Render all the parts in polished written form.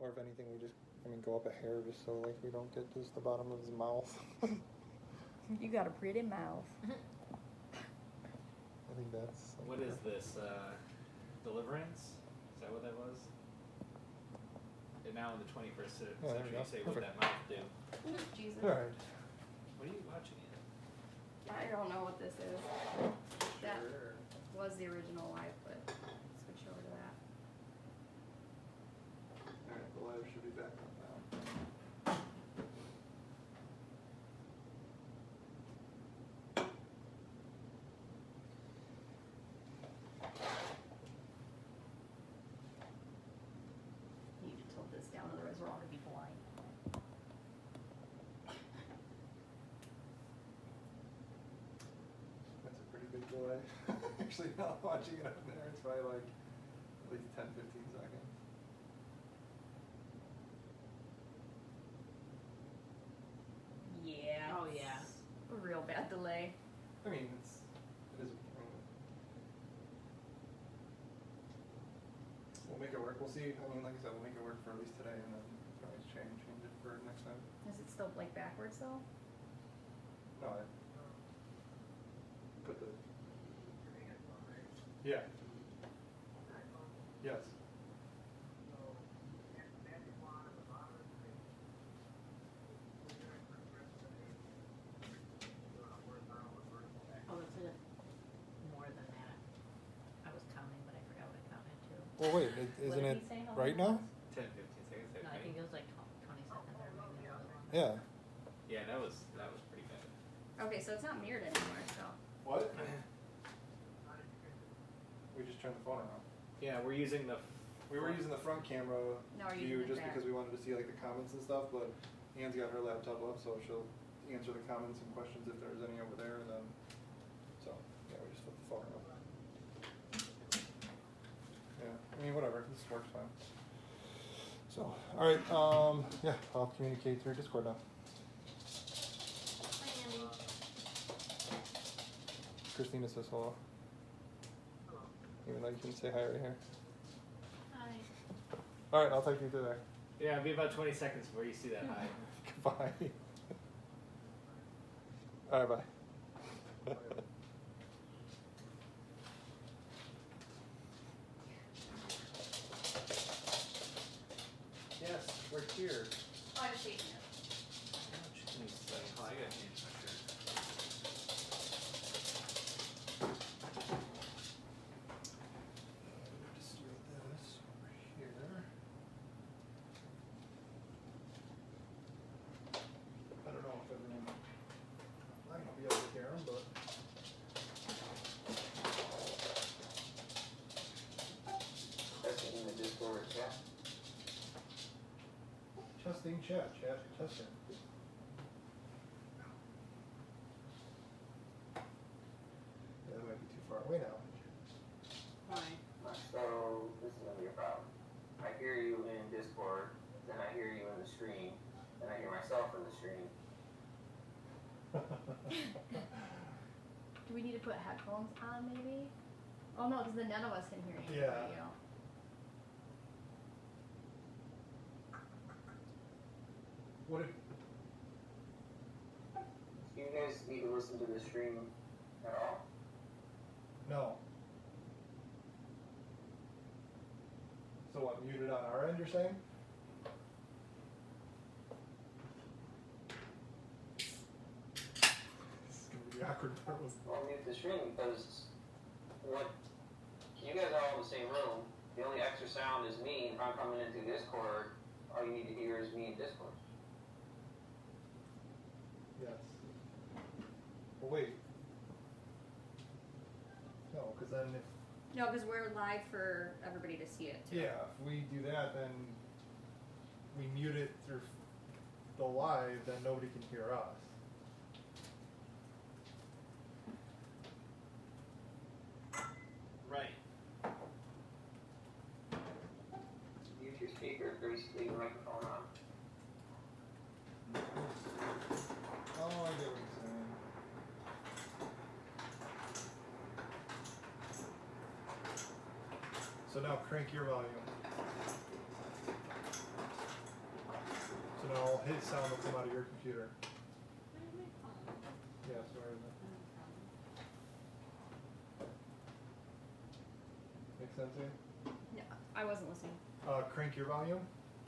Or if anything, we just, go up a hair just so like we don't get just the bottom of his mouth. You got a pretty mouth. I think that's. Like, what is this? Deliverance? Is that what that was? And now in the 21st century, you say, what that mouth do? Jesus. All right. What are you watching it? I don't know what this is. That was the original live, but switch over to that. All right, the live should be back up now. You need to tilt this down, otherwise we're all gonna be blind. That's a pretty big delay. Actually, not watching it up there, it's probably like at least 10, 15 seconds. Yeah. Oh, yeah. A real bad delay. It is. We'll make it work. We'll see. Like I said, we'll make it work for at least today, and then always change it for next time. Is it still like backwards though? No, I put the. Yeah. Yes. Oh, it's more than that. I was counting, but I forgot what I counted to. Well, wait. Isn't What it did he say, how right long now? it 10, 15 seconds, I No, I think. think it was like 20 seconds or maybe a little longer. Yeah. Yeah, that was pretty bad. Okay, so it's not mirrored anymore, so. What? We just turned the phone around. Yeah, we're using the. We were using the front camera No, we're view using the just back. because we wanted to see like the comments and stuff, but Anne's got her laptop up, so she'll answer the comments and questions if there's any over there, and then, so, yeah, we just flipped the phone up. Yeah, whatever, this works fine. So, alright, yeah, I'll communicate through Discord now. Hi, Andy. Christina says hello. Even though you can say hi right here. Hi. Alright, I'll take you through there. Yeah, it'll be about 20 seconds before you see that high. Goodbye. Alright, bye. Yes, we're here. Oh, I was shaking it. Oh, I got changed my shirt. Just do this over here. I don't know if everyone, I'm gonna be able to hear them, but. Testing in the Discord chat. Testing chat, testing. Yeah, that might be too far away now. Why? So this is gonna be a problem. I hear you in Discord, then I hear you in the stream, then I hear myself in the stream. Do we need to put headphones on maybe? Oh no, because then none of us can hear you. Yeah. You know. What if, Do you guys need to listen to the stream at all? no. So what, muted on our end, you're saying? This is gonna be the awkward part. Well, mute the stream because what you guys are all in the same room. The only extra sound is me. If I'm coming into Discord, all you need to hear is me in Discord. Yes. Well, wait. No, because then if, No, because we're live for everybody to see it too. yeah, if we do that, then we mute it through the live, then nobody can hear us. Right. Mute your speaker, basically your microphone on. Oh, I get what you're saying. So now crank your volume. his sound will come out of your computer. Where's my phone? Yeah, sorry. Make sense to you? No, I wasn't listening. Crank your volume,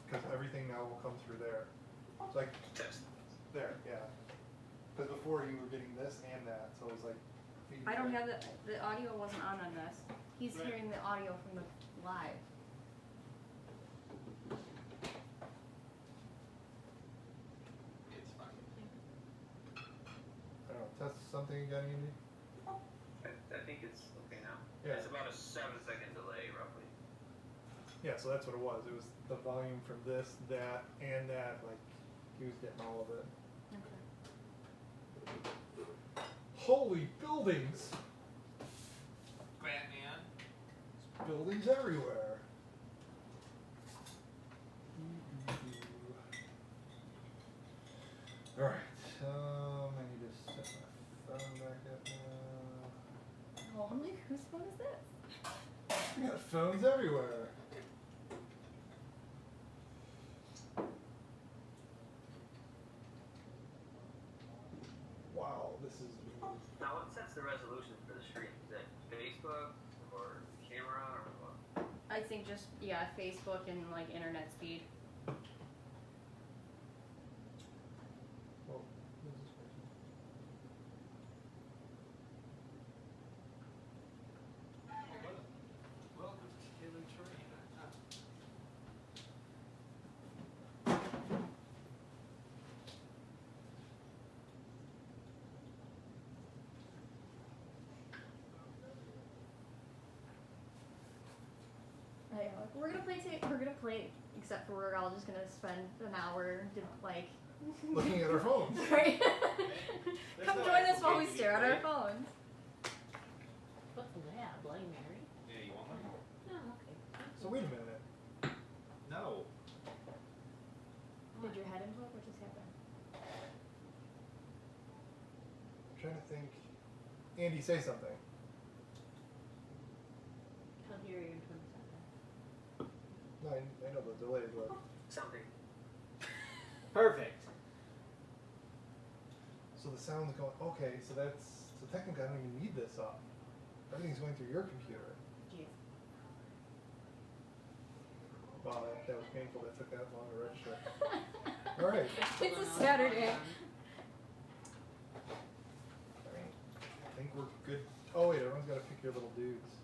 because everything now will come through there. It's like, there, yeah. Because before you were getting this and that, so it was like. I don't have the audio wasn't on this. He's Right. hearing the audio from the live. It's fine. I don't know, test something again, Andy? I think it's okay now. Yeah. It's about a 7-second delay, roughly. Yeah, so that's what it was. It was the volume from this, that, and that, like, he was getting all of it. Okay. Holy buildings! Batman. Buildings everywhere. Alright, I need to set my phone back up now. Oh, I'm like, whose phone is this? We got phones everywhere. Wow, this is. Now, what sets the resolution for the stream? Is it Facebook or camera or what? I think just, yeah, Facebook and like internet speed. Well, this is crazy. Welcome to Taylor Terrain. Like, we're gonna play. We're gonna play. Except for we're all just gonna spend an hour like. Looking at our phones. Right. There's Come no join us while we activity, stare at our right? phones. What's that, Bloody Mary? Yeah, you want one? Oh, okay. So wait a minute. No. Did your head input? What just happened? I'm trying to think. Andy, say something. I'll hear you in 20 seconds. No, I know the delay, but. Something. Perfect. So the sound's going, okay, so technically I don't even need this up. Everything's going through your computer. Jeez. Wow, that was painful, that took that long to register. Alright. It's a Saturday. I think we're good. Oh wait, everyone's gotta pick your little dudes.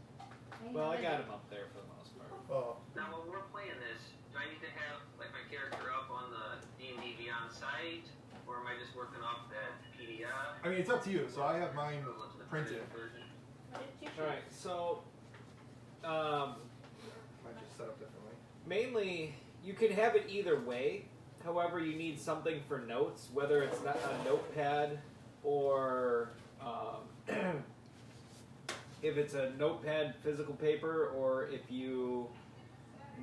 Well, I got him up there for the most part. Oh, Now, when we're playing this, do I need to have like my character up on the D&D Beyond site, or am I just working off that PDF? I mean, it's up to you, so I have mine printed. Version? What did you All right, so Might just set up differently. mainly you can have it either way. However, you need something for notes, whether it's not a notepad or if it's a notepad, physical paper, or if you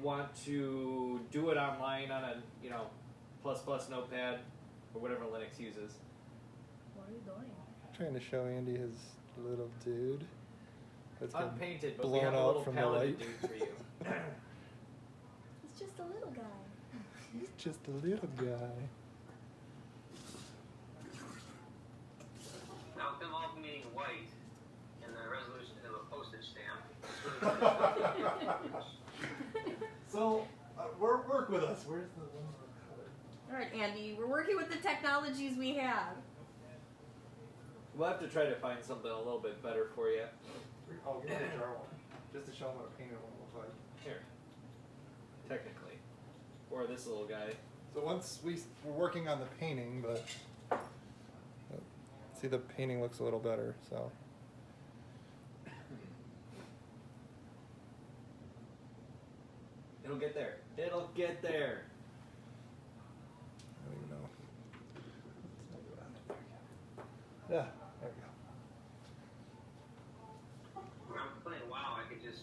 want to do it online on a ++ notepad or whatever Linux uses. What are you doing? Trying to show Andy his little dude. That's Unpainted, but we blown have a out little from the paladin light. dude for you. He's just a little guy. He's just a little guy. Now, with them all being white and the resolution of a postage stamp. So, work with us. Where's the one for color? All right, Andy, we're working with the technologies we have. We'll have to try to find something a little bit better for you. Oh, give me the jar one. Just to show them what a painted one looks like. Here. Technically. Or this little guy. So once we're working on the painting, but see, the painting looks a little better. So It'll get there. It'll get there. I don't even know. Yeah, there we go. When I'm playing WoW, I could just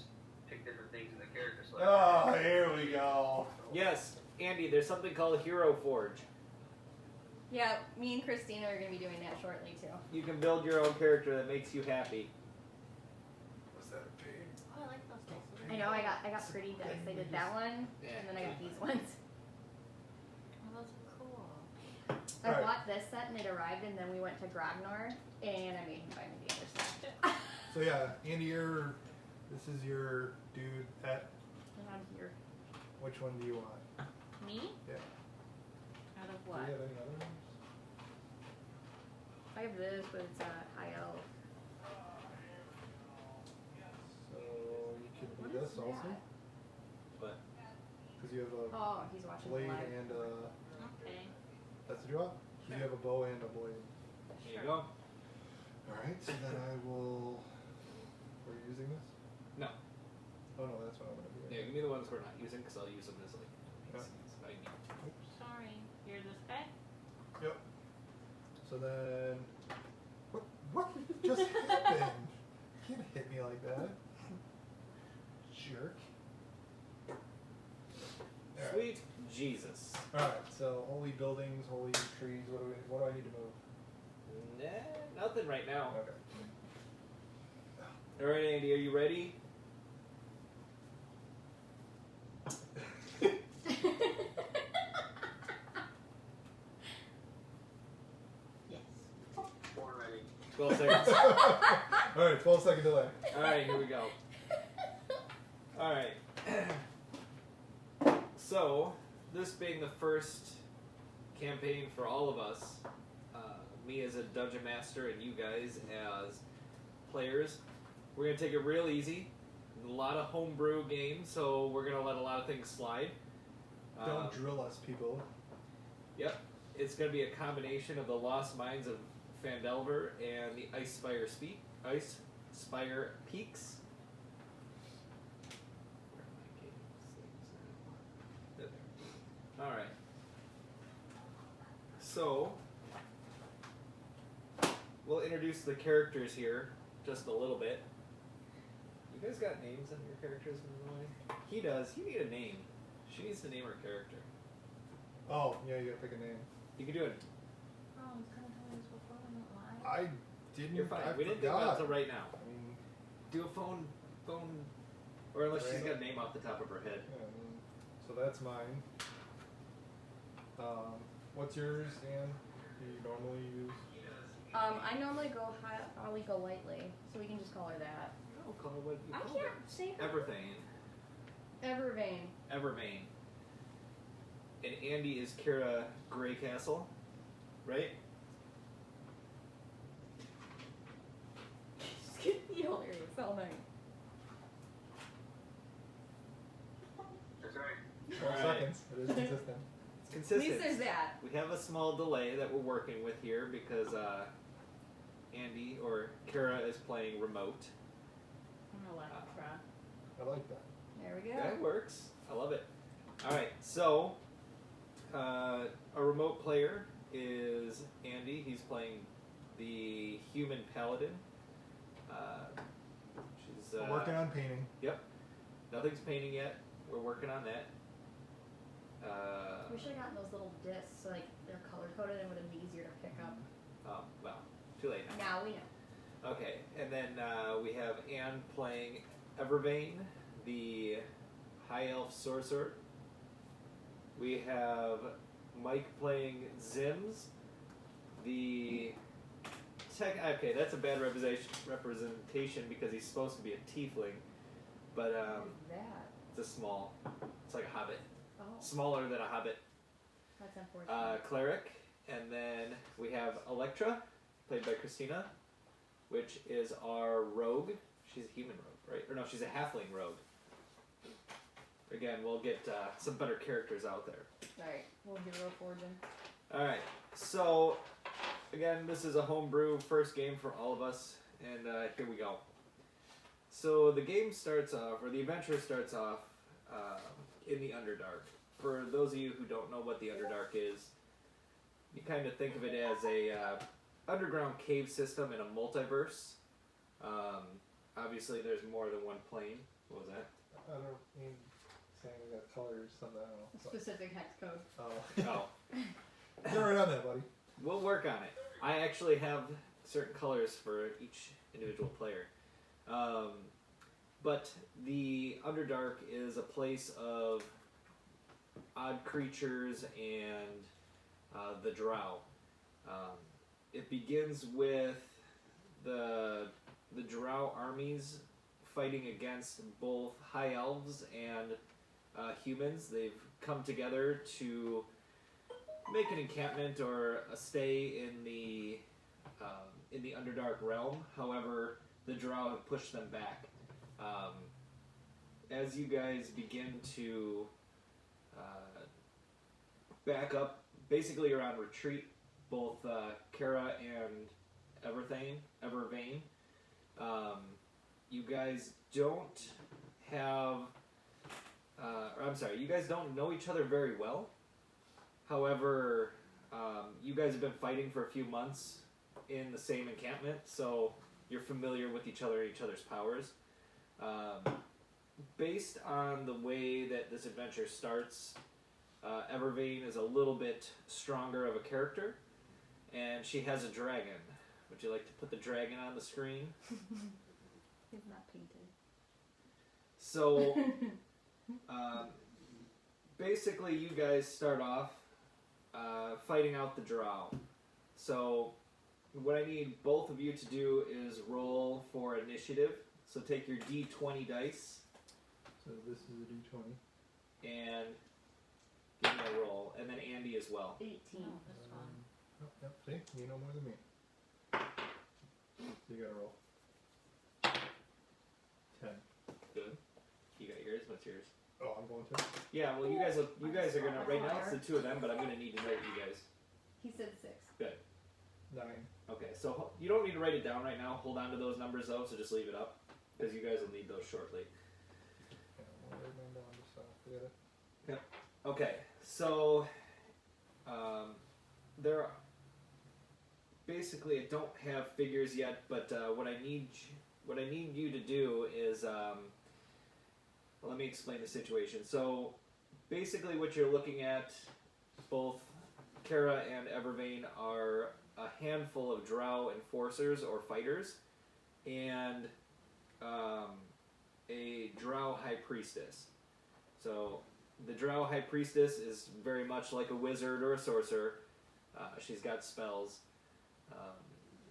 pick different things in the character select. Oh, here we go. Yes, Andy, there's something called Hero Forge. Yeah, me and Christina are going to be doing that shortly, too. You can build your own character that makes you happy. Was that a pig? Oh, I like those dice. I know, I got pretty dice. I did that one, Yeah. and then I got these ones. Oh, those are cool. this set and it arrived, and then we went to Grognor, and I made him buy me the other set. So yeah, Andy, this is your dude at. Around here. Which one do you want? Me? Yeah. Out of Do what? you have any other ones? I have this, but it's a high elf. So you can What do is this also, that? But because you have a Oh, he's watching blade live. and a. Okay. That's what you want. So you have a bow and a blade. here you go. All right. So then I will. We're using this. No. Oh no, that's what I'm gonna do. Yeah, give me the ones we're not using because I'll use them as like. Yeah. if I need. Oops. Sorry. You're this guy? Yep. So then. What just happened? You can't hit me like that. Jerk. Alright. Sweet Jesus. Alright, so holy buildings, holy trees, what do I need to move? Nah, nothing right now. Okay. All right, Andy, are you ready? Yes. Born ready. 12 seconds. Alright, 12-second delay. All right, here we go. All right. So, this being the first campaign for all of us, me as a dungeon master and you guys as players, we're going to take it real easy. A lot of homebrew games, so we're going to let a lot of things slide. Don't drill us, people. Yep. It's going to be a combination of the Lost Mines of Phandelver and the Icespire Peaks. Where are my games? There they are. All right. So, we'll introduce the characters here just a little bit. You guys got names on your characters, by the way? He does. He need a name. She needs to name her character. Oh, yeah, you gotta pick a name. You can do it. Oh, I was gonna tell you this before I went live. I didn't. You're fine. I We didn't think about it forgot. until right now. I mean, Do a phone, or unless she's Random? got a name off the top of her head. yeah, I mean, so that's mine. What's yours, Anne? Do you normally use? I normally go high, I'll go lightly, so we can just call her that. Oh, call her what you I call can't her. say her. Evervane. Evervane. Evervane. And Andy is Kira Greycastle, right? She's hilarious all night. That's right. 12 Alright. seconds. It is consistent. It's At consistent. least there's that. We have a small delay that we're working with here because Andy or Kira is playing remote. I'm Electra. I like that. There we go. That works. I love it. All right, so a remote player is Andy. He's playing the human paladin. She's We're working on painting. Yep. Nothing's painting yet. We're working on that. We should have gotten those little discs, so like they're color coded and would have been easier to pick up. Oh, well, too late now. Now we know. Okay, and then we have Anne playing Evervane, the High Elf Sorcerer. We have Mike playing Zims, the okay, that's a bad representation because he's supposed to be a tiefling, but What is that? it's a small, it's like a hobbit, Oh, smaller than a hobbit. that's unfortunate. Cleric, and then we have Electra, played by Christina, which is our rogue. She's a human rogue, right? Or no, she's a halfling rogue. Again, we'll get some better characters out there. Alright, we'll hero forging. Alright, so again, this is a homebrew first game for all of us, and here we go. So the game starts off, or the adventure starts off in the Underdark. For those of you who don't know what the Underdark is, you kind of think of it as a underground cave system in a multiverse. Obviously, there's more than one plane. What was that? I don't mean saying we got colors, something, I don't know. Specific hex code. Oh. Oh, Get right on that, buddy. we'll work on it. I actually have certain colors for each individual player. But the Underdark is a place of odd creatures and the drow. It begins with the Drow armies fighting against both high elves and humans. They've come together to make an encampment or a stay in the Underdark realm. However, the Drow have pushed them back. As you guys begin to back up, basically around retreat, both Kara and Evervain, you guys don't have, you guys don't know each other very well. However, you guys have been fighting for a few months in the same encampment, so you're familiar with each other and each other's powers. Based on the way that this adventure starts, Evervain is a little bit stronger of a character, and she has a dragon. Would you like to put the dragon on the screen? It's not painted. So, basically you guys start off fighting out the Drow. So, what I need both of you to do is roll for initiative. So take your D20 dice. So this is a D20. And give me a roll. And then Andy as well. 18. Oh, that's fun. Oh, yep, see? You know more than me. So you gotta roll. 10. Good. You got yours? What's yours? Oh, I'm going to? Yeah, well you guys are gonna, right now it's the two of them, but I'm gonna need to note you guys. He said 6. Good. 9. Okay, so you don't need to write it down right now. Hold on to those numbers though, so just leave it up. Because you guys will need those shortly. Yeah, we'll write them down just so forget it. Okay, so there are, basically I don't have figures yet, but what I need you to do is let me explain the situation. So basically what you're looking at, both Kara and Evervain are a handful of Drow enforcers or fighters, and a Drow High Priestess. So the Drow High Priestess is very much like a wizard or a sorcerer. She's got spells.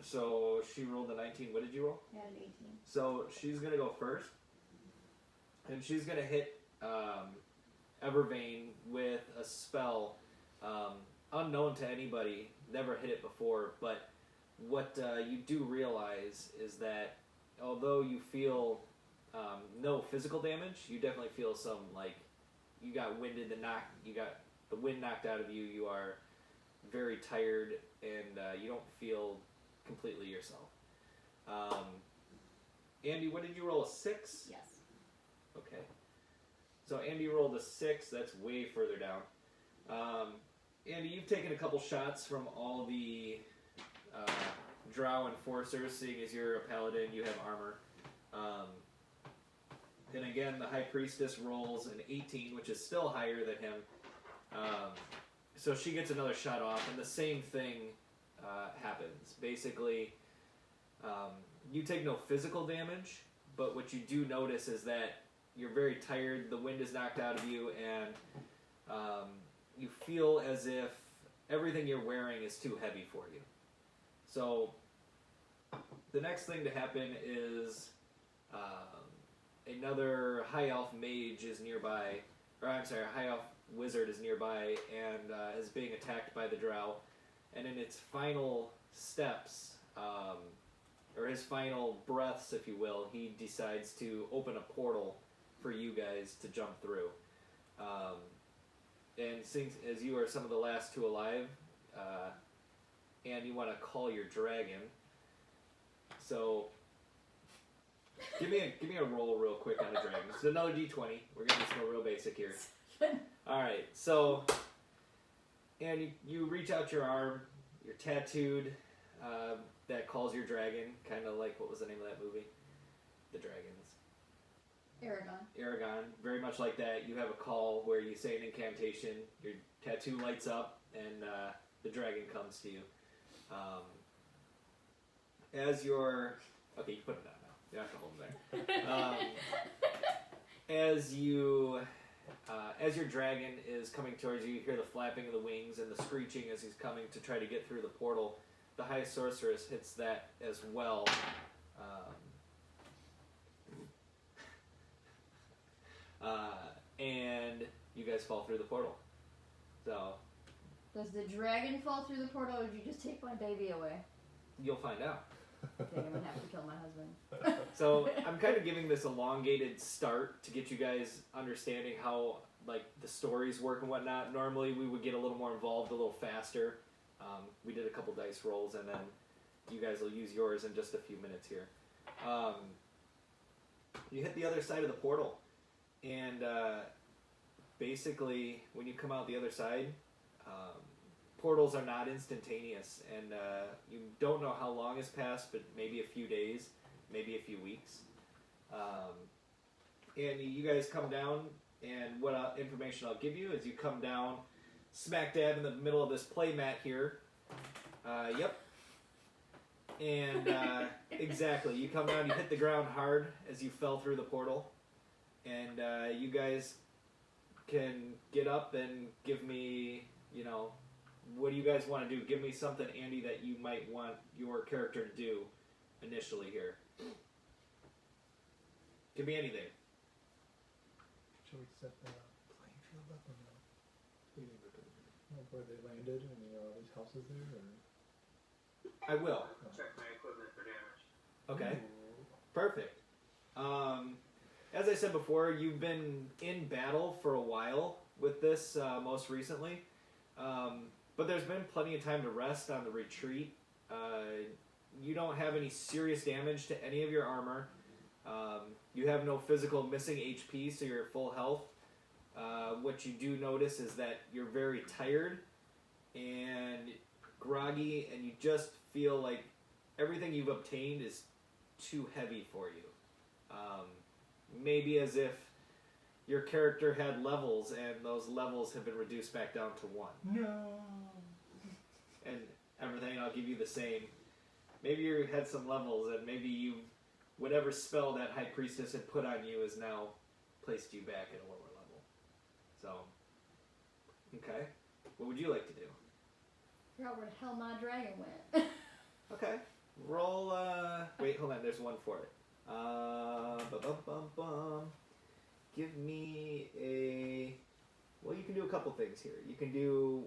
So she rolled a 19. What did you roll? I had an 18. So she's going to go first. And she's going to hit Evervain with a spell unknown to anybody. Never hit it before. But what you do realize is that although you feel no physical damage, you definitely feel some, like, you got you got the wind knocked out of you. You are very tired, and you don't feel completely yourself. Andy, what did you roll? A 6? Yes. Okay. So Andy rolled a 6. That's way further down. Andy, you've taken a couple shots from all the Drow enforcers, seeing as you're a paladin, you have armor. And again, the High Priestess rolls an 18, which is still higher than him. So she gets another shot off, and the same thing happens. Basically, you take no physical damage, but what you do notice is that you're very tired, the wind is knocked out of you, and you feel as if everything you're wearing is too heavy for you. So the next thing to happen is another high elf mage is nearby, or I'm sorry, a high elf wizard is nearby and is being attacked by the Drow, and in its final steps, or his final breaths, if you will, he decides to open a portal for you guys to jump through. And since as you are some of the last two alive, and you want to call your dragon, so give me a roll real quick on a dragon. It's another D20. We're gonna just go real basic here. All right, so and you reach out your arm. You're tattooed. That calls your dragon, kind of like, what was the name of that movie? The Dragons. Aragon, very much like that. You have a call where you say an incantation, your tattoo lights up, and the dragon comes to you. As you're... Okay, you put it down now. You don't have to hold it there. As you as your dragon is coming towards you, you hear the flapping of the wings and the screeching as he's coming to try to get through the portal. The High Sorceress hits that as well. And you guys fall through the portal. So Does the dragon fall through the portal, or did you just take my baby away? you'll find out. Dang, I'm gonna have to kill my husband. So I'm kind of giving this elongated start to get you guys understanding how like the stories work and whatnot. Normally we would get a little more involved a little faster. We did a couple dice rolls, and then you guys will use yours in just a few minutes here. You hit the other side of the portal, and basically when you come out the other side, portals are not instantaneous, and you don't know how long has passed, but maybe a few days, maybe a few weeks. And you guys come down, and what information I'll give you is you come down smack dab in the middle of this play mat here. Yep. And exactly, you come down, you hit the ground hard as you fell through the portal, and you guys can get up and give me, what do you guys want to do? Give me something, Andy, that you might want your character to do initially here. Could be anything. Should we set the playing field up or no? Where they landed and all these houses there? Or? I will. Check my equipment for damage. Okay. Perfect. As I said before, you've been in battle for a while with this most recently. But there's been plenty of time to rest on the retreat. You don't have any serious damage to any of your armor. You have no physical missing HP, so you're at full health. What you do notice is that you're very tired and groggy, and you just feel like everything you've obtained is too heavy for you. Maybe as if your character had levels, and those levels have been reduced back down to 1. No. And everything, I'll give you the same. Maybe you had some levels, and maybe whatever spell that High Priestess had put on you has now placed you back at a lower level. So, okay. What would you like to do? Forgot where the hell my dragon went. Okay. Roll, wait, hold on, there's one for it. Give me well, you can do a couple things here. You can do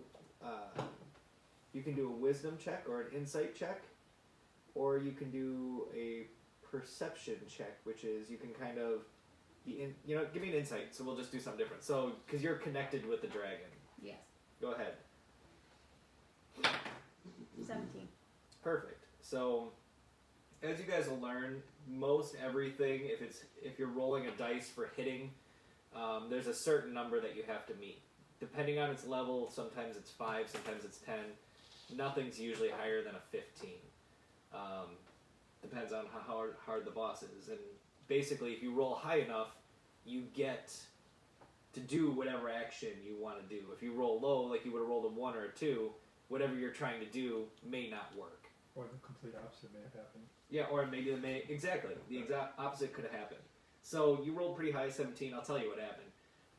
a wisdom check or an insight check, or you can do a perception check, which is you can kind of give me an insight. So we'll just do something different. So because you're connected with the dragon. Yes. Go ahead. 17. Perfect. So as you guys will learn, most everything, if you're rolling a dice for hitting, there's a certain number that you have to meet. Depending on its level, sometimes it's 5, sometimes it's 10. Nothing's usually higher than a 15. Depends on how hard the boss is. And basically, if you roll high enough, you get to do whatever action you want to do. If you roll low, like you would have rolled a 1 or a 2, whatever you're trying to do may not work. Or the complete opposite may have happened. Yeah, or maybe the exact opposite could have happened. So you rolled pretty high, 17. I'll tell you what happened.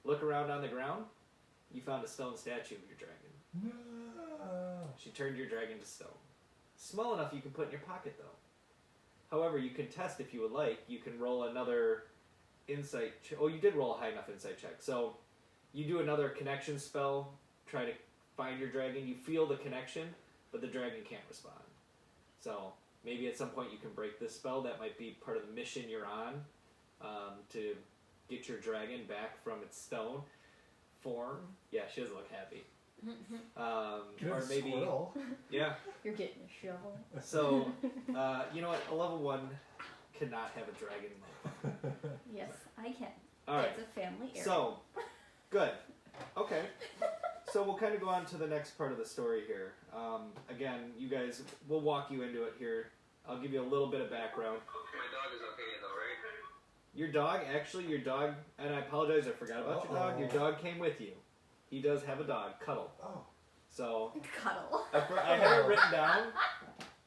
Look around on the ground. You found a stone statue of your dragon. No. She turned your dragon to stone. Small enough you can put in your pocket, though. However, you can test if you would like. You can roll another insight. Oh, you did roll a high enough insight check. So you do another connection spell. Try to find your dragon. You feel the connection, but the dragon can't respond. So maybe at some point you can break this spell. That might be part of the mission you're on, to get your dragon back from its stone form. Yeah, she doesn't look happy. Or maybe, squirrel. yeah. You're getting a shovel. So, you know what? A level 1 cannot have a dragon. Yes, I can. All right. It's a family area. So, good. Okay. So we'll kind of go on to the next part of the story here. Again, you guys, we'll walk you into it here. I'll give you a little bit of background. My dog is okay though, right? Your dog, and I apologize, I forgot about your dog. Your dog came with you. He does have a dog, Cuddle. Oh. So, Cuddle. I have it written down.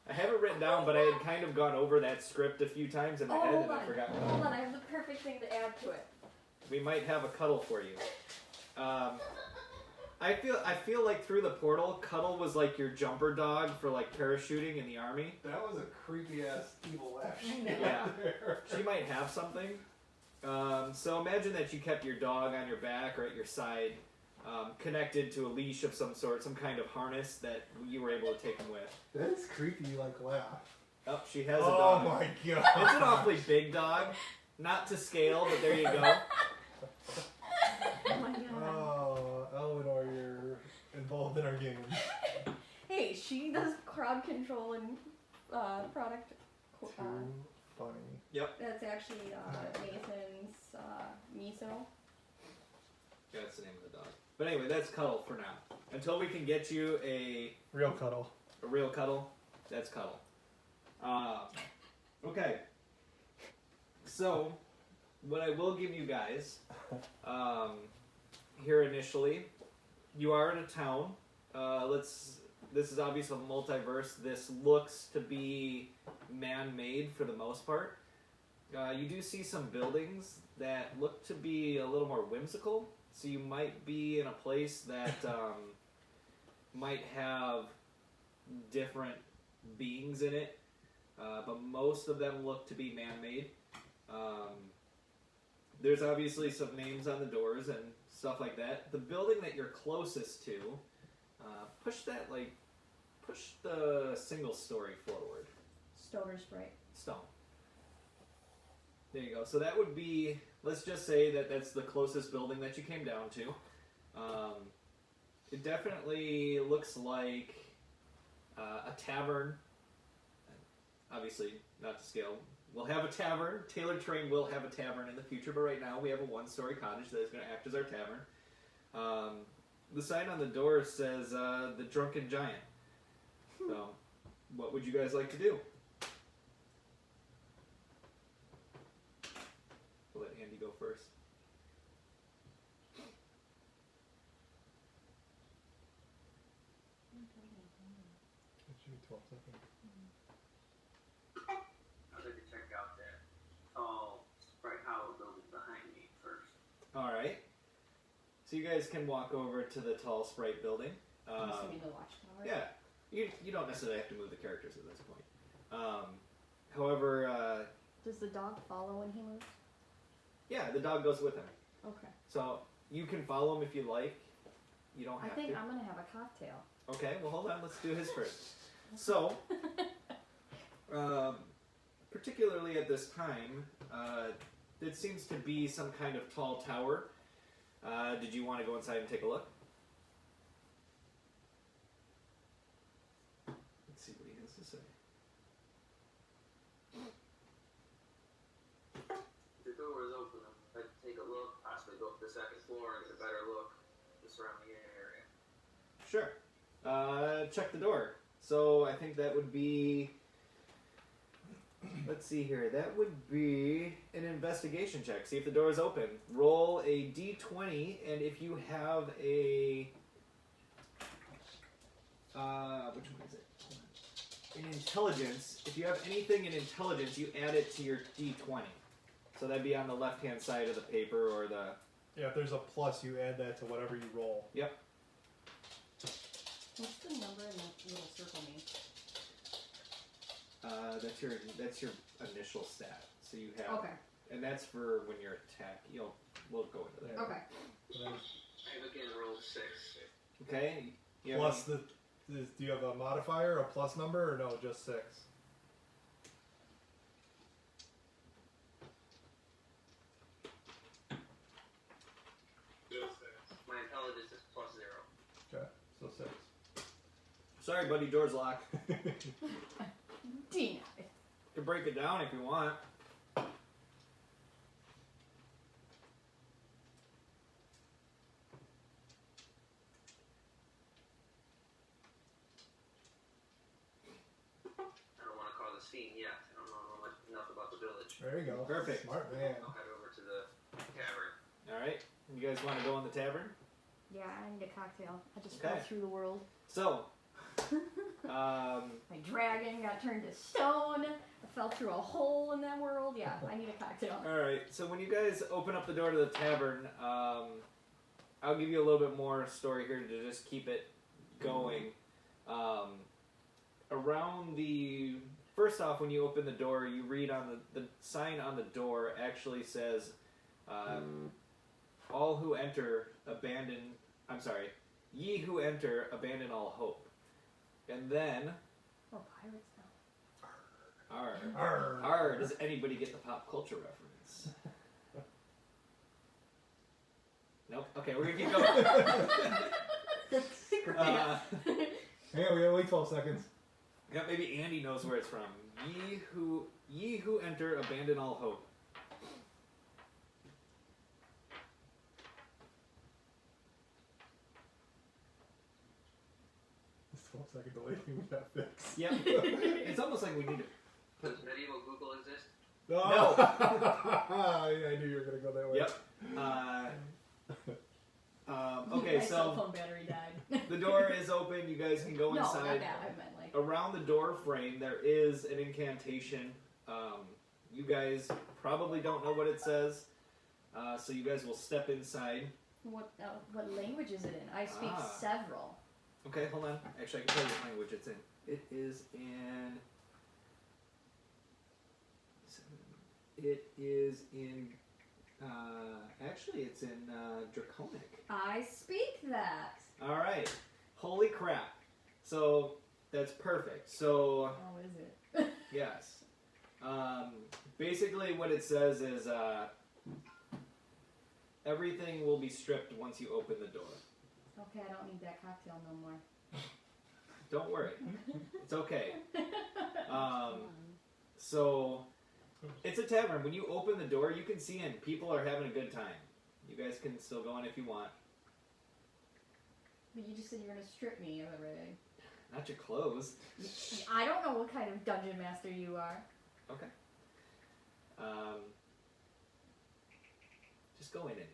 I have it written down, but I had kind of gone over that script a few times in my head, and I forgot. Hold on, I have the perfect thing to add to it. We might have a Cuddle for you. I feel like through the portal, Cuddle was like your jumper dog for like parachuting in the army. That was a creepy ass evil laugh. Yeah, she might have something. So imagine that you kept your dog on your back or at your side, connected to a leash of some sort, some kind of harness that you were able to take him with. That is creepy, like laugh. Oh, she has a Oh dog. my god. It's an awfully big dog. Not to scale, but there you go. Oh my god. Oh, Eleanor, you're involved in our game. Hey, she does crowd control and product. Too funny. That's actually Nathan's miso. Yeah, that's the name of the dog. But anyway, that's Cuddle for now. Until we can get you a Real Cuddle. real Cuddle, that's Cuddle. Okay. So, what I will give you guys here initially, you are in a town. This is obviously a multiverse. This looks to be man-made for the most part. You do see some buildings that look to be a little more whimsical. So you might be in a place that might have different beings in it, but most of them look to be man-made. There's obviously some names on the doors and stuff like that. The building that you're closest to, push the single story forward. Stoner Sprite. Stone. There you go. So that would be, let's just say that that's the closest building that you came down to. It definitely looks like a tavern. Obviously, not to scale. We'll have a tavern. Tailored Terrain will have a tavern in the future, but right now we have a one-story cottage that is going to act as our tavern. The sign on the door says The Drunken Giant. So, what would you guys like to do? We'll let Andy go first. It should be 12 seconds. I'd like to check out that tall Sprite Hollow building behind me first. Alright. So you guys can walk over to the tall Sprite building. I'm assuming the watchtower. Yeah. You don't necessarily have to move the characters at this point. However, Does the dog follow when he moves? yeah, the dog goes with him. Okay. So You can follow him if you like. You don't I have think to. I'm gonna have a cocktail. Okay, well hold on, let's do his first. So, particularly at this time, it seems to be some kind of tall tower. Did you want to go inside and take a look? Let's see what he has to say. The door is open. I'd like to take a look, possibly go up to the second floor and get a better look at the surrounding area. Sure. Check the door. So I think that would be... Let's see here. That would be an investigation check. See if the door is open. Roll a d20, and if you have a... which one is it? In intelligence, if you have anything in intelligence, you add it to your d20. So that'd be on the left-hand side of the paper or the... Yeah, if there's a plus, you add that to whatever you roll. Yep. What's the number in that little circle mean? That's your initial stat. So you have... Okay. And that's for when you're attacked. We'll go into that. Okay. And then I again rolled 6. Okay. You have plus any- do you have a modifier, a plus number, or no, just 6? My intelligence is plus 0. Okay, so 6. Sorry, buddy, door's locked. Denied. You can break it down if you want. I don't want to cause a scene yet. I don't know enough about the village. There you go. Perfect. Smart man. I'll head over to the tavern. Alright. You guys want to go in the tavern? Yeah, I need a cocktail. I just Okay. fell through the world. So, My dragon got turned to stone. I fell through a hole in that world. Yeah, I need a cocktail. alright. So when you guys open up the door to the tavern, I'll give you a little bit more story here to just keep it going. Around the... First off, when you open the door, you read on the sign on the door actually says, all who enter abandon... I'm sorry. Ye who enter abandon all hope. And then... We're pirates now. Arr. Arr. Arr. Does anybody get the pop culture reference? Nope. Okay, we're gonna keep going. Hang on, we gotta wait 12 seconds. Yeah, maybe Andy knows where it's from. Ye who enter abandon all hope. This 12-second delay thing we got fixed. Yep. It's almost like we need to. Does medieval Google exist? No! No. I knew you were gonna go that way. Yep. Okay, My cell so phone battery died. the door is open. You guys can go No, not inside. that. I meant like. Around the door frame, there is an incantation. You guys probably don't know what it says, so you guys will step inside. What language is it in? I speak Ah. several. Okay, hold on. Actually, I can tell you what language it's in. It is in... It is in... actually, it's in Draconic. I speak that. Alright. Holy crap. So, that's perfect. So, Oh, is it? yes. Basically, what it says is everything will be stripped once you open the door. Okay, I don't need that cocktail no more. Don't worry. It's okay. So, it's a tavern. When you open the door, you can see in. People are having a good time. You guys can still go in if you want. But you just said you're gonna strip me of everything. Not your clothes. I don't know what kind of dungeon master you are. Okay. Just go in anyway.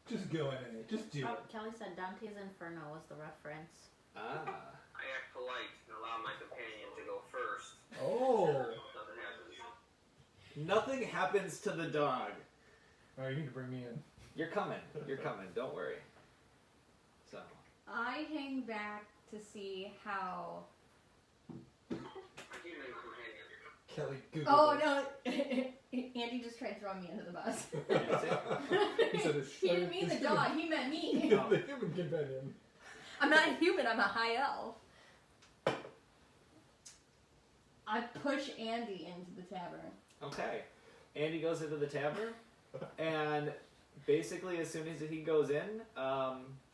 Just go in it. Just do Oh, it. Kelly said Dante's Inferno was the reference. Ah. I act polite and allow my companion to go first. Oh! Nothing happens. Nothing happens to the dog. Oh, you need to bring me in. You're coming. You're coming. Don't worry. So. I hang back to see how. My human companion. Kelly, Google Oh this. no! Andy just tried throwing me under the bus. He said it's- He didn't mean the dog. He meant me. No. The human companion. I'm not a human. I'm a high elf. I push Andy into the tavern. Okay. Andy goes into the tavern, and basically as soon as he goes in,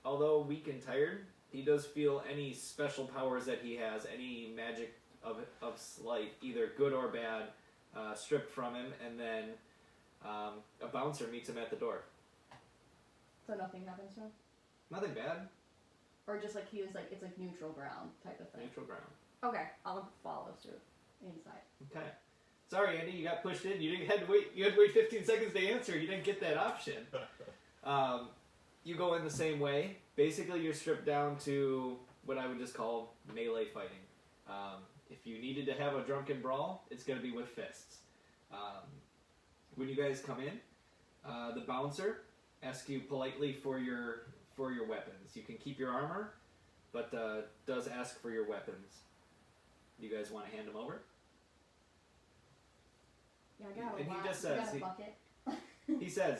although weak and tired, he does feel any special powers that he has, any magic of slight, either good or bad, stripped from him, and then a bouncer meets him at the door. So nothing happens to him? Nothing bad. Or just like he was like, it's like neutral ground type of thing? Neutral ground. Okay, I'll follow suit inside. Okay. Sorry, Andy, you got pushed in. You had to wait 15 seconds to answer. You didn't get that option. You go in the same way. Basically, you're stripped down to what I would just call melee fighting. If you needed to have a drunken brawl, it's going to be with fists. When you guys come in, the bouncer asks you politely for your weapons. You can keep your armor, but does ask for your weapons. You guys want to hand them over? Yeah, I got a And he lot. just I says, got a bucket.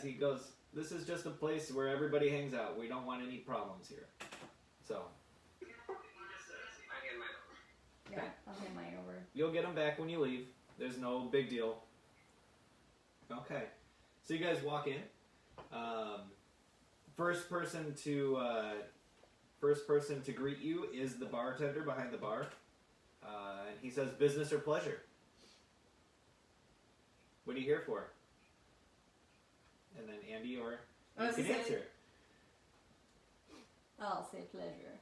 he goes, this is just a place where everybody hangs out. We don't want any problems here. So, I hand mine over. Yeah, I'll hand mine over. you'll get them back when you leave. There's no big deal. Okay. So you guys walk in. First person to greet you is the bartender behind the bar. And he says, business or pleasure? What are you here for? And then Andy or I you was can gonna say- answer. I'll say pleasure.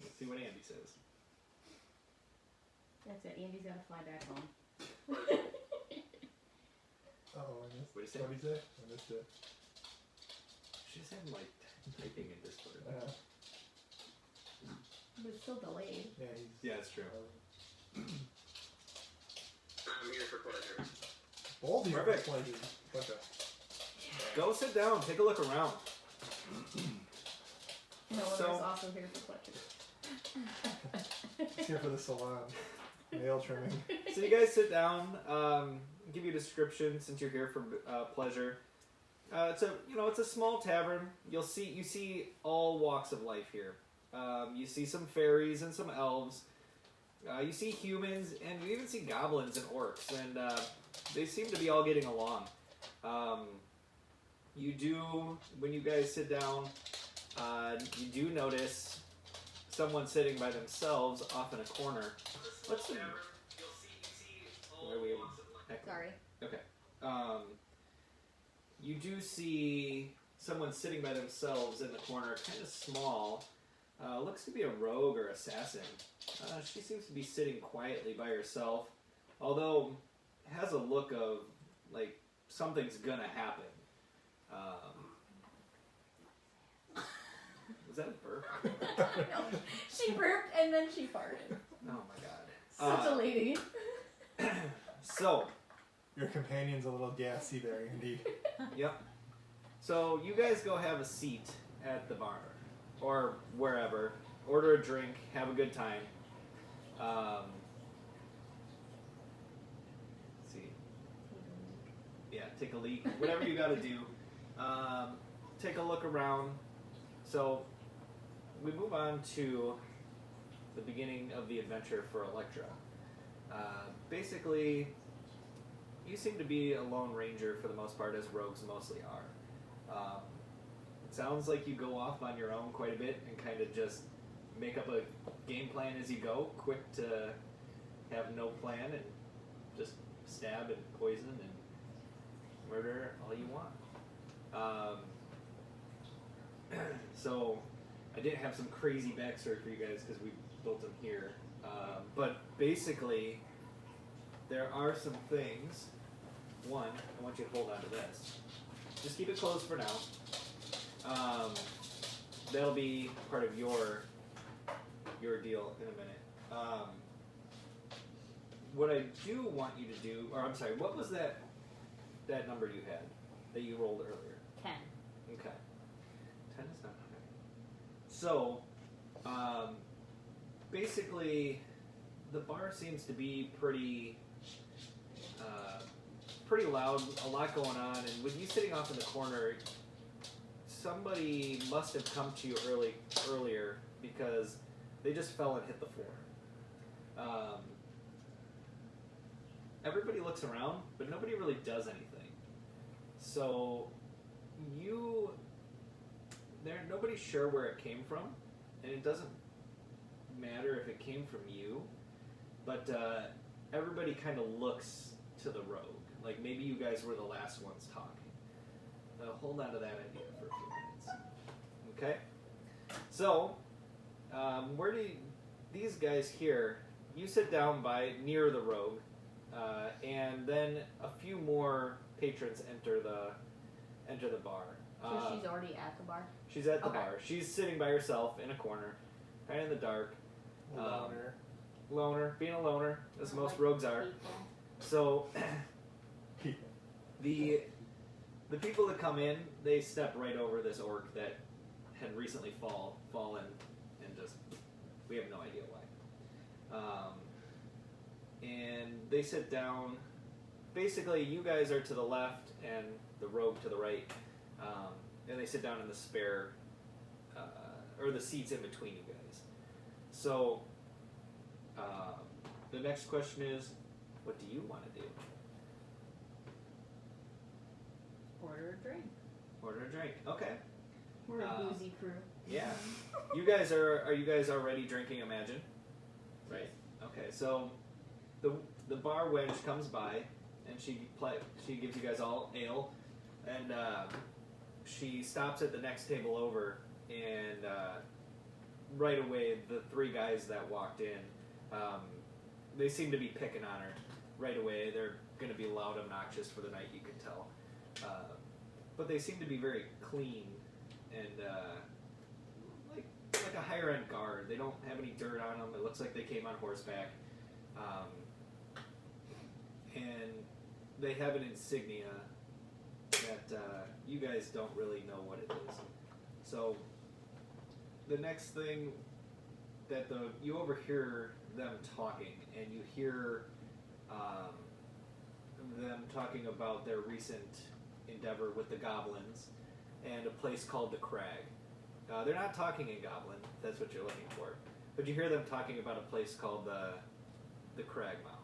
Let's see what Andy says. That's it. Andy's got to fly back home. Oh, I missed. What'd he say? What'd he say? I missed it. She's having like typing in Discord. But it's still delayed. Yeah, he's. Yeah, it's true. I'm here for pleasure. All these Perfect. places. Okay. Go sit down. Take a look around. No one So- is also here for pleasure. It's here for the salon. Nail trimming. So you guys sit down. Give you a description since you're here for pleasure. It's a small tavern. You see all walks of life here. You see some fairies and some elves. You see humans, and you even see goblins and orcs, and they seem to be all getting along. When you guys sit down, you do notice someone sitting by themselves off in a corner. What's the... Where are we? Sorry. Okay. You do see someone sitting by themselves in the corner, kind of small. Looks to be a rogue or assassin. She seems to be sitting quietly by herself, although has a look of like something's gonna happen. Was that a burp? No, she burped and then she farted. Oh my god. Such a lady. So, Your companion's a little gassy there, indeed. yep. So you guys go have a seat at the bar or wherever. Order a drink, have a good time. Let's see. Yeah, take a leak. Whatever you got to do. Take a look around. So we move on to the beginning of the adventure for Electra. Basically, you seem to be a lone ranger for the most part, as rogues mostly are. It sounds like you go off on your own quite a bit and kind of just make up a game plan as you go, quick to have no plan and just stab and poison and murder all you want. So I didn't have some crazy backstory for you guys because we built them here. But basically, there are some things. One, I want you to hold on to this. Just keep it closed for now. That'll be part of your deal in a minute. What I do want you to do, or I'm sorry, what was that number you had that you rolled earlier? 10. Okay. 10 is not high. So, basically, the bar seems to be pretty loud, a lot going on, and with you sitting off in the corner, somebody must have come to you earlier because they just fell and hit the floor. Everybody looks around, but nobody really does anything. So nobody's sure where it came from, and it doesn't matter if it came from you, but everybody kind of looks to the rogue. Like maybe you guys were the last ones talking. Hold on to that idea for a few minutes. Okay? So, these guys here, you sit down near the rogue, and then a few more patrons enter the bar. So she's already at the bar? She's at the Okay. bar. She's sitting by herself in a corner, kind of in the dark. Loner. Loner, being a loner, as I most like rogues are. people. So, People. the people that come in, they step right over this orc that had recently fallen, and just, we have no idea why. And they sit down. Basically, you guys are to the left and the rogue to the right, and they sit down in the spare, or the seats in between you guys. So, the next question is, what do you want to do? Order a drink. Order a drink. Okay. We're a boozy crew. Yeah. You guys are you guys already drinking, imagine? Right. Okay, so the bar wench comes by and she gives you guys all ale, and she stops at the next table over, and right away the three guys that walked in, they seem to be picking on her right away. They're going to be loud, obnoxious for the night, you can tell. But they seem to be very clean and like a higher end guard. They don't have any dirt on them. It looks like they came on horseback. And they have an insignia that you guys don't really know what it is. So the next thing that you overhear them talking, and you hear them talking about their recent endeavor with the goblins and a place called the Crag. They're not talking in Goblin, if that's what you're looking for, but you hear them talking about a place called the Cragmouth.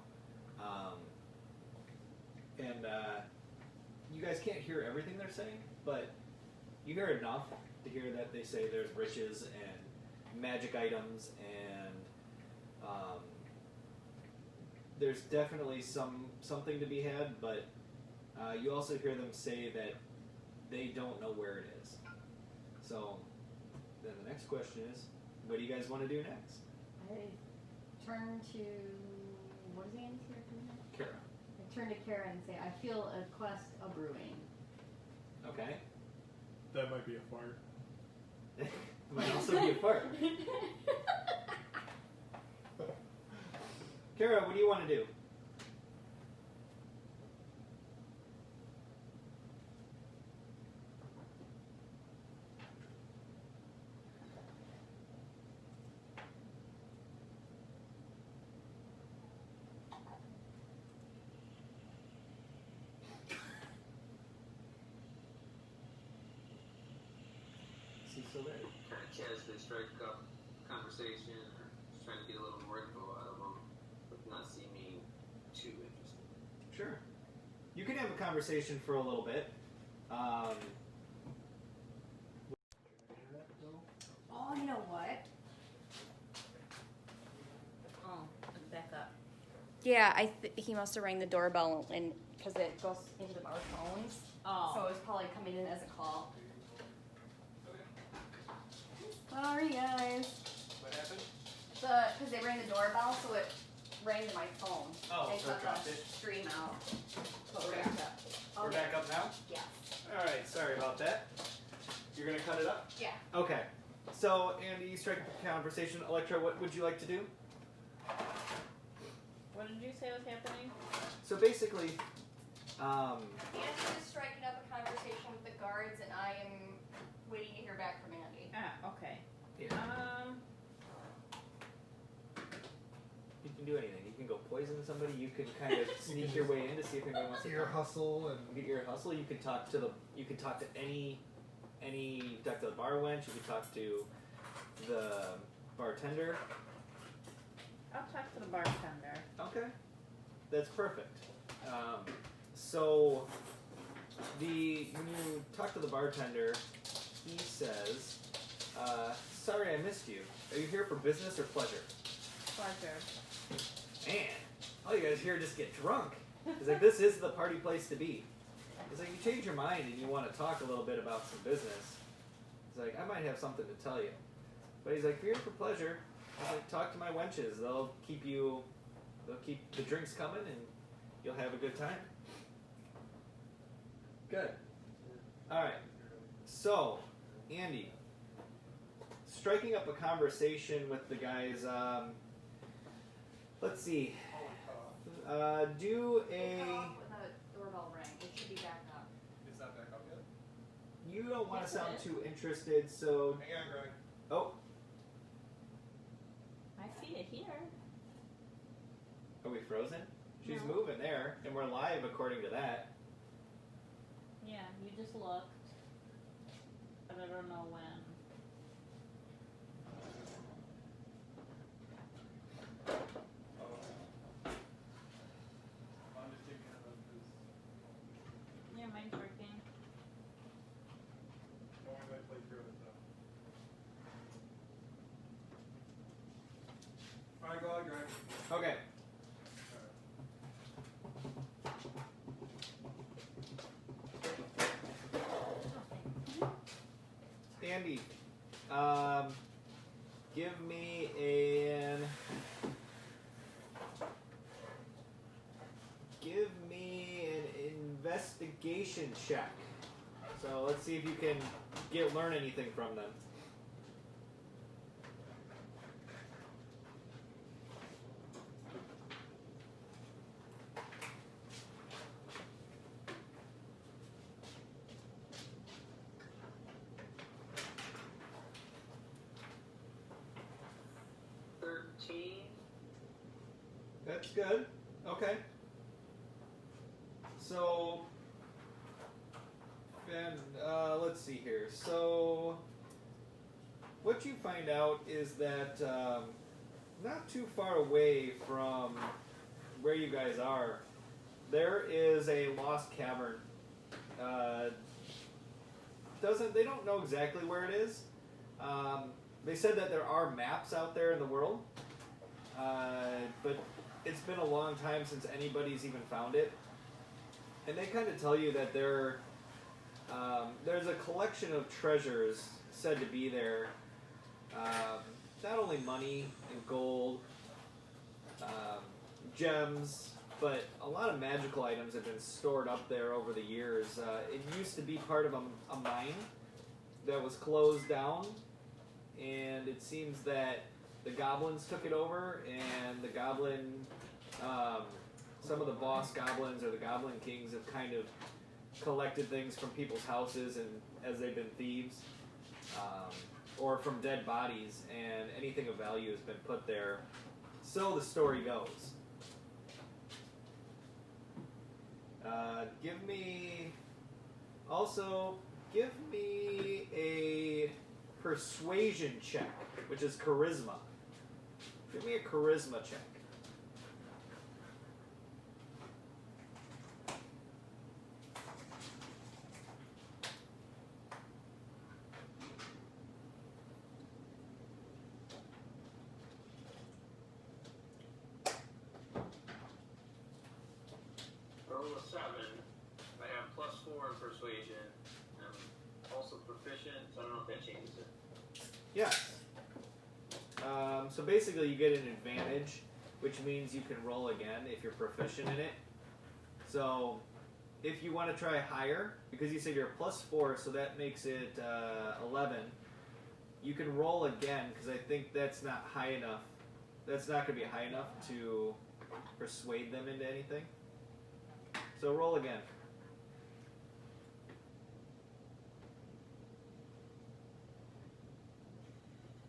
And you guys can't hear everything they're saying, but you hear enough to hear that they say there's riches and magic items, and there's definitely something to be had, but you also hear them say that they don't know where it is. So then the next question is, what do you guys want to do next? I turn to, what is Andy's character name? Kara. I turn to Kara and say, I feel a quest a brewing. Okay. That might be a fart. Might also be a fart. Kara, what do you want to do? Is he still there? Kind of casually strike up conversation, or just trying to get a little more info out of them, but not seem too interested. Sure. You can have a conversation for a little bit. Oh, you know what? Oh, back up. Yeah, he must have rang the doorbell and because it goes into our phones. Oh. So it was probably coming in as a call. Sorry, guys. What happened? Because they rang the doorbell, so it rang to my phone. Oh, and so it cut dropped the it? stream out. So we're Okay. back up. We're back up now? Yeah. Alright, sorry about that. You're going to cut it up? Yeah. Okay. So, Andy, you strike up a conversation. Electra, what would you like to do? What did you say was happening? So basically, Andy is striking up a conversation with the guards, and I am waiting to hear back from Andy. Ah, okay. yeah, you can do anything. You can go poison somebody. You can kind of sneak your way in to see if anyone wants to Ear hustle and get your hustle. You can talk to any talk to the bar wench. You can talk to the bartender. I'll talk to the bartender. Okay, that's perfect. So when you talk to the bartender, he says, "Sorry, I missed you. Are you here for business or pleasure?" Pleasure. Man, all you guys here just get drunk. He's like, "This is the party place to be." He's like, "You change your mind and you want to talk a little bit about some business." He's like, "I might have something to tell you." But he's like, "If you're here for pleasure, he's like, talk to my wenches. They'll keep the drinks coming and you'll have a good time." Good. Alright. So, Andy, striking up a conversation with the guys, let's see. Do a... When the doorbell rang, it should be back up. it's not back up yet. You don't want to Yes, it sound is. too interested, so... Hang on, Greg. Oh, I see it here. are we frozen? She's No. moving there, and we're live according to that. Yeah, you just looked. But I don't know when. I'm just thinking about this. Yeah, mine's working. How long did I play through it though? Alright, go ahead, Greg. Okay. Andy, give me an investigation check. So let's see if you can learn anything from them. That's good. Okay. So, and let's see here. So, what you find out is that not too far away from where you guys are, there is a lost cavern. They don't know exactly where it is. They said that there are maps out there in the world, but it's been a long time since anybody's even found it. And they kind of tell you that there's a collection of treasures said to be there. Not only money and gold, gems, but a lot of magical items have been stored up there over the years. It used to be part of a mine that was closed down, and it seems that the goblins took it over, and the goblin, some of the boss goblins or the goblin kings have kind of collected things from people's houses and as they've been thieves, or from dead bodies, and anything of value has been put there. So the story goes. Give me a persuasion check, which is charisma. Give me a charisma check. Roll a 7. I have +4 in persuasion. I'm also proficient, so I don't know if that changes it. Yes. So basically you get an advantage, which means you can roll again if you're proficient in it. So if you want to try higher, because you said you're +4, so that makes it 11, you can roll again, because I think that's not high enough. That's not going to be high enough to persuade them into anything. So roll again.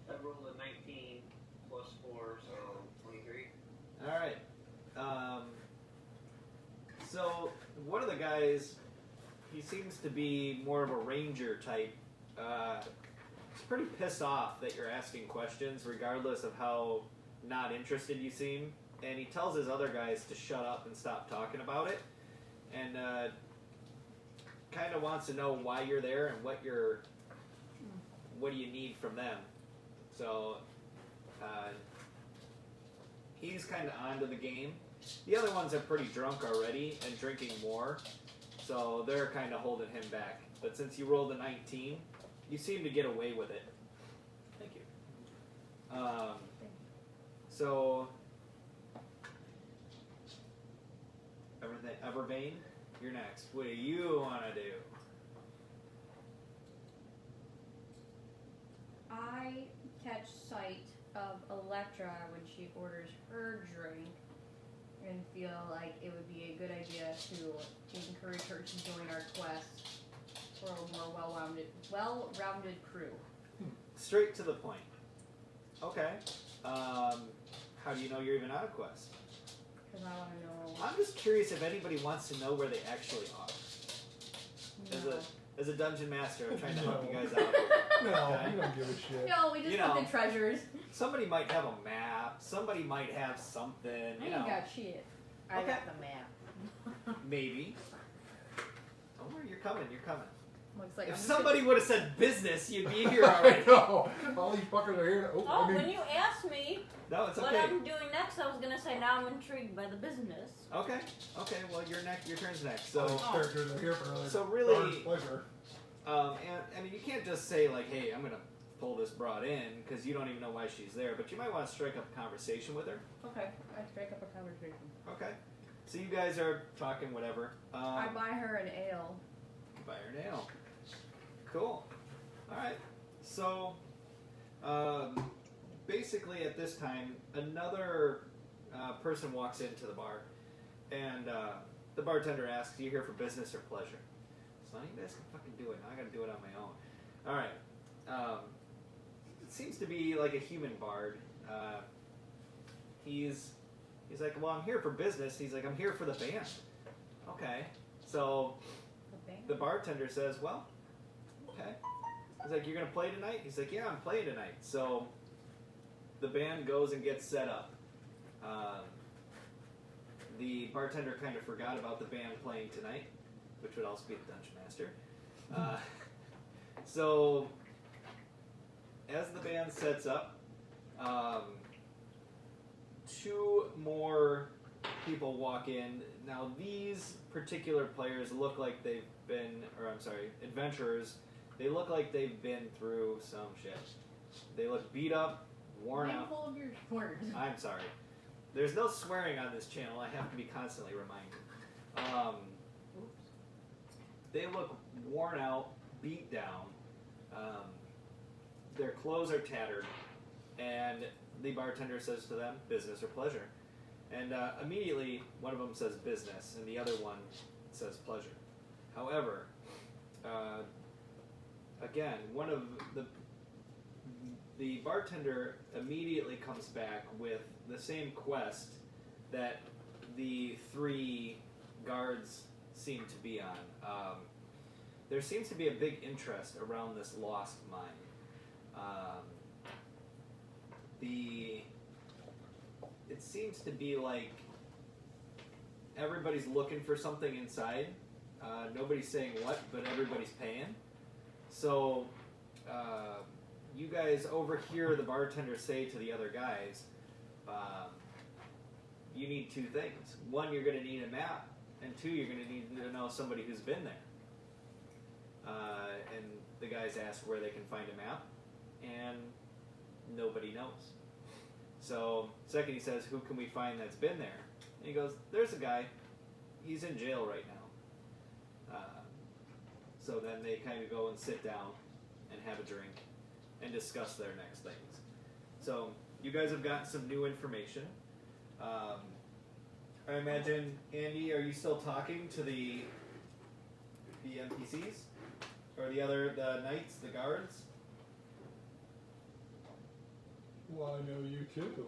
I rolled a 19 +4, so 23. All right. So one of the guys, he seems to be more of a ranger type. He's pretty pissed off that you're asking questions, regardless of how not interested you seem. And he tells his other guys to shut up and stop talking about it. And kind of wants to know why you're there and what do you need from them. So he's kind of onto the game. The other ones are pretty drunk already and drinking more, so they're kind of holding him back. But since you rolled a 19, you seem to get away with it. Thank you. So Evervane, you're next. What do you want to do? I catch sight of Electra when she orders her drink and feel like it would be a good idea to encourage her to join our quest for a more well-rounded crew. Straight to the point. Okay. How do you know you're even on a quest? Because I want to know. I'm just curious if anybody wants to know where they actually are. No. As a dungeon master, I'm trying to help you guys out. No, Okay. you don't give a shit. No, we just want the treasures. Somebody might have a map. Somebody might have something. I You ain't know, got shit. I Okay. got the map. maybe. Don't worry, you're coming. You're coming. Looks like If I'm just somebody would have said business, you'd be here I already. know. All these fuckers are here. To, Oh, when you asked me No, it's what okay. I'm doing next, I was gonna say now I'm intrigued by the business. Okay. Okay. Well, your turn's next. all So, these characters are here for really So really- Darn's pleasure. and I mean, you can't just say like, "Hey, I'm gonna pull this broad in," because you don't even know why she's there. But you might want to strike up a conversation with her. okay. I strike up a conversation. Okay. So you guys are talking whatever. I buy her an ale. Buy her an ale. Cool. All right. So, basically, at this time, another person walks into the bar, and the bartender asks, "Are you here for business or pleasure?" So you guys can fucking do it. I got to do it on my own. All right. It seems to be like a human bard. He's He's like, well, I'm here for business. He's like, I'm here for the band. Okay. So the bartender says, well, okay. He's like, you're going to play tonight? He's like, yeah, I'm playing tonight. So the band goes and gets set up. The bartender kind of forgot about the band playing tonight, which would also be the Dungeon Master. So as the band sets up, 2 more people walk in. Now these particular players look like they've been, adventurers, they look like they've been through some shit. They look beat up, worn out. Mindful of your words. I'm sorry. There's no swearing on this channel. I have to be constantly reminded. They look worn out, beat down. Their clothes are tattered, and the bartender says to them, business or pleasure. And immediately, one of them says business, and the other one says pleasure. However, again, one of the bartender immediately comes back with the same quest that the 3 guards seem to be on. There seems to be a big interest around this lost mine. It seems to be like everybody's looking for something inside. Nobody's saying what, but everybody's paying. So you guys overhear the bartender say to the other guys, you need 2 things. 1, you're going to need a map, and 2, you're going to need to know somebody who's been there. And the guys ask where they can find a map, and nobody knows. So second he says, who can we find that's been there? And he goes, there's a guy. He's in jail right now. So then they kind of go and sit down and have a drink and discuss their next things. So you guys have gotten some new information. I imagine, Andy, are you still talking to the NPCs? Or the knights, the guards? Well, I know you too.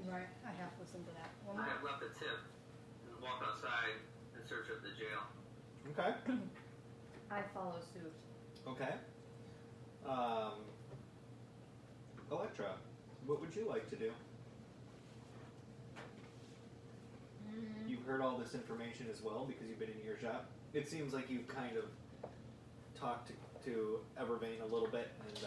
Right, I have listened to that. One I more. have left a tip and walked outside in search of the jail. Okay. I follow suit. Okay. Electra, what would you like to do? You've heard all this information as well because you've been in earshot. It seems like you've kind of talked to Evervane a little bit and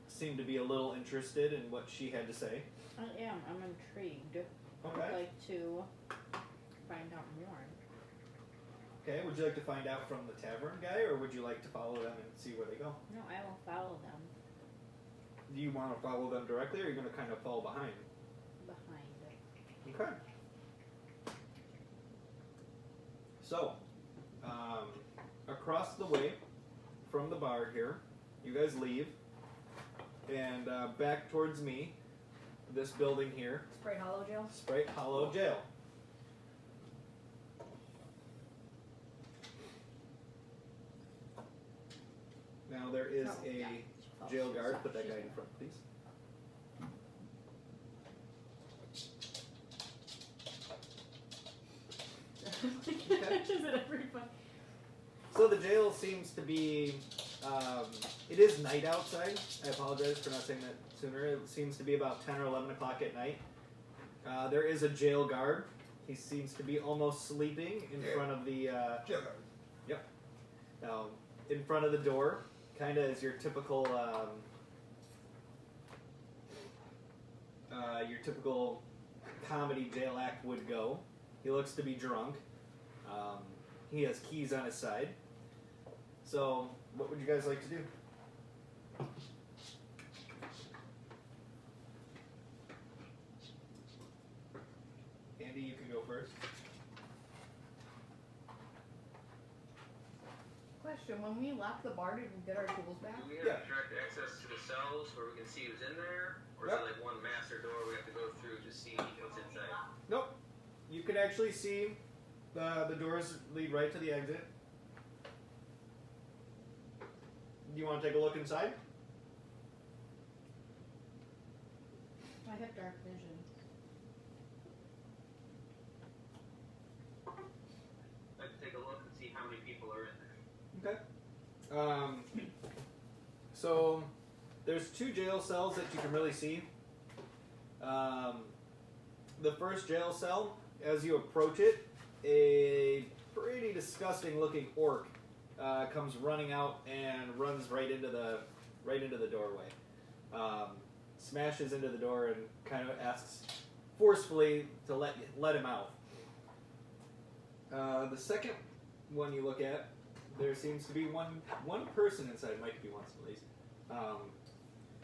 seemed to be a little interested in what she had to say. I am. I'm intrigued. Okay. I'd like to find out more. Okay, would you like to find out from the tavern guy, or would you like to follow them and see where they go? No, I will follow them Do you want to follow them directly, or are you going to kind of fall behind? behind. Okay. So, across the way from the bar here, you guys leave, and back towards me, this building here, Sprite Hollow Jail? Sprite Hollow Jail. Now there is Oh, a yeah. jail guard. Put that guy in front, please. Is it everybody? So the jail seems to be, it is night outside. I apologize for not saying that sooner. It seems to be about 10 or 11 o'clock at night. There is a jail guard. He seems to be almost sleeping in front of the, Jail guard. in front of the door, kind of as your typical comedy jail act would go. He looks to be drunk. He has keys on his side. So, what would you guys like to do? Andy, you can go first. Question, when we left the bar, did we get our tools back? Do we have direct access to the cells where we can see who's in there? Or is it like one master door we have to go through to see what's inside? Nope. You can actually see the doors lead right to the exit. Do you want to take a look inside? I have dark vision. Let's take a look and see how many people are in there. Okay. So there's 2 jail cells that you can really see. The first jail cell, as you approach it, a pretty disgusting looking orc comes running out and runs right into the doorway. Smashes into the door and kind of asks forcefully to let him out. The second one you look at, there seems to be one person inside. Might be once at least.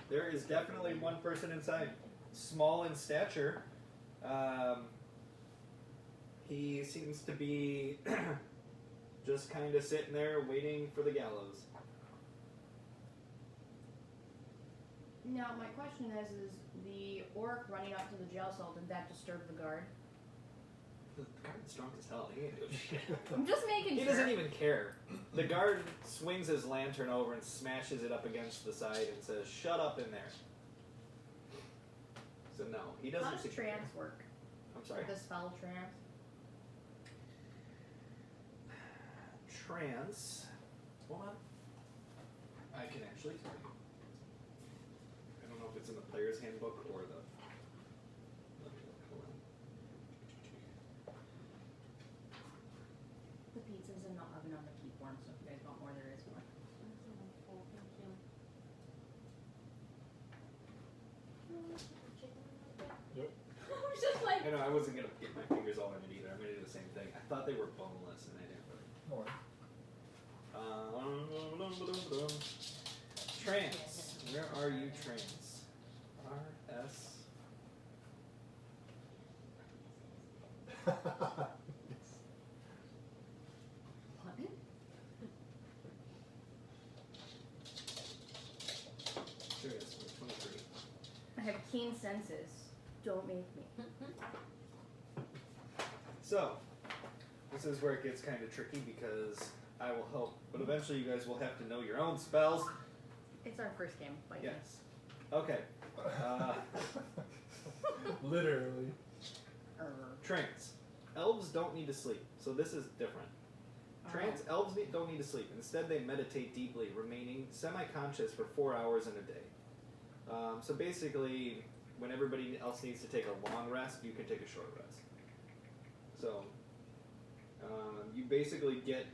There is definitely one person inside. Small in stature. He seems to be just kind of sitting there waiting for the gallows. Now, my question is the orc running up to the jail cell, did that disturb the guard? The guard's drunk as hell. He ain't doing shit. I'm just making He sure. doesn't even care. The guard swings his lantern over and smashes it up against the side and says, "Shut up in there." So no, he doesn't. How does seem to care. trance work? I'm sorry. The spell trance? Trance. Hold on. I can actually tell you. I don't know if it's in the player's handbook or the. Let me look. Hold on. The pizza's in the oven on the keep warm, so if you guys want more, there is more. Yep. I was just like, I know I wasn't gonna get my fingers all in it either. I'm gonna do the same thing. I thought they were boneless, and I didn't really. Or Trance. Where are you, trance? R.S. what? Curious, 23. I have keen senses. Don't make me. So, this is where it gets kind of tricky because I will help, but eventually you guys will have to know your own spells. It's our first game. Like Yes. Okay. literally. Trance. Elves don't need to sleep, so this is different. Trance, elves don't need to sleep. Instead, they meditate deeply, remaining semi-conscious for 4 hours in a day. So basically, when everybody else needs to take a long rest, you can take a short rest. So, you basically get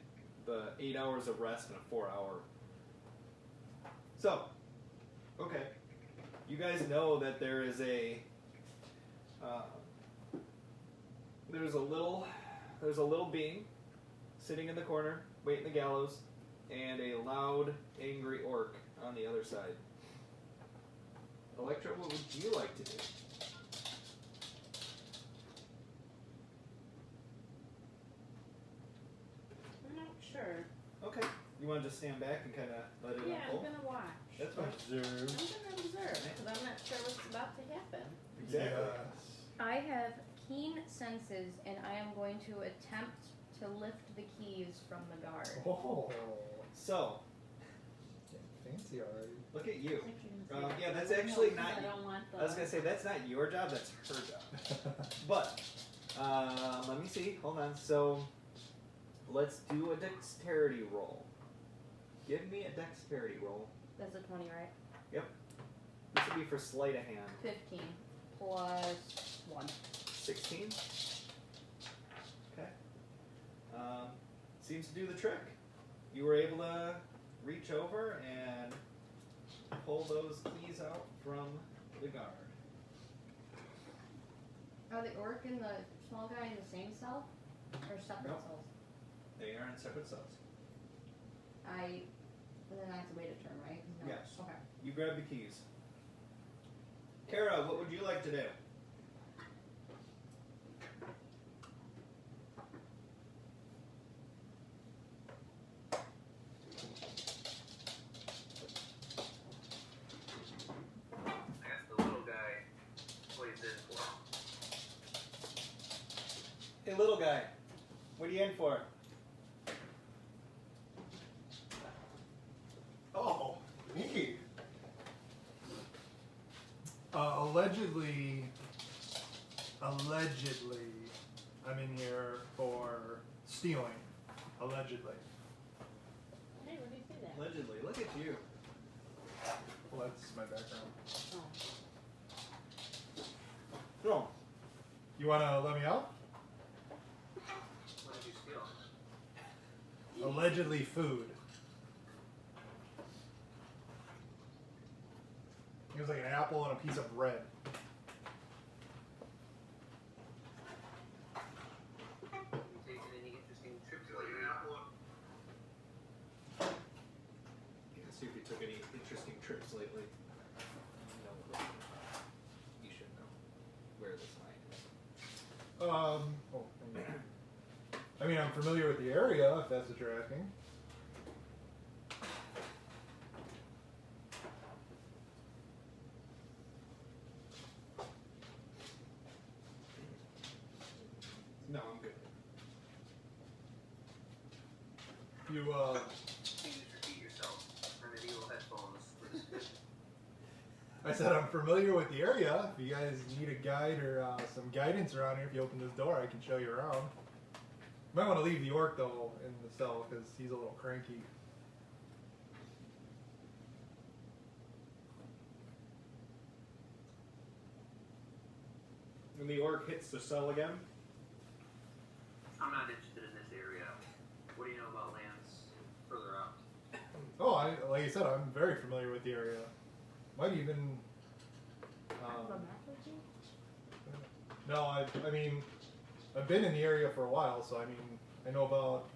the 8 hours of rest in a 4 hour. So, okay. You guys know that there is a, there's a little being sitting in the corner, waiting the gallows, and a loud, angry orc on the other side. Electra, what would you like to do? I'm not sure. Okay. You want to just stand back and kind of let it Yeah, I'm unfold? gonna watch. That's fine. I'm Observe. gonna observe because I'm not sure what's about to happen. Exactly. Yes. I have keen senses, and I am going to attempt to lift the keys from the guard. Oh. So, Getting fancy already. look at you. I thought you Yeah, were gonna say, that's "Oh, no, actually 'cause not- I don't want the. I was going to say, that's not your job, that's her job. But, let me see. Hold on. So, let's do a dexterity roll. Give me a dexterity roll. That's a 20, right? This would be for sleight of hand. 15 plus 1. 16. Okay. Seems to do the trick. You were able to reach over and pull those keys out from the guard. Are the orc and the small guy in the same cell? Or separate Nope. cells? They are in separate cells. Then I have to wait a turn, right? No. Yes. Okay. You grab the keys. Kara, what would you like to do? I guess the little guy plays in for. Hey, little guy. What are you in for? Oh, me. allegedly, I'm in here for stealing. Allegedly. Hey, where do you see that? Allegedly, look at you. Well, that's my background. Oh. No. You wanna let me out? What did you steal? Allegedly food. It was like an apple and a piece of bread. Have you taken any interesting trips lately? Yeah, see if you took any interesting trips lately. No. You should know where this line is. Oh, I mean, I'm familiar with the area, if that's what you're asking. No, I'm good. You, Please repeat yourself. For medieval headphones. I said I'm familiar with the area. If you guys need a guide or some guidance around here, if you open this door, I can show you around. You might want to leave the orc, though, in the cell, because he's a little cranky. When the orc hits the cell again, I'm not interested in this area. What do you know about lands further out? Oh, like I said, I'm very familiar with the area. Might even... no, I mean, I've been in the area for a while, so I mean, I know about,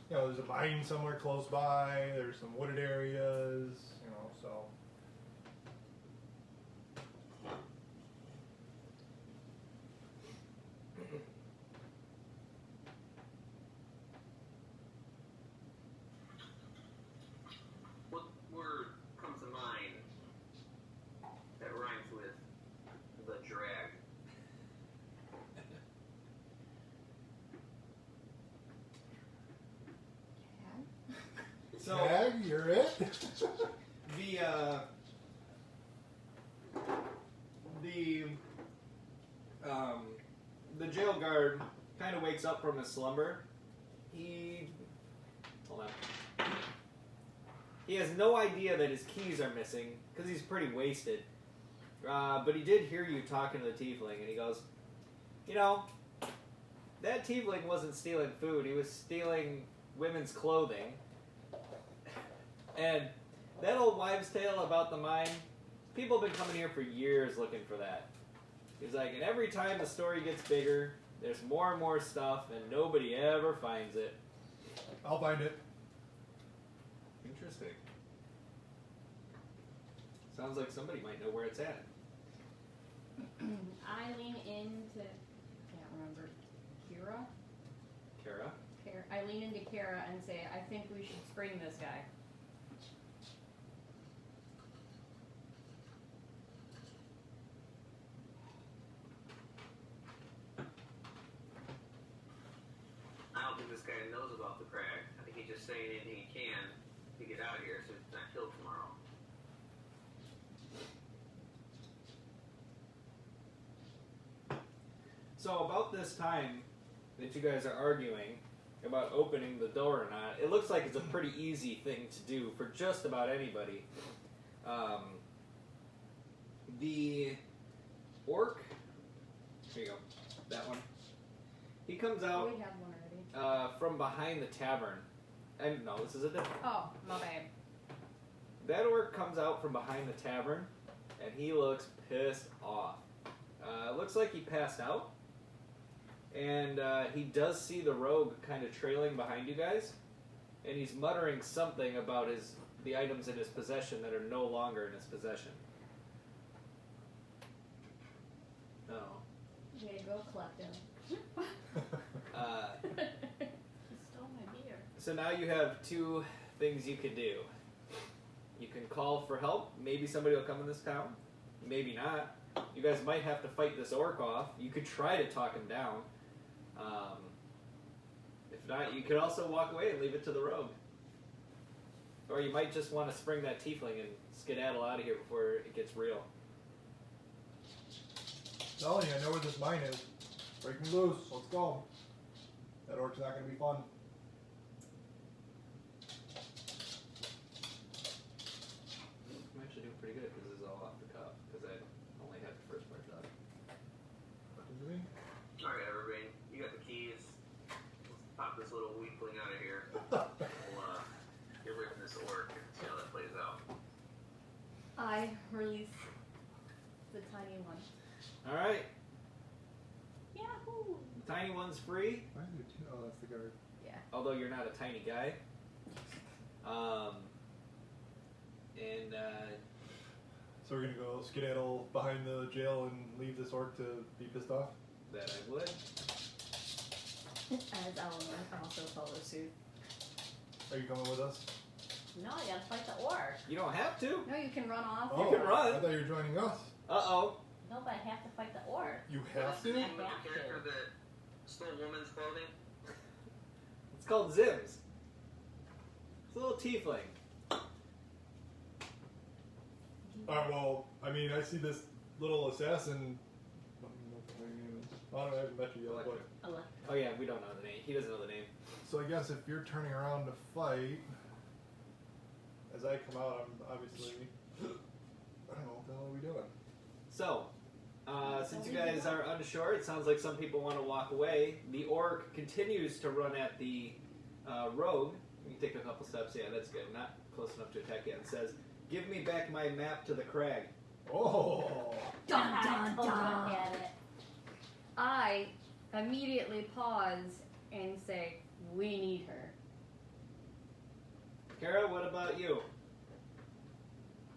there's a mine somewhere close by, there's some wooded areas, so... What word comes to mind that rhymes with the drag? so Tag, you're it? the jail guard kind of wakes up from his slumber. Hold on. He has no idea that his keys are missing because he's pretty wasted. But he did hear you talking to the tiefling, and he goes, that tiefling wasn't stealing food. He was stealing women's clothing. And that old wives' tale about the mine, people have been coming here for years looking for that. He's like, and every time the story gets bigger, there's more and more stuff, and nobody ever finds it. I'll find it. Interesting. Sounds like somebody might know where it's at. I lean into, can't remember, Kira? Kara? I lean into Kara and say, I think we should spring this guy. I don't think this guy knows about the crag. I think he's just saying anything he can to get out of here so he's not killed tomorrow. So about this time that you guys are arguing about opening the door or not, it looks like it's a pretty easy thing to do for just about anybody. The orc, here you go, that one. He comes out We have one already. from behind the tavern. And no, this is a different. Oh, my bad. That orc comes out from behind the tavern, and he looks pissed off. Looks like he passed out, and he does see the rogue kind of trailing behind you guys, and he's muttering something about the items in his possession that are no longer in his possession. No. Okay, go collect him. He stole my beer. So now you have two things you could do. You can call for help. Maybe somebody will come in this town. Maybe not. You guys might have to fight this orc off. You could try to talk him down. If not, you could also walk away and leave it to the rogue. Or you might just want to spring that tiefling and skedaddle out of here before it gets real. telling you, I know where this mine is. Break me loose. Let's go. That orc's not gonna be fun. I'm actually doing pretty good because this is all off the cuff because I only had the first part done. What does it mean? Alright, everybody, you got the keys. Let's pop this little weakling out of here. We'll get rid of this orc and see how that plays out. I release the tiny one. All right, Yahoo! the tiny one's free. Why is there two? Oh, that's the guard. Yeah. Although you're not a tiny guy. And So we're gonna go skedaddle behind the jail and leave this orc to be pissed off? that I would. As Eleanor also follows suit. Are you coming with us? No, I gotta fight the orc. You don't have to. No, you can run off. Oh, can run. I thought you were joining us. Uh-oh. No, but I have to fight the orc. You What's have the to? name of the character that stole woman's clothing? It's called Zims. It's a little tiefling. Alright, well, I mean, I see this little assassin. I don't know what her name is. I haven't met you yet, but. Electra. Oh yeah, we don't know the name. He doesn't know the name. So I guess if you're turning around to fight, as I come out, I'm obviously. I don't know, what the hell are we doing? So, since you guys are unsure, it sounds like some people want to walk away. The orc continues to run at the rogue. You can take a couple steps. Yeah, that's good. Not close enough to attack yet. And says, "Give me back my map to the crag." Oh! Dun dun Oh, dun. at it. I immediately pause and say, "We need her." Kara, what about you?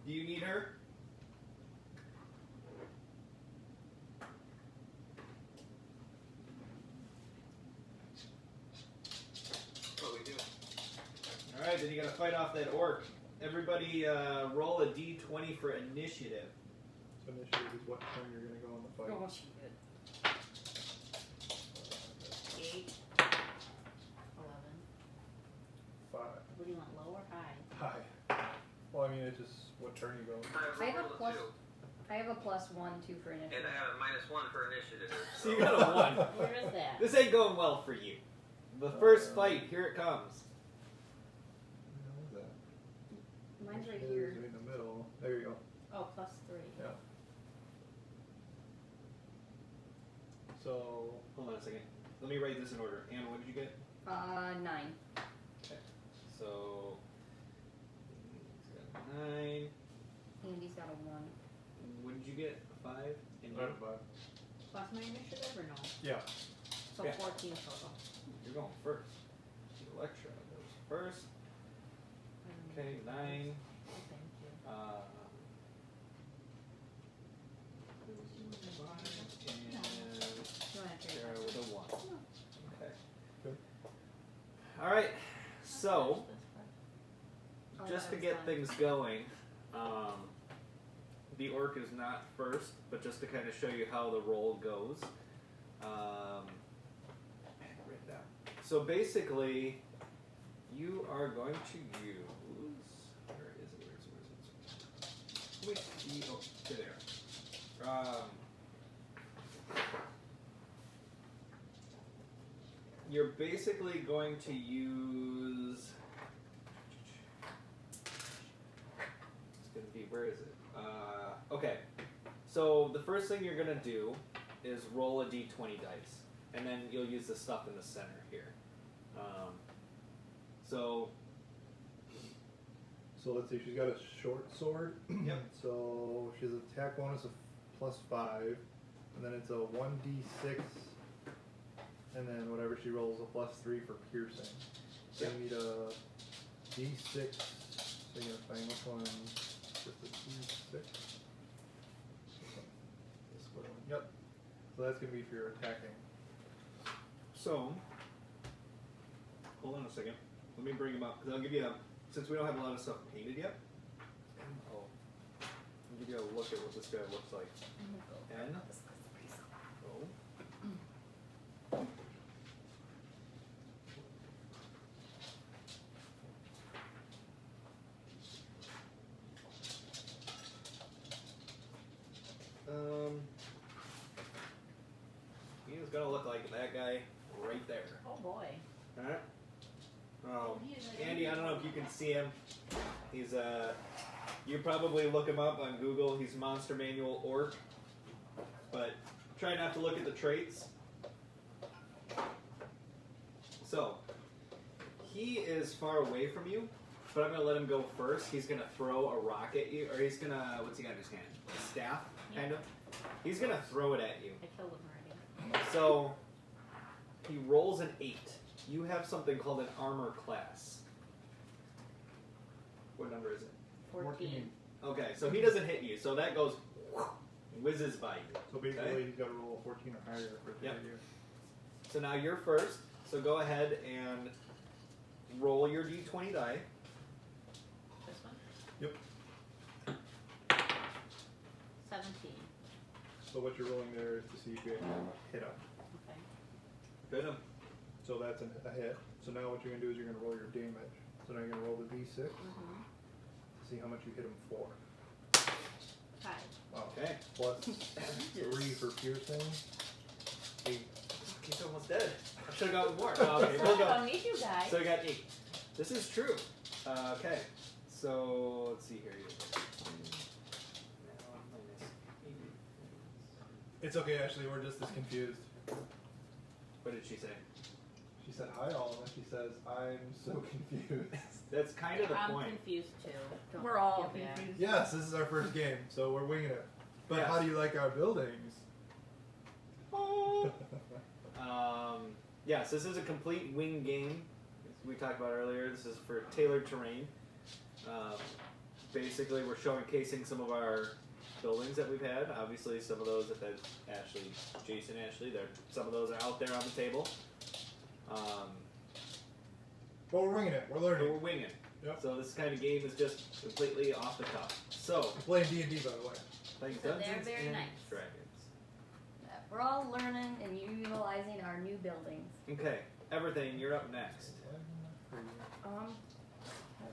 Do you need her? What we do? Alright, then you gotta fight off that orc. Everybody roll a d20 for initiative. So initiative is what turn you're gonna go in the fight. Oh, shit. 8. 11. 5. What do you want, low or high? Hi. Well, I mean, it's just what turn you go. I have a rolled plus- 2, I have a +1, 2 for and initiative. I have a -1 for initiative. So you got a 1. Where is that? This ain't going well for you. The first fight, here it comes. Where the hell is that? Mine's right It is here. right in the middle. There you go. Oh, +3. Yeah. So, Hold on a second. Let me write this in order. Anna, what did you get? 9. Okay. So, he's got 9. Andy's got a 1. What did you get? 5? And I you? have 5. Plus my initiative or no? Yeah. So Yeah. 14 total. You're going first. Electra goes first. Okay, 9. Oh, thank you. And You want to Sarah with a 1. Okay. Good. Alright, so, Oh, just that to was get fun. things going, the orc is not first, but just to kind of show you how the roll goes. I had it written down. So basically, you are going to use. Where is it? Wait, oh, there. You're basically going to use. It's going to be, where is it? Okay. So the first thing you're going to do is roll a d20 dice. And then you'll use the stuff in the center here. So, So let's see, she's got a short sword. Yep. So she has an attack bonus of +5, and then it's a 1d6, and then whatever she rolls a +3 for piercing. So Yep. you need a d6. So you're gonna find which one? Just a d6. This square one. Yep. So that's gonna be for your attacking. so, hold on a second. Let me bring them up, because I'll give you a, since we don't have a lot of stuff painted yet, I'll give you a look at what this guy looks like. N, O, gonna look like that guy right there. Oh boy. Alright. Oh, He is like- Andy, I don't know if you can see him. He's you probably look him up on Google. He's Monster Manual Orc. But try not to look at the traits. So, he is far away from you, but I'm gonna let him go first. He's gonna throw a rock at you, or he's gonna, what's he got in his hand? A staff, kind of. He's gonna throw it at you. I killed him already. So, he rolls an 8. You have something called an armor class. What number is it? 14. Okay, so he doesn't hit you, so that goes, whizzes by you. So basically, Okay. he's got to roll a 14 or higher for the Yep. idea. So now you're first, so go ahead and roll your d20 die. This one? Yep. 17. So what you're rolling there is to see if you actually hit him. Okay. Good him. So that's a hit. So now what you're going to do is you're going to roll your damage. So now you're going to roll the d6 to Mm-hmm. see how much you hit him for. 5. Okay. Plus 3 for piercing. 8. He's almost dead. I should have gotten more. Oh, okay, we'll I go. don't need you guys. So I got 8. This is true. Okay. So let's see here. It's okay, Ashley. We're just as confused. What did she say? She said hi all, and then she says, I'm so confused. That's kind of the I'm point. confused too. Don't We're all feel bad. confused. Yes, this is our first game, so we're winging it. But Yes. how do you like our buildings? Yes, this is a complete wing game. As we talked about earlier, this is for tailored terrain. Basically, we're showcasing some of our buildings that we've had. Obviously, some of those that Jason Ashley, some of those are out there on the table. But we're winging it. We're But learning. we're winging. Yep. So this kind of game is just completely off the cuff. So, We're playing D&D, by the way. playing So they're Dungeons very and nice. Dragons. Yeah, we're all learning and utilizing our new buildings. Okay, Everything, you're up next. Hold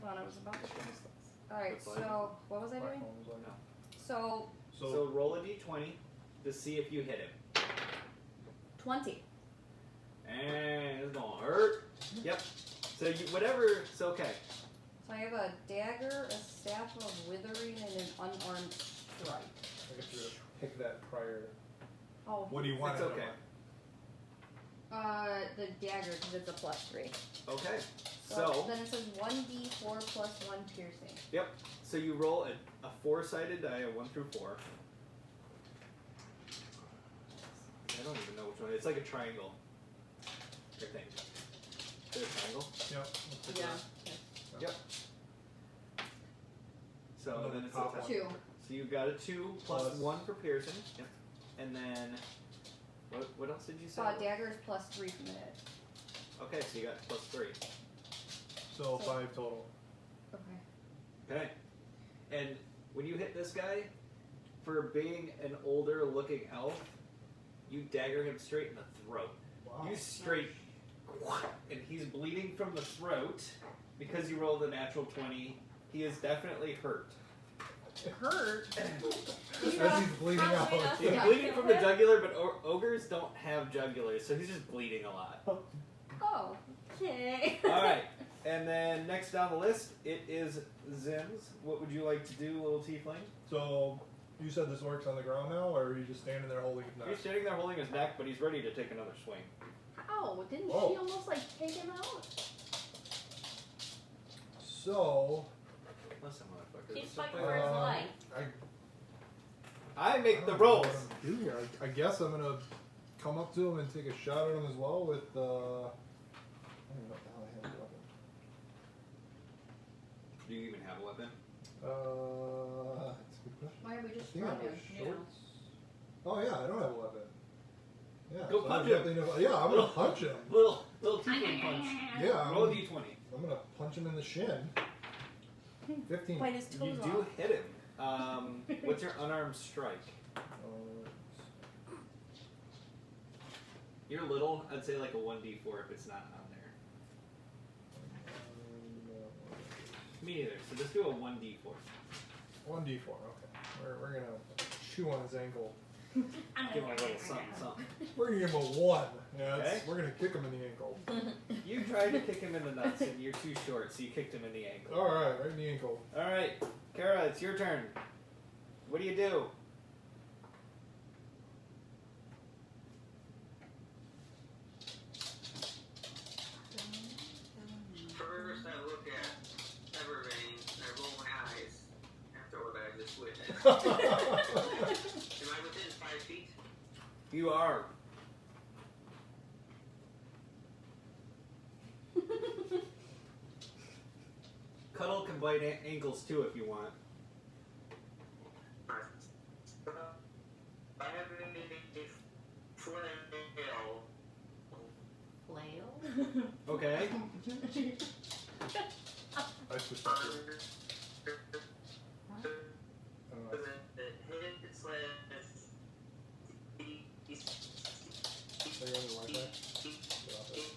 on, I was about to finish this. Alright, What's live? so, what was I doing? So, So roll a d20 to see if you hit him. 20. And it's gonna hurt. Yep. So you, whatever, it's okay. So I have a dagger, a staff of withering, and an unarmed strike. I guess you're gonna pick that prior. Oh, What do you want? It's out of okay. it? the dagger, because it's a +3. Okay. So, So, then it says 1d4 plus 1 piercing. so you roll a four-sided die, a 1 through 4. I don't even know which one. It's like a triangle. I think. Is it a triangle? Yep. let's pick Yeah. that. Yep. So And then then the it's a top ten. one. 2. So you got a 2 plus Plus- 1 for piercing. Yep. And then what else did you say? Dagger is +3 from the hit. Okay, so you got plus 3. So 5 total. Okay. Okay. And when you hit this guy, for being an older looking elf, you dagger him straight in the throat. Wow. You straight, and he's bleeding from the throat because you rolled a natural 20. He is definitely hurt. Hurt? As he's bleeding out. Probably enough. He's Yeah. bleeding from the jugular, but ogres don't have jugulars, so he's just bleeding a lot. Oh, okay. Alright, and then next down the list, it is Zim's. What would you like to do, little tiefling? So, you said this works on the ground now, or are you just standing there holding his He's neck? standing there holding his neck, but he's ready to take another swing. Ow, didn't Whoa. she almost like take him out? So, Listen, motherfucker. He's this is fighting play- for his life. I make the I don't know rolls. what I'm gonna do here. I guess I'm gonna come up to him and take a shot at him as well with I don't even know what the hell I have a weapon. Do you even have a weapon? That's a good question. Why are we I just think I have running? a shorts. Oh yeah, I don't have a weapon. Yeah. Go so punch there's him. nothing to- yeah, I'm gonna punch him. Little tiefling punch. Yeah, Roll a I'm d20. gonna punch him in the shin. 15. Bite his toes You off. do hit him. What's your unarmed strike? You're little. I'd say like a 1d4 if it's not on there. Me neither. So just do a 1d4. 1d4. Okay. We're gonna chew on his ankle. Give him a little something, something. We're gonna give him a 1. Yeah, Okay. we're gonna kick him in the ankle. You tried to kick him in the nuts and you're too short, so you kicked him in the ankle. Alright, right in the ankle. Alright, Kara, it's your turn. What do you do? First, I look at Evervein, and I roll my eyes after what I just witnessed. Am I within 5 feet? You are. Cuddle can bite ankles too if you want. I have a flail. Flail? Okay. I switched up here. I don't know. Are you on your Wi-Fi? Get off it.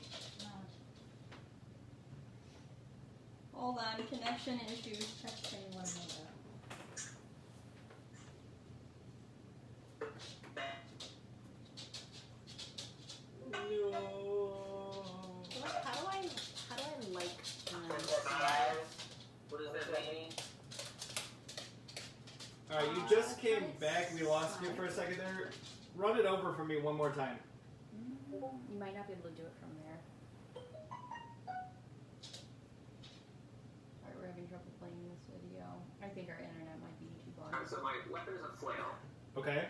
Hold on, connection issues. Texting one another. How do I like What does that mean? Alright, you just came back. We lost you for a second there. Run it over for me one more time. You might not be able to do it from there. Alright, we're having trouble playing this video. I think our internet might be too buggy. So my weapon is a flail. Okay.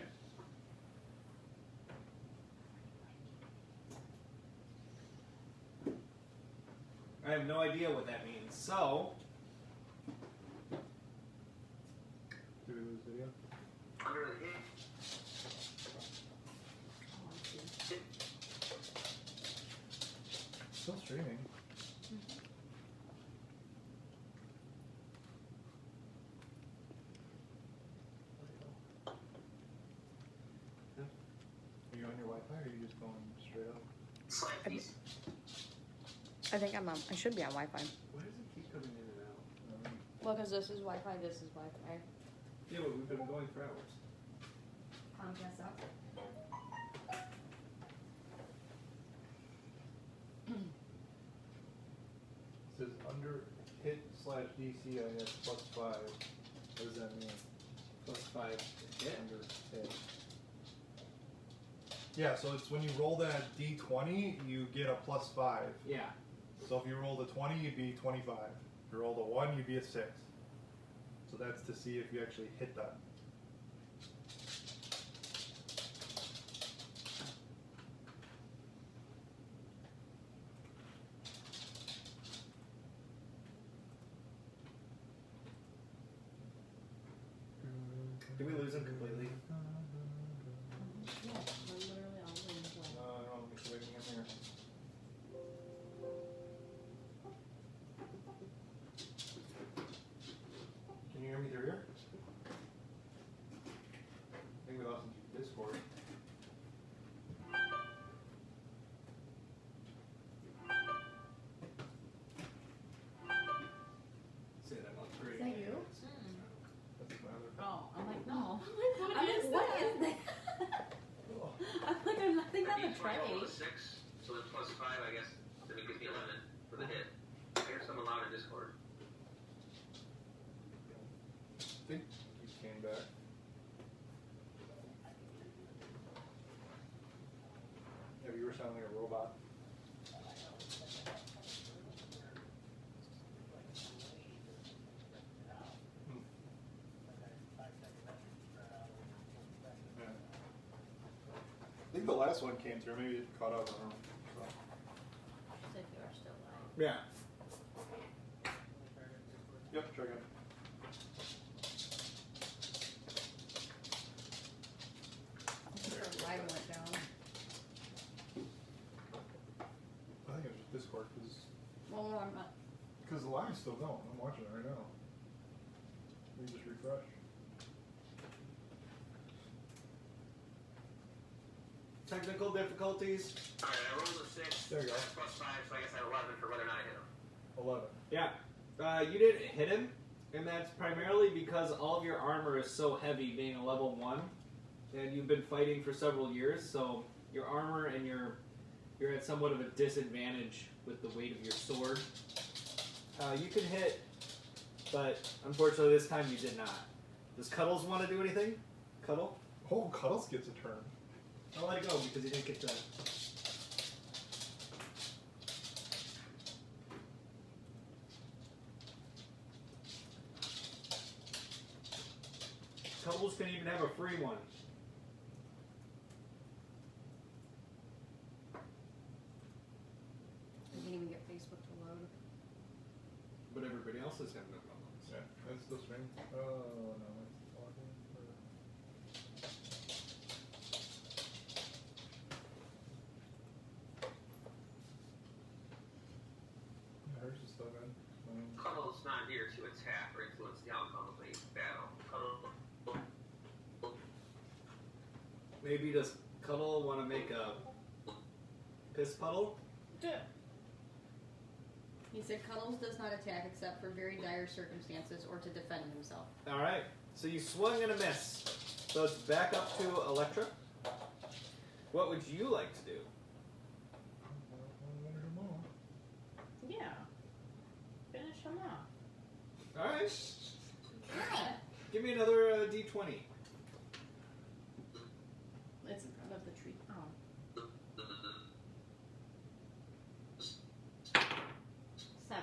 I have no idea what that means. So, Did we lose video? Under the hit. Still streaming. Are you on your Wi-Fi or are you just going straight up? Slight piece. I think I'm on. I should be on Wi-Fi. why does it keep coming in and out? Well, because this is Wi-Fi, this is Wi-Fi. Yeah, but we've been going for hours. Comcast up. It says under hit / DC I have +5. What does that mean? +5. Yeah. Under hit. Yeah, so it's when you roll that D20, you get a +5. Yeah. So if you rolled a 20, you'd be 25. If you rolled a 1, you'd be a 6. So that's to see if you actually hit that. Did we lose him completely? Yeah, we're literally all in play. No, I don't know. It's waiting in here. Can you hear me through here? I think we lost him through Discord. Say that I'm Is that you? That's my other phone. Oh, I'm like, no. What I'm like, is what that? is that? I'm like, there's nothing on the D20 tray. rolled a 6, so that's +5, I guess. Then it gives me 11 for the hit. I hear someone loud in Discord. I think he came back. Yeah, you were sounding like a robot. Yeah. I think the last one came through. Maybe it caught up. I don't know. So. If you are still live. Yeah. Yep, try again. I think our live went down. I think it was just Discord Well, I'm not. because the line's still going. I'm watching it right now. Let me just refresh. Technical difficulties. Alright, I rolled a 6. There you go. That's +5, so I guess I have 11 for whether or not I hit him. 11. Yeah. You didn't hit him, and that's primarily because all of your armor is so heavy, being a level 1. and you've been fighting for several years, so your armor and you're at somewhat of a disadvantage with the weight of your sword. You can hit, but unfortunately this time you did not. Does Cuddles want to do anything? Cuddle? Oh, Cuddles gets a turn. I'll let it go because he didn't get to. Cuddles can even have a free one. I can't even get Facebook to load. But everybody else is having no problems. Yeah, that's the swing. Oh, no, it's logging. Yeah, hers is still good. Cuddle's not here to attack or influence the outcome of a battle. Cuddle. Maybe does Cuddle want to make a piss puddle? He said Cuddles does not attack except for very dire circumstances or to defend himself. All right. So you swung and a miss. So it's back up to Electra. What would you like to do? Yeah. Finish him off. All right. Yeah. Give me another D20. It's in front of the tree. Oh. 7.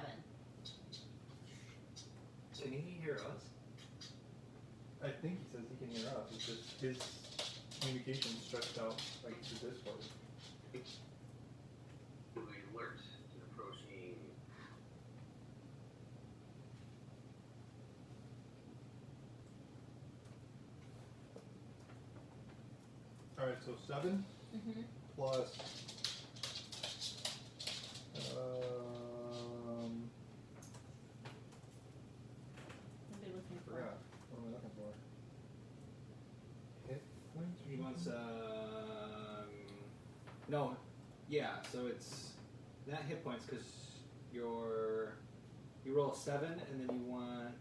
Can he hear us? I think he says he can hear us. It's just his communication stretched out like to Discord. Alert to approaching. Alright, so 7 Mm-hmm. plus. What are you looking for? Forgot. What am I looking for? Hit points? He wants no, yeah. So it's not hit points because you roll a 7 and then you want.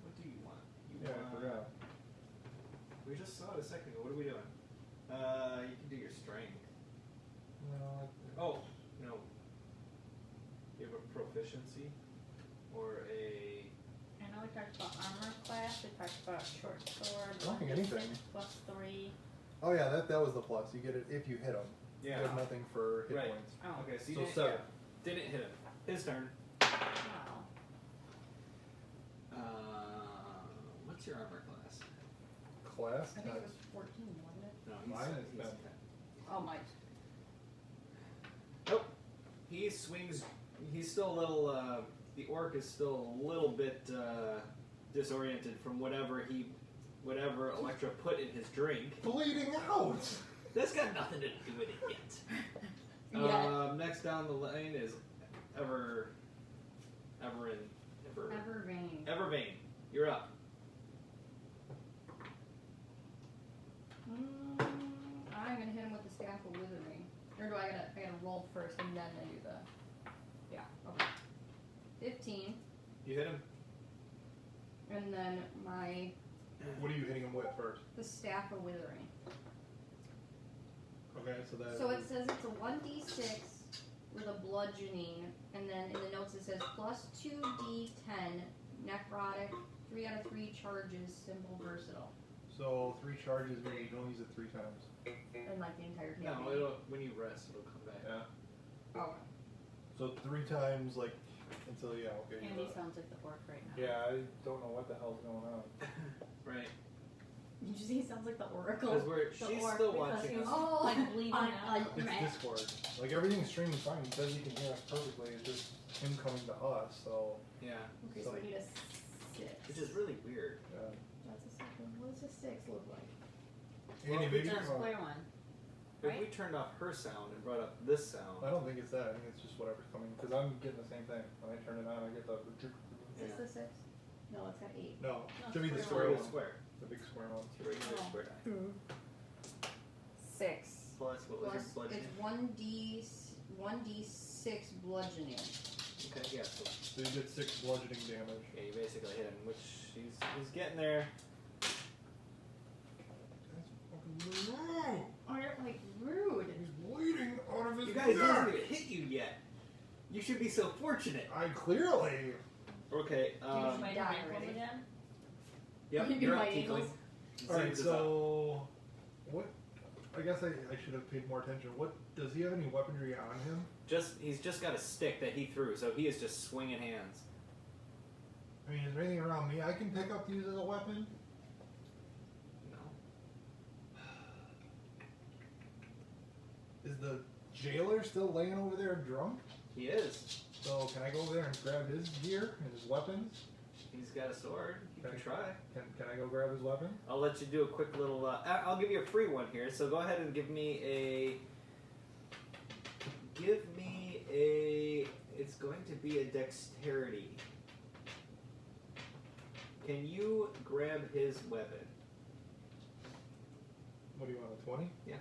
What do you want? You Yeah, I want, forgot. We just saw it a second ago. What are we doing? You can do your strength. No, Oh, no. You have a proficiency or a. I know we talked about armor class. We talked about short sword. I don't think anything. Plus 3. Oh yeah, that was the plus. You get it if you hit him. Yeah. You have nothing for hit Right. points. Oh. Okay, so you So didn't, 7. didn't hit him. His turn. Wow. What's your armor class? Class I think it 10. was 14, wasn't it? No, Mine is he's 10. 10. Oh, my. Nope. He swings. He's still a little. The orc is still a little bit disoriented from whatever Electra put in his drink. Bleeding out! That's got nothing to do with it yet. Yeah. Next down the lane is Evervein. Evervein. You're up. I'm gonna hit him with the staff of withering. Or do I gotta roll first and then I do the. Yeah, okay. 15. You hit him. And then What are you hitting him with first? the staff of withering. Okay, so that. So it says it's a 1d6 with a bludgeoning, and then in the notes it says plus 2d10 necrotic, 3 out of 3 charges, symbol versatile. So 3 charges means you can only use it 3 times. In like the entire No, campaign. when you rest, it'll come back. Yeah. Oh. So 3 times, like, until, yeah, okay. you Andy got it. sounds like the orc right now. Yeah, I don't know what the hell's going on. Right. Did you see he sounds like the oracle? Because she's orc, still because watching he's us. Oh, like bleeding out. It's Discord. Like, everything's streaming fine. He says he can hear us perfectly. It's just him coming to us, so. Yeah. Okay, so we need a 6. Which is really weird. That's a 6. What does a 6 look like? Andy, maybe. The square one. If Right? we turned off her sound and brought up this sound. I don't think it's that. I think it's just whatever's coming. Because I'm getting the same thing. When I turn it on, I get the. Is this the 6? No, it's got 8. No, No, should be the square square Square one. square. The big square one. It's a regular Oh. square die. 6. Plus, what was Plus, your bludgeoning? it's 1d6 bludgeoning. Okay, yeah. So So you did 6 bludgeoning damage. yeah, you basically hit him, which he's getting there. That's fucking rude. Oh, you're like rude. He's bleeding out of his You guys neck. haven't even hit you yet. You should be so fortunate. I clearly. Okay. Do you just die my ankles already. again? Yep. You do You're my up, Tiefling. ankles? Alright, Seems is up. so. What? I guess I should have paid more attention. What? Does he have any weaponry on him? He's just got a stick that he threw, so he is just swinging hands. I mean, is there anything around me I can pick up to use as a weapon? No. Is the jailer still laying over there drunk? He is. So can I go over there and grab his gear and his weapons? He's got a sword. You can Okay. try. Can I go grab his weapon? I'll let you do a quick little. I'll give you a free one here. So go ahead and give me a. It's going to be a dexterity. Can you grab his weapon? What do you want, a 20? Yeah.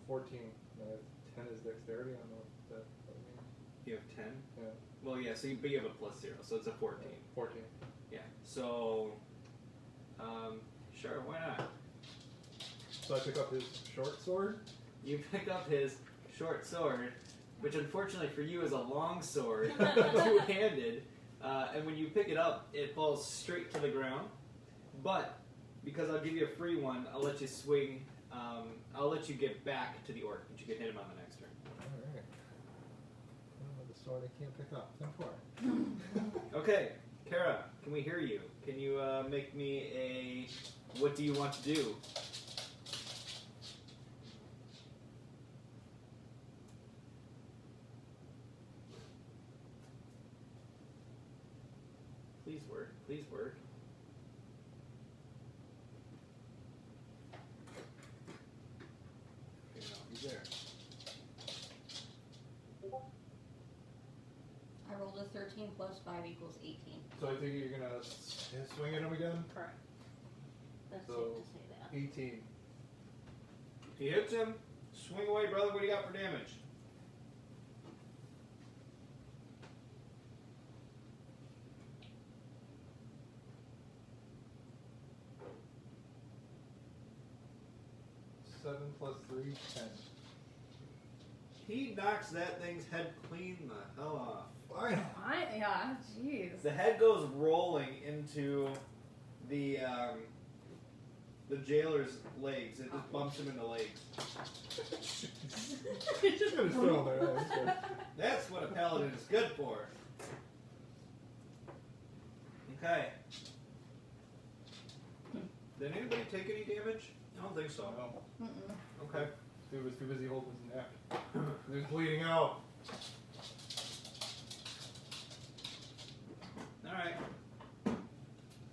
14. I have 10 is dexterity. I don't know what that means. You have 10. Yeah. Well, yeah. So but you have a +0, so it's a 14. 14. Yeah. So. Sure. Why not? So I pick up his short sword. You pick up his short sword, which unfortunately for you is a long sword, two-handed, and when you pick it up, it falls straight to the ground. But because I'll give you a free one, I'll let you swing. I'll let you get back to the orc, but you can hit him on the next turn. Alright. The sword I can't pick up. 10-4. Okay, Kara, can we hear you? Can you make me a? What do you want to do? Please work. Please work. Okay, no, he's there. I rolled a 13 plus 5 equals 18. So I think you're gonna swing at him again. Correct. That's So- safe to say that. 18. He hits him. Swing away, brother. What do you got for damage? Seven plus 3, 10. He knocks that thing's head clean the hell off. Fine. Yeah, jeez. The head goes rolling into the jailer's legs. It just bumps him in the legs. Just gonna throw him there. Yeah, that's good. That's what a paladin is good for. Okay. Did anybody take any damage? I don't think so. No. Mm-mm. Okay. He was too busy holding his neck. He was bleeding out. Alright.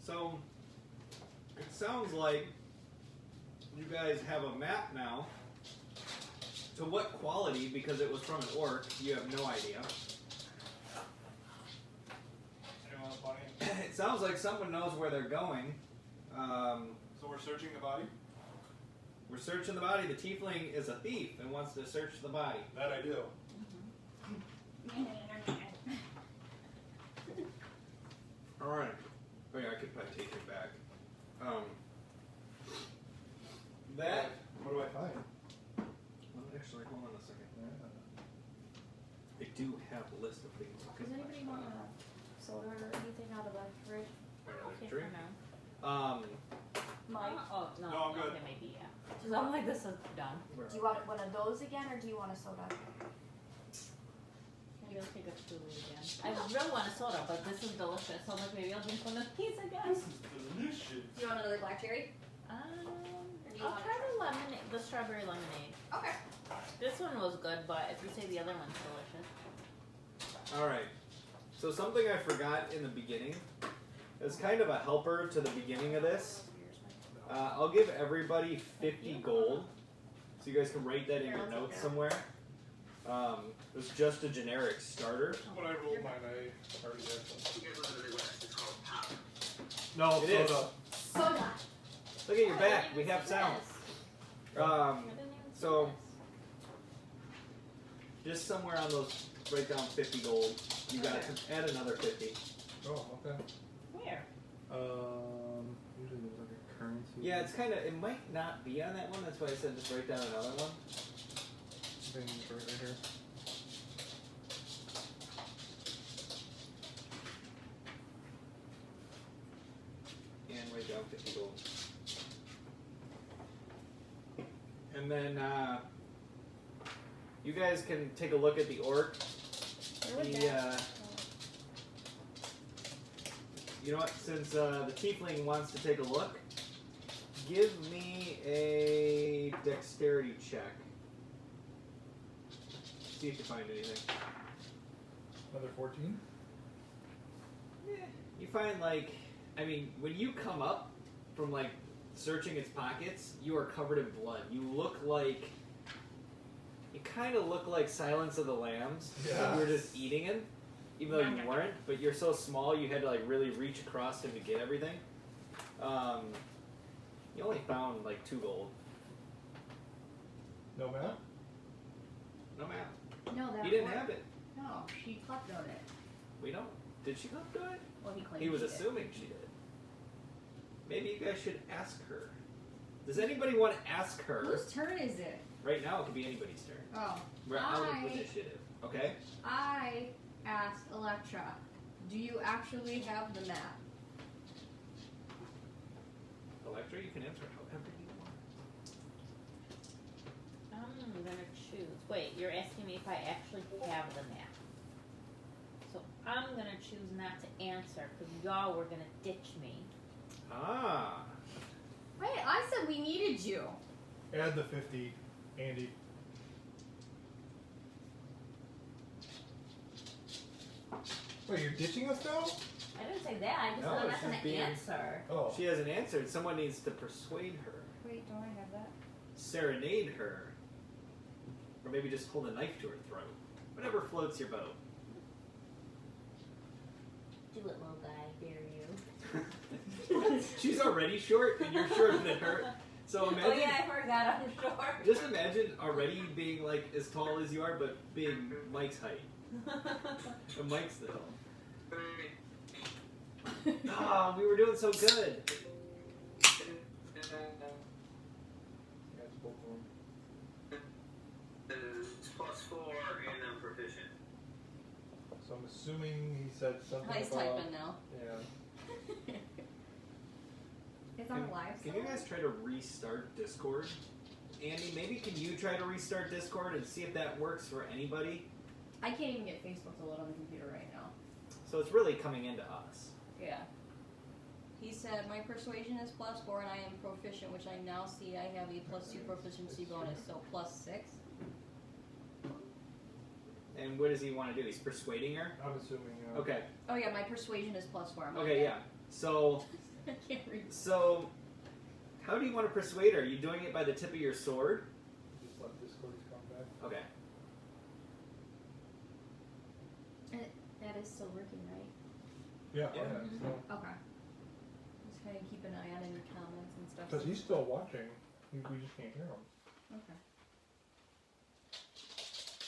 So, it sounds like you guys have a map now. To what quality, because it was from an orc, you have no idea. Anyone funny? It sounds like someone knows where they're going. So we're searching the body? We're searching the body. The tiefling is a thief and wants to search the body. That I do. Alright. Oh yeah, I could probably take it back. That... What do I find? Well, actually, hold on a second. I do have a list of things. Does anybody want a soda or anything out of the fridge? Okay, Drink? for now. Mike? Oh, no. No, I'm good. Okay, maybe, yeah. Because I'm like, this is done. Do you want one of those again, or do you want a soda? Maybe I'll take a food again. I really want a soda, but this is delicious. So I'm like, maybe I'll drink one of these again. This is delicious. Do you want another black cherry? you I'll want try the lemonade, the strawberry lemonade. Okay. This one was good, but if you say the other one's delicious. Alright. So something I forgot in the beginning. As kind of a helper to the beginning of this. I'll give everybody 50 gold. So you guys can write that in your notes somewhere. It's just a generic starter. When I rolled mine, I already had some. No, It is. soda. Soda. Look at your back. We have sound. I didn't even see So- this. Just somewhere on those, write down 50 gold. You got to add another 50. Oh, okay. Where? Usually there's like a currency. Yeah, it's kind of, it might not be on that one. That's why I said just write down another one. I think it's right here. And write down 50 gold. And then you guys can take a look at the orc. Where would He, that- you know what? Since the tiefling wants to take a look, give me a dexterity check. See if you find anything. Another 14? You find, like, I mean, when you come up from, like, searching its pockets, you are covered in blood. You look like, you kind of look like Silence of the Lambs. Yeah. You were just eating him, even though you weren't, but you're so small you had to, like, really reach across him to get everything. You only found, like, 2 gold. No map? No map. No, that You didn't orc- have it. No, she slept on it. We don't. Did she come to it? Well, he claimed He was she did. assuming she did. Maybe you guys should ask her. Does anybody want to ask her? Whose turn is it? Right now, it could be anybody's turn. Oh, We're out of I- initiative. Okay? I asked Electra, do you actually have the map? Electra, you can answer however you want. I'm gonna choose. Wait, you're asking me if I actually have the map. So I'm gonna choose not to answer because y'all were gonna ditch me. Ah. Wait, I said we needed you. Add the 50, Andy. Wait, you're ditching us now? I didn't say that. I just No, said I'm not she's gonna being- answer. Oh. She hasn't answered. Someone needs to persuade her. Wait, don't I have that? Serenade her. Or maybe just hold a knife to her throat. Whatever floats your boat. Do it, little guy. Dare you? She's already short, and you're shorter than her. So imagine, Oh yeah, I forgot I'm short. just imagine already being like as tall as you are, but being Mike's height. And Mike's the tall. Ah, we were doing so good. Yeah, it's both of them. It's +4 and I'm proficient. So I'm assuming he said something He's about... typing now. Yeah. It's on live. Can you guys try to restart Discord? Andy, maybe can you try to restart Discord and see if that works for anybody? I can't even get Facebook to load on the computer right now. So it's really coming into us. Yeah. He said, my persuasion is +4 and I am proficient, which I now see I have a +2 proficiency bonus, so +6. And what does he want to do? He's persuading her? I'm assuming... Okay. Oh yeah, my persuasion is +4. Okay, yeah. So, I can't read. so, how do you want to persuade her? Are you doing it by the tip of your sword? Just let Discord come back. Okay. That is still working, right? Yeah, Yeah. yeah. Okay. Just kind of keep an eye on any comments and stuff. Because he's still watching. We just can't hear him. Okay.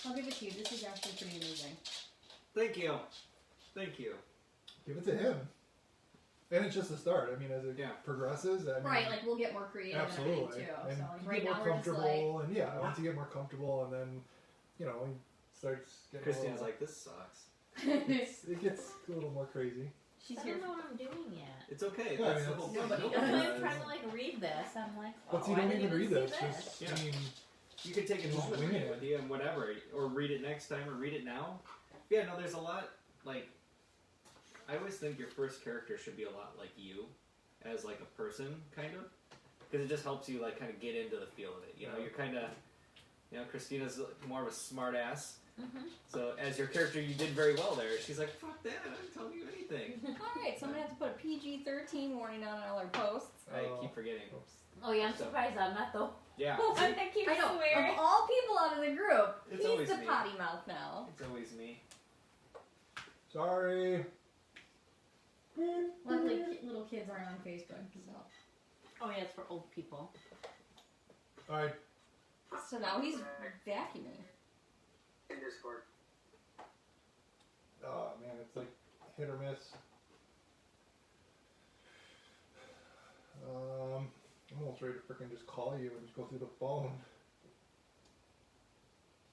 I'll give it to you. This is actually pretty amazing. Thank you. Thank you. Give it to him. And it's just the start. I mean, as it Yeah. progresses, I mean, Right, like we'll get more creative and absolutely. everything too. And So you right get more now we're just comfortable, like, and yeah, once you get more comfortable, and then, you know, he starts getting Christina's a little, like, this sucks. it gets a little more crazy. she's I here. don't know what I'm doing yet. It's okay. Yeah, I That's mean, the whole that's- point. Nobody That's why I'm does. trying to like read this. I'm like, But oh, you I don't didn't even read see this. this. Just, Yeah. I mean, You can take it Just home wing and read it. it with you and whatever, or read it next time, or read it now. Yeah, no, there's a lot, like, I always think your first character should be a lot like you, as, like, a person, kind of. Because it just helps you, like, kind of get into the feel of it. You know, Yeah. you're kind of, you know, Christina's more of a smart ass. Mm-hmm. So, as your character, you did very well there. She's like, fuck that, I didn't tell you anything. Alright, so I'm gonna have to put a PG-13 warning on all our posts. I keep forgetting. oops. Oh yeah, I'm So- surprised I'm not the Yeah, one that keeps I know, swearing. of all people out of the group, It's he's always the me. potty mouth now. it's always me. Sorry. Luckily, little kids aren't on Facebook, so. Oh yeah, it's for old people. Alright, So now he's vacuuming. in Discord. Oh man, it's like hit or miss. I'm almost ready to freaking just call you and just go through the phone.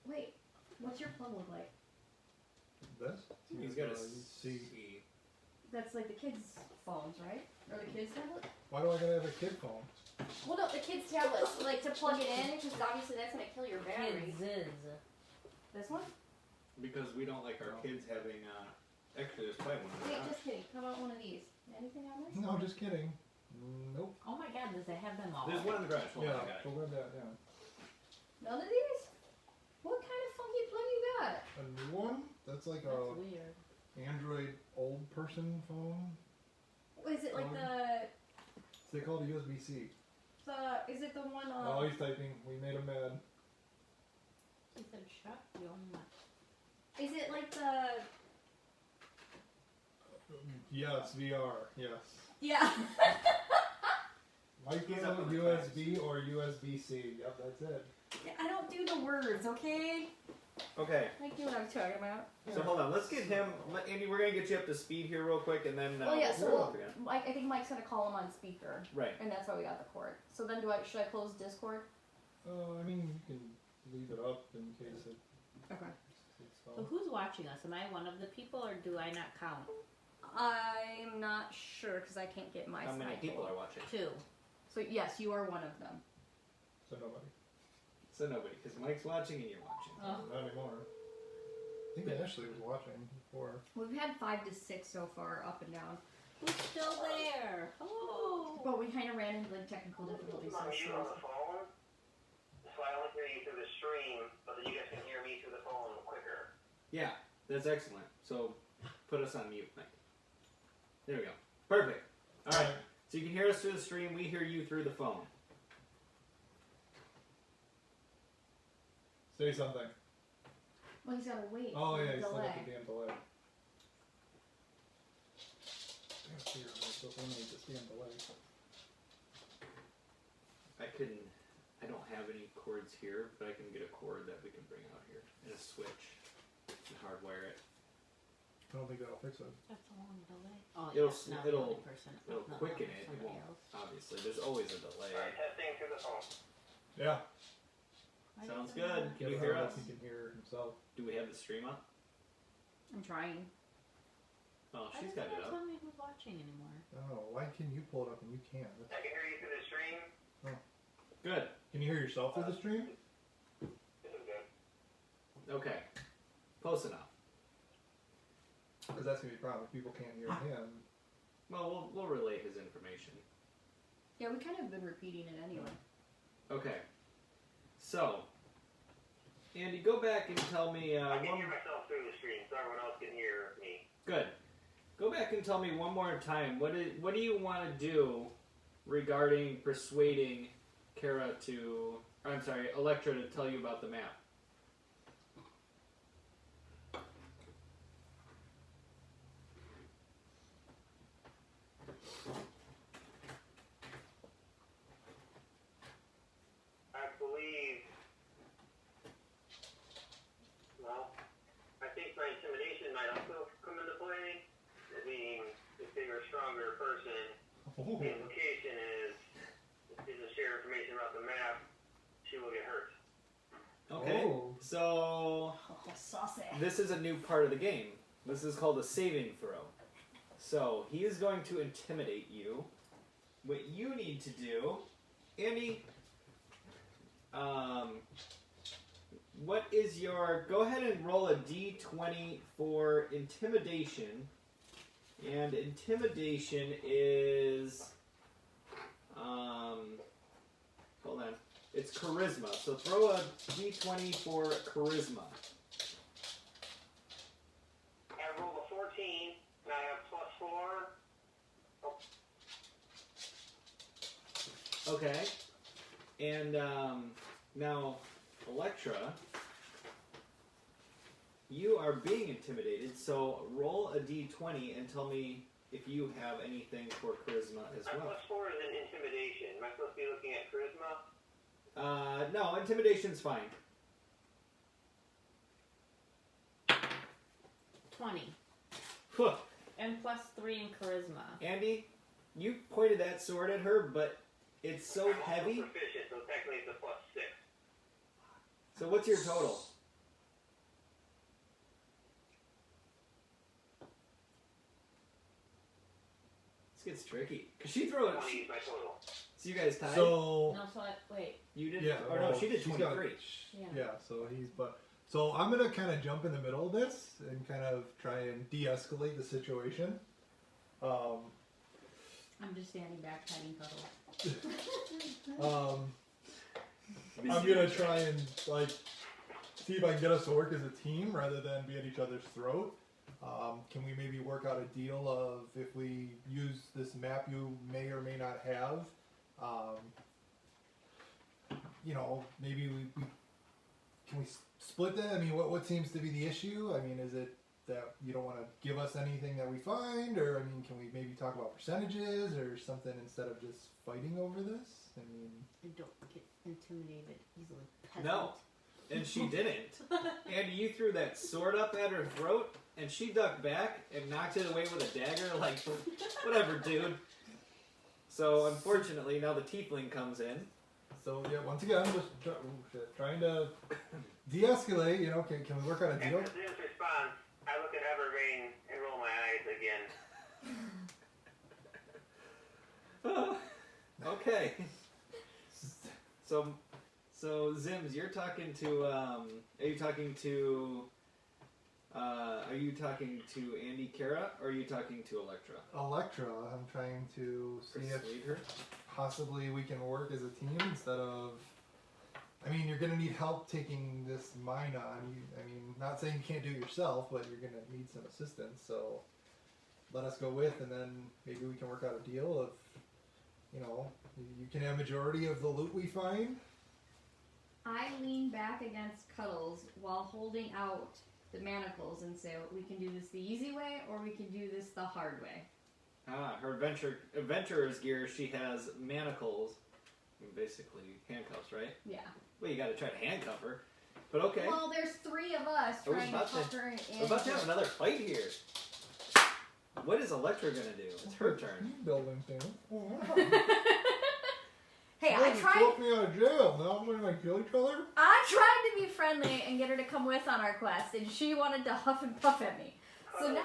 Wait, what's your phone look like? This? He's got a C. C. That's like the kids' phones, right? Or the kids' tablet? Why do I gotta have a kid phone? Well, no, the kids' tablets, like to plug it in, because obviously that's gonna kill your battery. Kids. This one? Because we don't like our kids having, actually, there's probably one of Wait, them. just kidding. How about one of these? Anything on this? No, just kidding. Nope. Oh my god, does it have them all? There's one in the garage. Hold on, I got Yeah, it. go grab that, yeah. None of these? What kind of funky plug you got? A new one? That's like That's a weird. Android old person phone. Is it like They call it USB-C. is it the one Oh, he's typing. We made him mad. He said, shut your mouth. is it like the, Yes, VR. Yes. yeah. Micro He's up on the USB or USB-C. Yep, that's it. I don't do the words, okay? Okay, I do what I'm talking about. so hold on. Let's get him. Andy, we're going to get you up to speed here real quick, and then Well, yeah, we'll so go off again. I think Mike's gonna call him on speaker, Right. and that's why we got the cord. So then should I close Discord? I mean, you can leave it up in case it. Okay. It's So who's watching us? Am I one of the people, or do I not count? I'm not sure because I can't get my How many side people pulled. are watching? 2. So yes, you are one of them. So nobody. So nobody, because Mike's watching and you're watching. Oh. Not anymore. I think Ashley was watching before. We've had 5 to 6 so far, up and down. Who's still there? Oh. But we kind of ran into like technical difficulties. I'm So you on the phone, so I only hear you through the stream, but then you guys can hear me through the phone quicker. Yeah, that's excellent. So put us on mute, Mike. There we go. Perfect. All right. So you can hear us through the stream. We hear you through the phone. Say something. Well, he's gotta wait. Oh for yeah, the he's set delay. up the damn delay. I gotta figure out how to eliminate this damn delay. I don't have any cords here, but I can get a cord that we can bring out here and a switch and hardwire it. I don't think that'll fix it. That's a long delay. Oh, It'll yes, not it'll one person. it'll Not quicken one, it. It somebody won't. else. Obviously, there's always a delay. Alright, testing through the phone. Yeah. Why Sounds doesn't it good. work? Can you hear us? He can hear himself. Do we have the stream up? I'm trying. Oh, Why she's doesn't got it it up. tell me who's watching anymore? Oh, why can you pull it up and you can't? I can hear you through the stream. Good. Can you hear yourself through the stream? This is good. Okay. Close enough. Because that's gonna be a problem. If people can't hear him. Well, we'll relay his information. Yeah, we kind of been repeating it anyway. Okay. So, Andy, go back and tell me I can one. hear myself through the stream, so everyone else can hear me. Good. Go back and tell me one more time. What do you want to do regarding persuading Kara to? Or, I'm sorry, Electra to tell you about the map. I believe. Well, I think my intimidation might also come into play. Being a bigger, stronger person, Oh. the implication is if she doesn't share information about the map, she will get hurt. Okay. Oh. So Oh, saucy. this is a new part of the game. This is called a saving throw. So he is going to intimidate you. What you need to do, Andy. What is your? Go ahead and roll a d20 for intimidation. And intimidation is, hold on, it's charisma. So throw a d20 for charisma. I rolled a 14, and I have +4. Okay. And now, Electra, you are being intimidated. So roll a d20 and tell me if you have anything for charisma as My well. +4 is in intimidation. Am I supposed to be looking at charisma? No, intimidation's fine. 20. Whew. And plus 3 in charisma. Andy, you pointed that sword at her, but it's so I'm also heavy. proficient, so technically it's a +6. So what's your total? This gets tricky. Cause she threw it. 20 is my total. So you guys tied. So No, so wait. You did. yeah, Or no, well, she did she's got- 23. Yeah. So so I'm gonna kind of jump in the middle of this and kind of try and de-escalate the situation. I'm just standing back, hiding cuddle. I'm gonna try and like see if I can get us to work as a team rather than be at each other's throat. Can we maybe work out a deal of if we use this map you may or may not have? You know, maybe we can we split that? I mean, what seems to be the issue? I mean, is it that you don't want to give us anything that we find, or I mean, can we maybe talk about percentages or something instead of just fighting over this? I mean, And don't get intimidated easily. Peasant. No. And she didn't. Andy, you threw that sword up at her throat, and she ducked back and knocked it away with a dagger. Like, whatever, dude. So unfortunately, now the tiefling comes in. so yeah, once again, just trying to de-escalate. You know, can we work out a deal? After Zim's response, I look at Evergreen and roll my eyes again. Okay. So Zims, you're talking to. Are you talking to Andy Kara, or are you talking to Electra? Electra, I'm trying to see if Persuade her. possibly we can work as a team instead of. I mean, you're gonna need help taking this mine on. I mean, not saying you can't do it yourself, but you're gonna need some assistance. So let us go with, and then maybe we can work out a deal of, you know, you can have majority of the loot we find. I lean back against Cuddles while holding out the manacles and say, we can do this the easy way or we can do this the hard way. Her adventurer's gear. She has manacles, basically handcuffs, right? Yeah. Well, you got to try to handcuff her, but okay. Well, there's 3 of us Are we trying to about to- cuff her in. We're about to have another fight here. What is Electra gonna do? It's her turn. Team building thing. Hey, You guys broke me out of jail. Now we're gonna kill each other. I tried to be friendly and get her to come with on our quest, and she wanted to huff and puff at me. So now,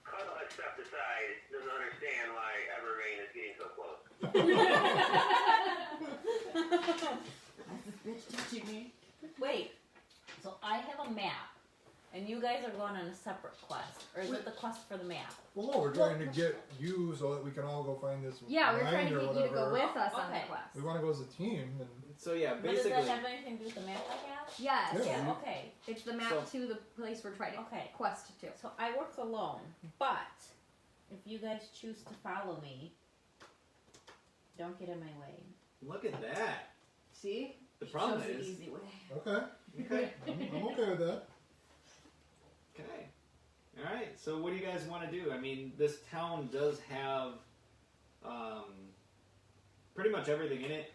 Cuddle has stepped aside, doesn't understand why Evergreen is getting so close. this bitch touching me. Wait. So I have a map, and you guys are going on a separate quest, or is it the quest for the map? Well, no, we're trying to get you so that we can all go find this. Yeah, we're mine trying to or get you to go whatever. with us on the Okay. quest. We want to go as a team, and So yeah, But does basically, that have anything to do with the map I have? Yes, Yeah. Yeah. Okay. it's the map So- to the place we're trying to Okay. quest to. So I work alone, but if you guys choose to follow me, don't get in my way. look at that. See? The problem Chose the is, easy way. okay, okay, I'm okay with that. okay, all right. So what do you guys want to do? I mean, this town does have pretty much everything in it.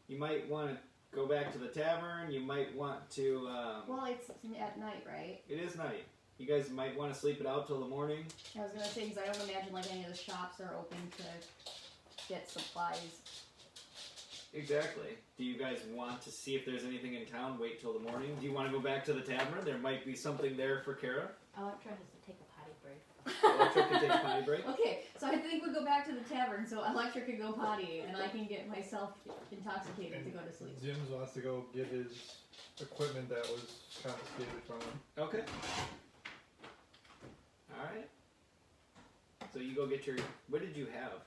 You might want to go back to the tavern. You might want to. Well, it's at night, right? It is night. You guys might want to sleep it out till the morning. I was gonna say, because I don't imagine like any of the shops are open to get supplies. Exactly. Do you guys want to see if there's anything in town? Wait till the morning. Do you want to go back to the tavern? There might be something there for Kara. Electra has to take a potty break. Electra can take a potty break. Okay, so I think we go back to the tavern so Electra can go potty and I can get myself intoxicated to go to sleep. Jim wants to go get his equipment that was confiscated from him. Okay. All right. So you go get your. What did you have?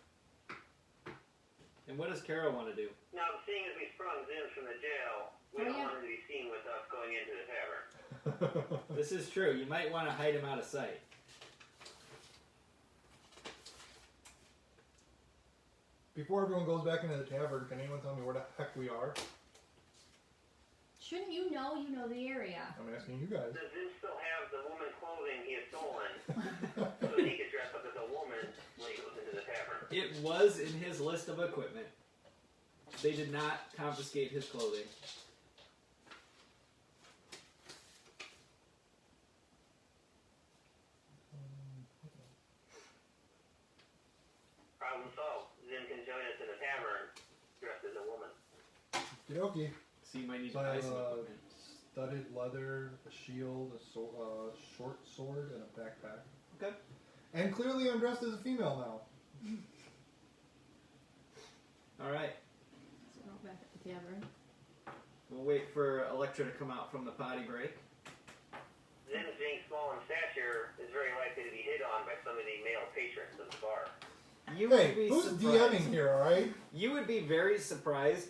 And what does Kara want to do? Now, seeing as we sprung Zim from the jail, we Oh, don't yeah. want him to be seen with us going into the tavern. This is true. You might want to hide him out of sight. Before everyone goes back into the tavern, can anyone tell me where the heck we are? Shouldn't you know the area? I'm asking you guys. Does Zim still have the woman clothing he has stolen so that he could dress up as a woman when he goes into the tavern? It was in his list of equipment. They did not confiscate his clothing. Okie dokie. So you might need So to I buy have some a equipment. studded leather, a shield, a short sword, and a backpack. Okay. And clearly I'm dressed as a female now. Alright. So we're back at the tavern. We'll wait for Electra to come out from the potty break. Zin's being small in stature is very likely to be hit on by some of the male patrons of the bar. You would Hey, be who's surprised. DMing here, alright? You would be very surprised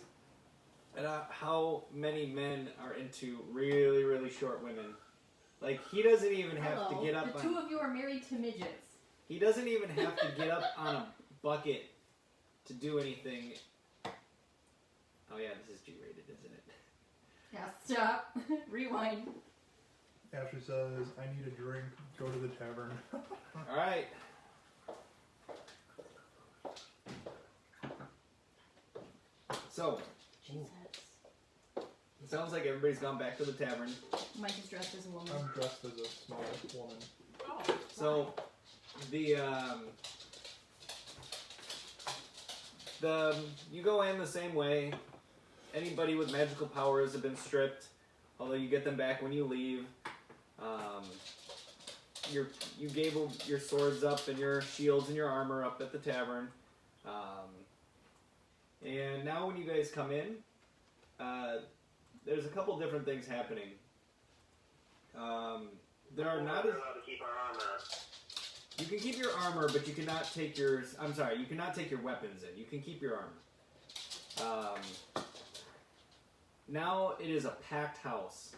at how many men are into really, really short women. Like, he doesn't even have Hello. to get up The on... two of you are married to midgets. He doesn't even have to get up on a bucket to do anything. Oh yeah, this is G-rated, isn't it? Yeah, stop. Rewind. Ashley says, I need a drink. Go to the tavern. Alright. So, Jesus. it sounds like everybody's gone back to the tavern. Mike is dressed as a woman. I'm dressed as a small woman. Oh, So, the you go in the same way. Anybody with magical powers have been stripped, although you get them back when you leave. You gave your swords up and your shields and your armor up at the tavern. And now when you guys come in, there's a couple different things happening. There are not as... We're allowed to keep our armor. You can keep your armor, but you cannot take your... I'm sorry, you cannot take your weapons in. You can keep your armor. Now it is a packed house.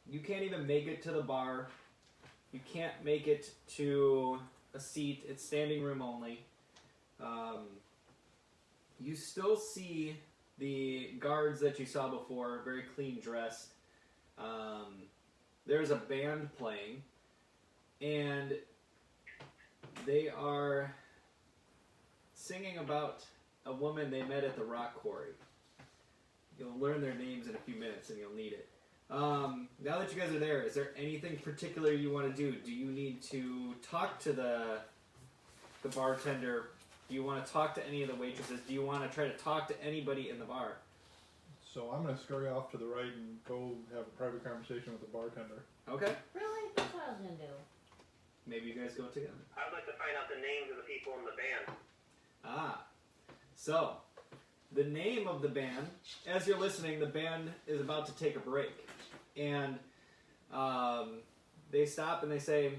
You can't even make it to the bar. You can't make it to a seat. It's standing room only. You still see the guards that you saw before, very clean dressed. There's a band playing, and they are singing about a woman they met at the rock quarry. You'll learn their names in a few minutes, and you'll need it. Now that you guys are there, is there anything particular you want to do? Do you need to talk to the bartender? Do you want to talk to any of the waitresses? Do you want to try to talk to anybody in the bar? So I'm going to scurry off to the right and go have a private conversation with the bartender. Okay. Really? That's what I was gonna do. Maybe you guys go together. I'd like to find out the names of the people in the band. Ah. So, the name of the band, as you're listening, the band is about to take a break. And they stop and they say,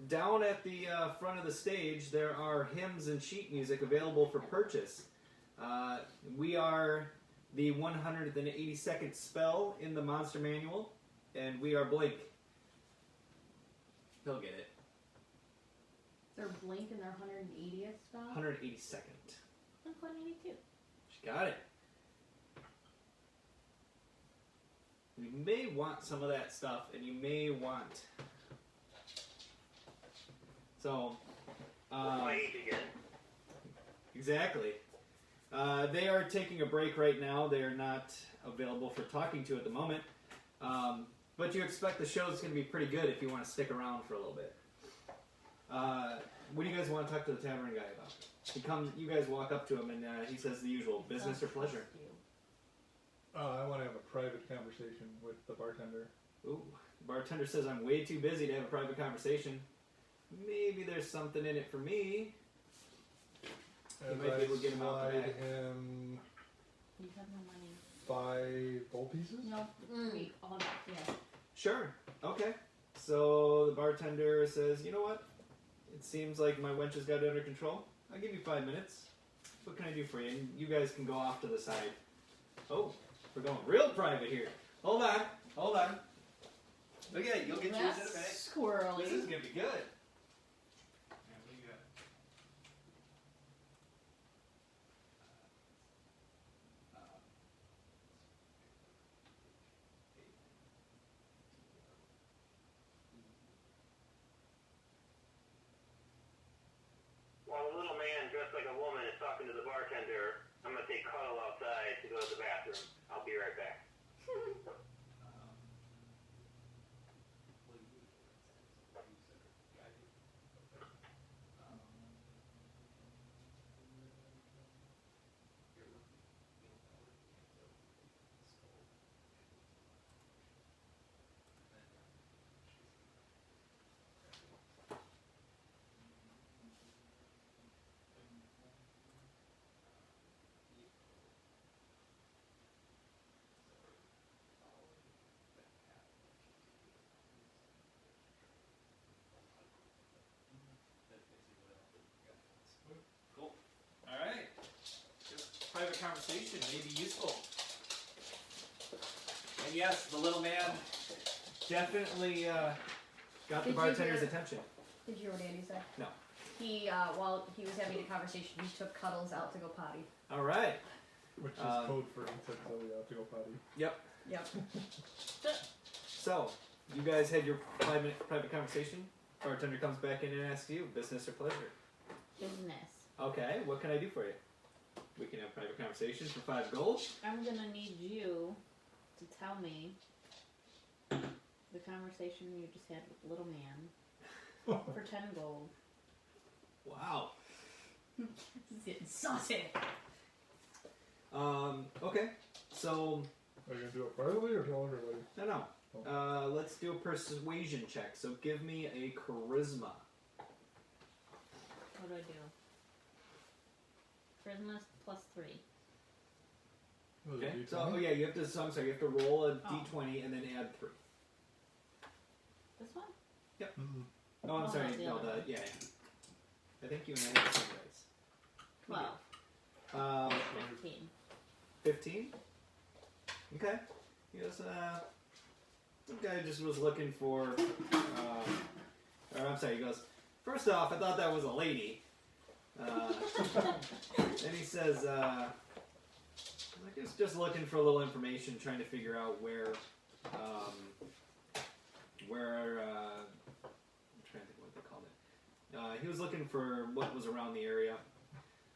down at the front of the stage, there are hymns and sheet music available for purchase. We are the 182nd spell in the monster manual, and we are Blink. He'll get it. They're Blink and their 180th spell? 182nd. I'm 182. She got it. You may want some of that stuff, and you may want... So, What's my age again? exactly. They are taking a break right now. They are not available for talking to at the moment. But you expect the show's going to be pretty good if you want to stick around for a little bit. What do you guys want to talk to the tavern guy about? He comes. You guys walk up to him, and he says the usual, business or pleasure. I want to have a private conversation with the bartender. Ooh, the bartender says I'm way too busy to have a private conversation. Maybe there's something in it for me. As might be able to get him out the slide back. him You have no money. 5 gold pieces? No, 3. All that, yeah. Sure. Okay. So the bartender says, you know what? It seems like my wench has got it under control. I'll give you 5 minutes. What can I do for you? And you guys can go off to the side. Oh, we're going real private here. Hold on. Hold on. Look at it. You'll get yours in a That's minute. squirrely. This is going to be good. While the little man dressed like a woman is talking to the bartender, I'm going to take Cuddle outside to go to the bathroom. I'll be right back. And yes, the little man definitely got the Did you bartender's hear- attention. Did you hear what Andy said? No. He, while he was having a conversation, he took Cuddles out to go potty. All right. Which is code for he said Zoe out to go potty. Yep. Yep. So, you guys had your 5-minute private conversation. Bartender comes back in and asks you, business or pleasure? Business. Okay, what can I do for you? We can have private conversations for 5 gold. I'm gonna need you to tell me the conversation you just had with Little Man for 10 gold. Wow. This is getting saucy. Okay. So, Are you gonna do it privately or tell everybody? no. Let's do a persuasion check. So give me a charisma. What do I do? Charisma +3. Was it Okay. D20? So, oh yeah, you have to. So I'm sorry. You have to roll a Oh. d20 and then add 3. This one? Mm-mm. Oh, I'm Oh, sorry. that's the No, other one. yeah. I think you and I have the same dice. 12. 15. 15? Okay. He goes, some guy just was looking for, or I'm sorry, he goes, first off, I thought that was a lady. Then he says, like, he's just looking for a little information, trying to figure out where, I'm trying to think what they called it. He was looking for what was around the area,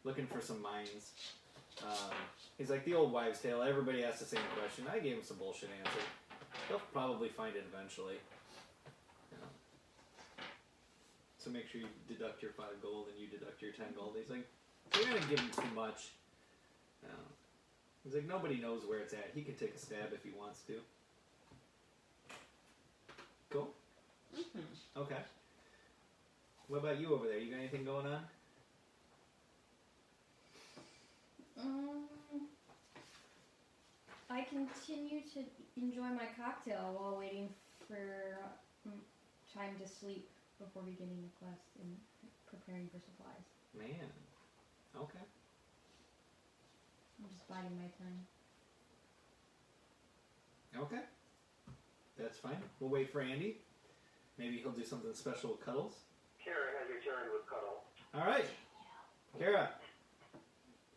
looking for some mines. He's like, the old wives' tale, everybody asks the same question. I gave him some bullshit answer. He'll probably find it eventually. You know. So make sure you deduct your 5 gold and you deduct your 10 gold. He's like, you're gonna give him too much. He's like, nobody knows where it's at. He can take a stab if he wants to. Cool. Mm-hmm. Okay. What about you over there? You got anything going on? I continue to enjoy my cocktail while waiting for time to sleep before beginning the quest and preparing for supplies. Man. Okay. I'm just biding my time. Okay. That's fine. We'll wait for Andy. Maybe he'll do something special with Cuddles. Kara has returned with Cuddle. All right. Kara.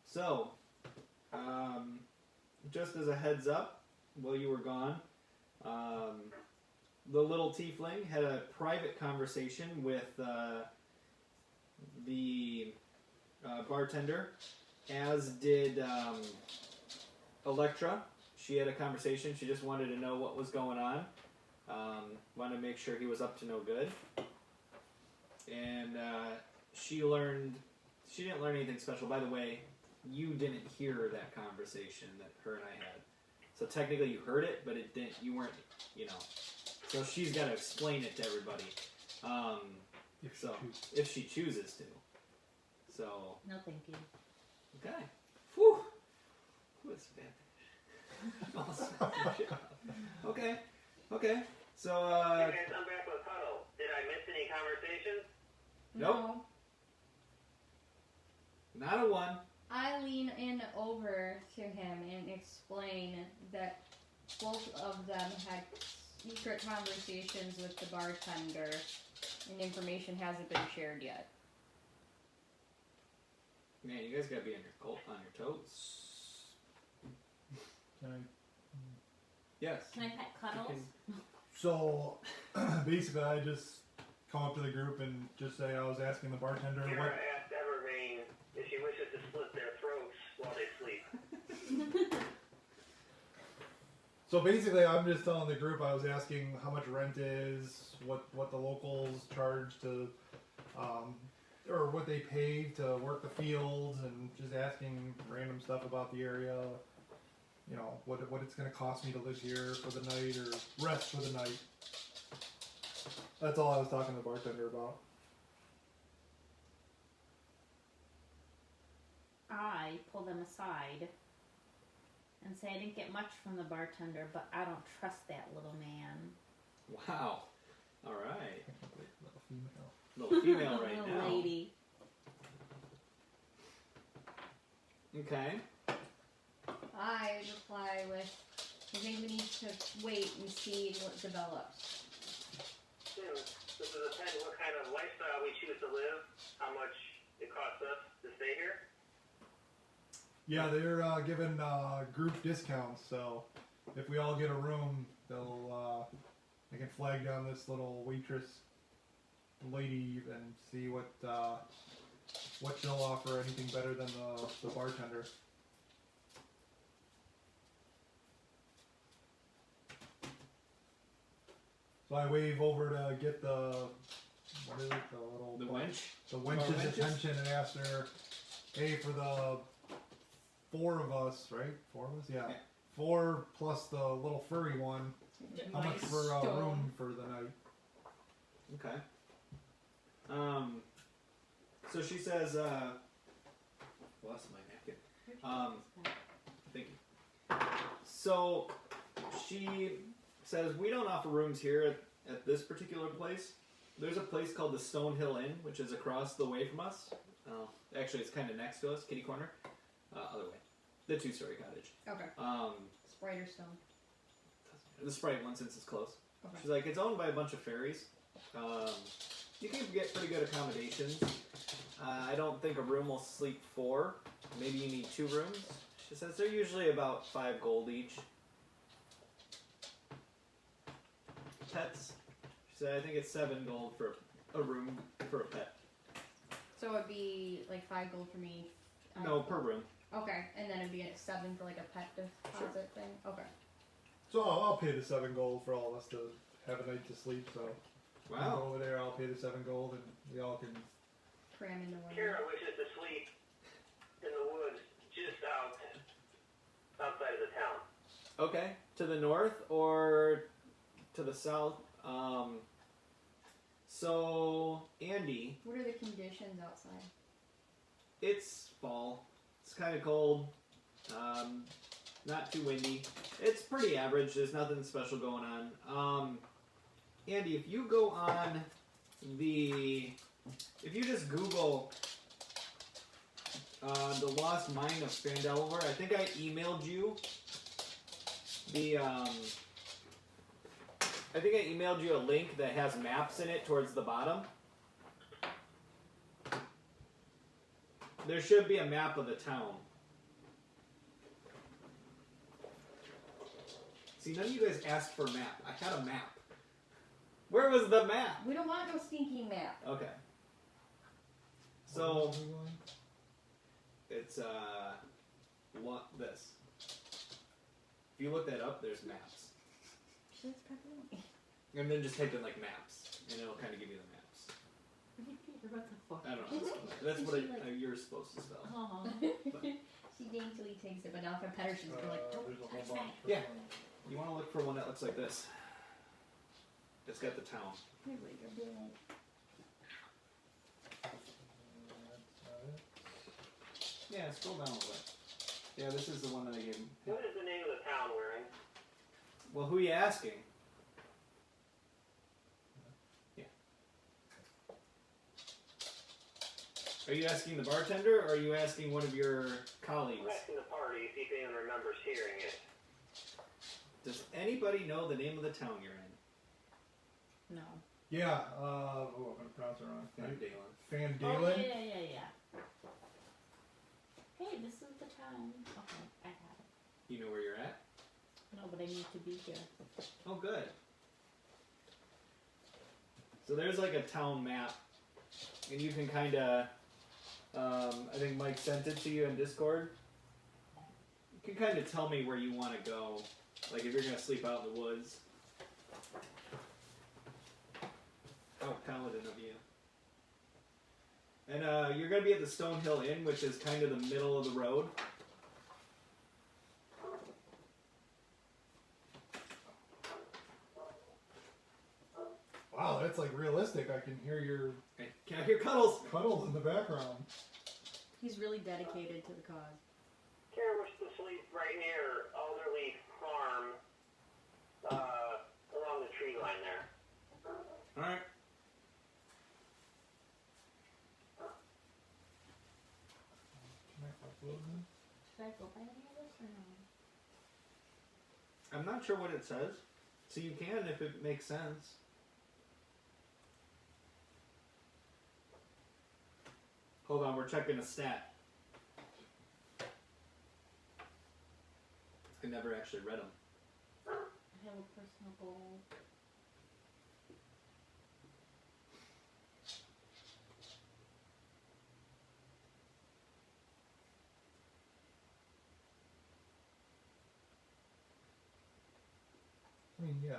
So, just as a heads up, while you were gone, the little tiefling had a private conversation with the bartender, as did Electra. She had a conversation. She just wanted to know what was going on. Wanted to make sure he was up to no good. And she didn't learn anything special. By the way, you didn't hear that conversation that her and I had. So technically you heard it, but it didn't. You weren't, So she's got to explain it to everybody. If she chooses to. So. No, thank you. Okay. Whew. What's bad? Okay. Okay. So. Hey guys, I'm back with Cuddle. Did I miss any conversations? Nope. Not a 1. I lean in over to him and explain that both of them had secret conversations with the bartender and information hasn't been shared yet. Man, you guys gotta be on your toes. Can I- Yes. Can I pet Cuddles? So, basically, I just come up to the group and just say I was asking the bartender Kara what. asked Evervain if she wishes to split their throats while they sleep. So basically, I'm just telling the group I was asking how much rent is, what the locals charge to, or what they pay to work the fields, and just asking random stuff about the area. What it's going to cost me to live here for the night or rest for the night. That's all I was talking to the bartender about. I pull them aside and say I didn't get much from the bartender, but I don't trust that little man. Wow. All right. Little female. Little female right Little now. lady. Okay. I reply with, I think we need to wait and see what develops. This will depend what kind of lifestyle we choose to live, how much it costs us to stay here. Yeah, they're giving group discounts, so if we all get a room, they can flag down this little waitress lady and see what she'll offer. Anything better than the bartender. So I wave over to get the The wench? the wench's wenches? attention and ask her, hey, for the 4 of us, right? 4 of us, yeah. Yeah. 4 plus the little furry one. How much for a room for the night? Okay. So she says, lost my napkin. Thank you. So she says, we don't offer rooms here at this particular place. There's a place called the Stonehill Inn, which is across the way from us. Actually, it's kind of next to us, kitty corner. Other way. The 2-story cottage. Okay. Sprite or Stone? The Sprite one, since it's close. Okay. She's like, it's owned by a bunch of fairies. You can get pretty good accommodations. I don't think a room will sleep 4. Maybe you need 2 rooms. She says they're usually about 5 gold each. Pets. She said, I think it's 7 gold for a room for a pet. So it'd be like 5 gold for me. No, per room. Okay, and then it'd be at 7 for like a pet deposit thing. Okay. So I'll pay the 7 gold for all of us to have a night to sleep. So you Wow. go over there, I'll pay the 7 gold, and we all can. Cram into one. Kara wishes to sleep in the woods just outside of the town. Okay. To the north or to the south? So, Andy, What are the conditions outside? it's fall. It's kind of cold. Not too windy. It's pretty average. There's nothing special going on. Andy, if you go on if you just Google the Lost Mine of Phandelver, I think I emailed you a link that has maps in it towards the bottom. There should be a map of the town. See, none of you guys asked for a map. I had a map. Where was the map? We don't want no stinking map. Okay. So, it's, this. If you look that up, there's maps. She likes pepperoni. And then just type in, like, maps, and it'll kind of give you the maps. What the fuck? I don't know. That's what you're supposed to spell. Oh. She daintily takes it, but now if I pet her, she's gonna be like, don't there's a touch whole that. bunch. Yeah. You want to look for one that looks like this. It's got the town. Here we go. Yeah, scroll down a little bit. Yeah, this is the one that I gave him. What is the name of the town we're in? Well, who are you asking? Yeah. Are you asking the bartender, or are you asking one of your colleagues? I'm asking the party, see if anyone remembers hearing it. Does anybody know the name of the town you're in? No. Yeah. I'm gonna pronounce it wrong. Van Dalen. Van Oh, Dalen. yeah. Hey, this is the town. Okay, I got it. You know where you're at? No, but I need to be here. Oh, good. So there's like a town map, and you can kind of, I think Mike sent it to you in Discord. You can kind of tell me where you want to go, like if you're going to sleep out in the woods. Oh, paladin of you. And you're going to be at the Stonehill Inn, which is kind of the middle of the road. Wow, that's like realistic. I can hear your Okay. Can I hear Cuddles? cuddles in the background. He's really dedicated to the cause. Kara wishes to sleep right near Alderleaf Farm, along the tree line there. Alright. Can I upload this? Should I go by any of this or I'm not sure what it says. So you can if it makes sense. Hold on, we're checking a stat. I never actually read them. I have a personal goal. I mean, yeah.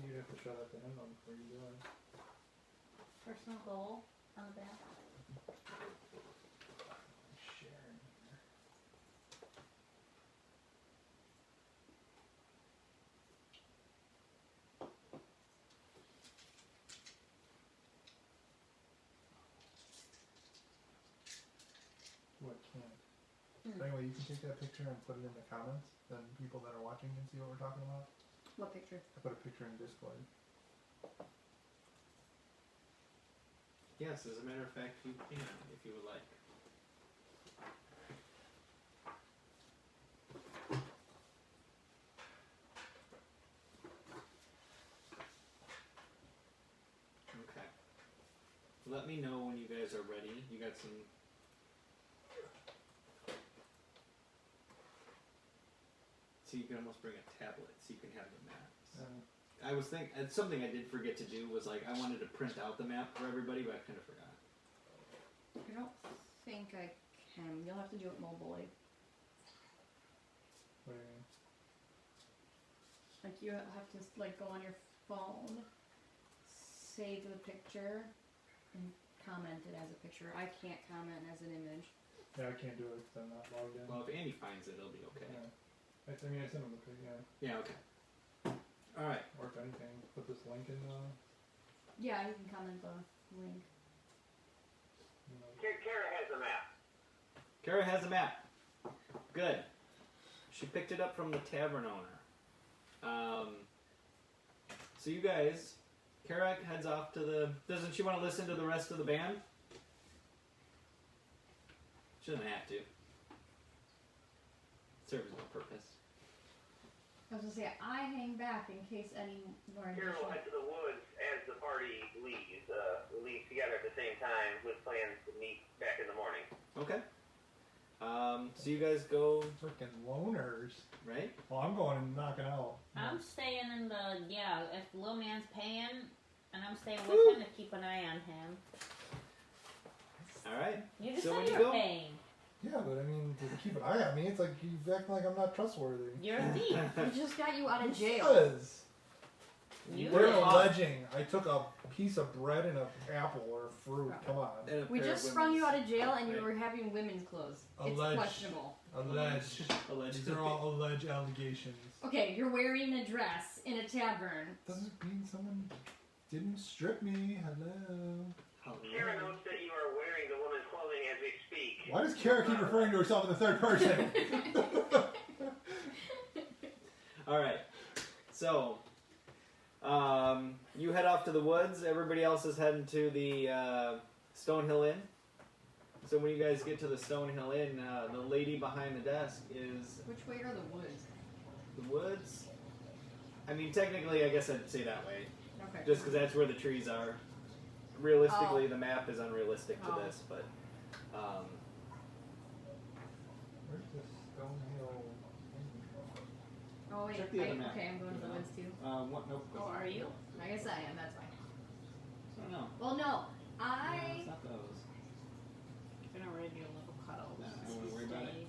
You'd have to shut up the end on before you do it. Personal goal on the back. Sharing here. What can't? Anyway, you can take that picture and put it in the comments. Then people that are watching can see what we're talking about. What picture? I put a picture in Discord. Yes, as a matter of fact, you can, if you would like. Okay. Let me know when you guys are ready. You got some... So you can almost bring a tablet so you can have the maps. I was thinking, something I did forget to do was like, I wanted to print out the map for everybody, but I kind of forgot. I don't think I can. You'll have to do it mobilely. What do you mean? Like you have to like go on your phone, save the picture, and comment it as a picture. I can't comment as an image. Yeah, I can't do it because I'm not logged in. Well, if Andy finds it, it'll be okay. Yeah. I mean, I sent him the picture, yeah. Yeah, okay. Alright. Or if anything, put this link in the... Yeah, you can comment the link. Kara has a map. Kara has a map. Good. She picked it up from the tavern owner. So you guys, Kara heads off to the... Doesn't she want to listen to the rest of the band? She doesn't have to. Serves no purpose. I was gonna say, I hang back in case any more Kara will additional... head to the woods as the party leaves. We leave together at the same time with plans to meet back in the morning. Okay. So you guys go, Freaking loners. right? Well, I'm going and knocking out. I'm staying in the, if Lil Man's paying, and I'm staying with him to keep an eye on him. Alright. You just So said when you you were go- paying. Yeah, but I mean, to keep an eye on me, it's like you acting like I'm not trustworthy. You're a thief. We just got you out of jail. Because You they're did. alleging I took a piece of bread and an apple or fruit. Come on. And a We pair of just sprung you women's- out of jail and you Right. were having women's clothes. It's Alleged. questionable. Alleged. Alleged. These are all alleged allegations. Okay, you're wearing a dress in a tavern. Doesn't mean someone didn't strip me. Hello. Kara notes that you are wearing the woman's clothing as we speak. Why does Kara keep referring to herself in the third person? Alright. So, you head off to the woods. Everybody else is heading to the Stonehill Inn. So when you guys get to the Stonehill Inn, the lady behind the desk is Which way are the woods? the woods. I mean, technically, I guess I'd say that way. Okay. Just because that's where the trees are. Realistically, the map is unrealistic to Oh. this, but Where's this Stonehill? Oh wait, Check the other map. okay, I'm going to the woods too. what? Nope. Oh, are you? I guess I am, that's fine. I don't know. Well, no, No, I... it's not those. I'm gonna read you a little cuddle. Nah, I wouldn't worry about it.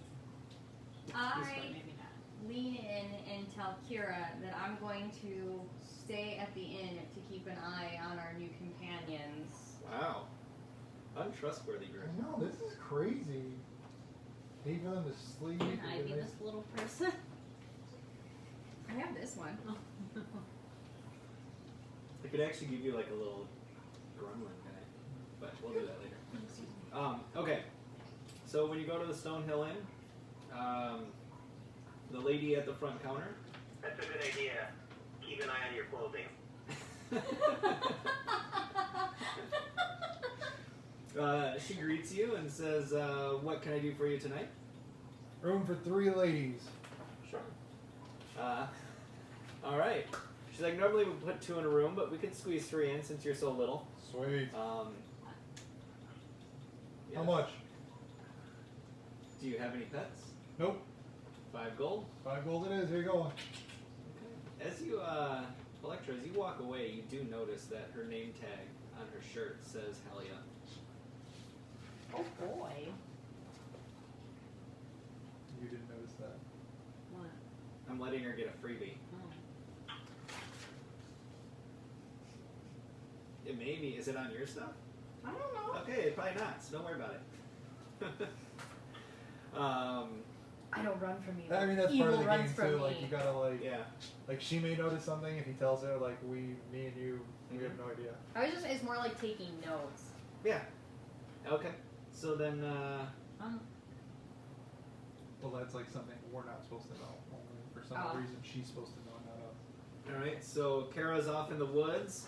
This I way, maybe not. lean in and tell Kira that I'm going to stay at the inn to keep an eye on our new companions. Wow. Untrustworthy I group. know, this is crazy. Hate for them to sleep. Can I and be they- this little person? I have this one. I could actually give you like a little gremlin guy, but we'll do that later. Okay. So when you go to the Stonehill Inn, the lady at the front counter. That's a good idea. Keep an eye on your clothing. She greets you and says, "What can I do for you tonight?" Room for 3 ladies. Sure. All right. She's like, normally we put 2 in a room, but we could squeeze 3 in since you're so little. Sweet. Yes. How much? Do you have any pets? Nope. 5 gold. 5 gold it is. Here you go. Okay. As you, Electra, as you walk away, you do notice that her name tag on her shirt says Helia. Oh boy. You didn't notice that. What? I'm letting her get a freebie. Oh. It may be. Is it on your stuff? I don't know. Okay, probably not, so don't worry about it. I don't run from you. I mean, that's Evil part of the runs game from too. me. Like you gotta Yeah. like she may notice something if he tells her. Like me and you, we have no idea. I was just, it's more like taking notes. Yeah. Okay. So then, Well, that's like something we're not supposed to know. Only for some Oh. reason, she's supposed to know, not us. all right. So Kara's off in the woods.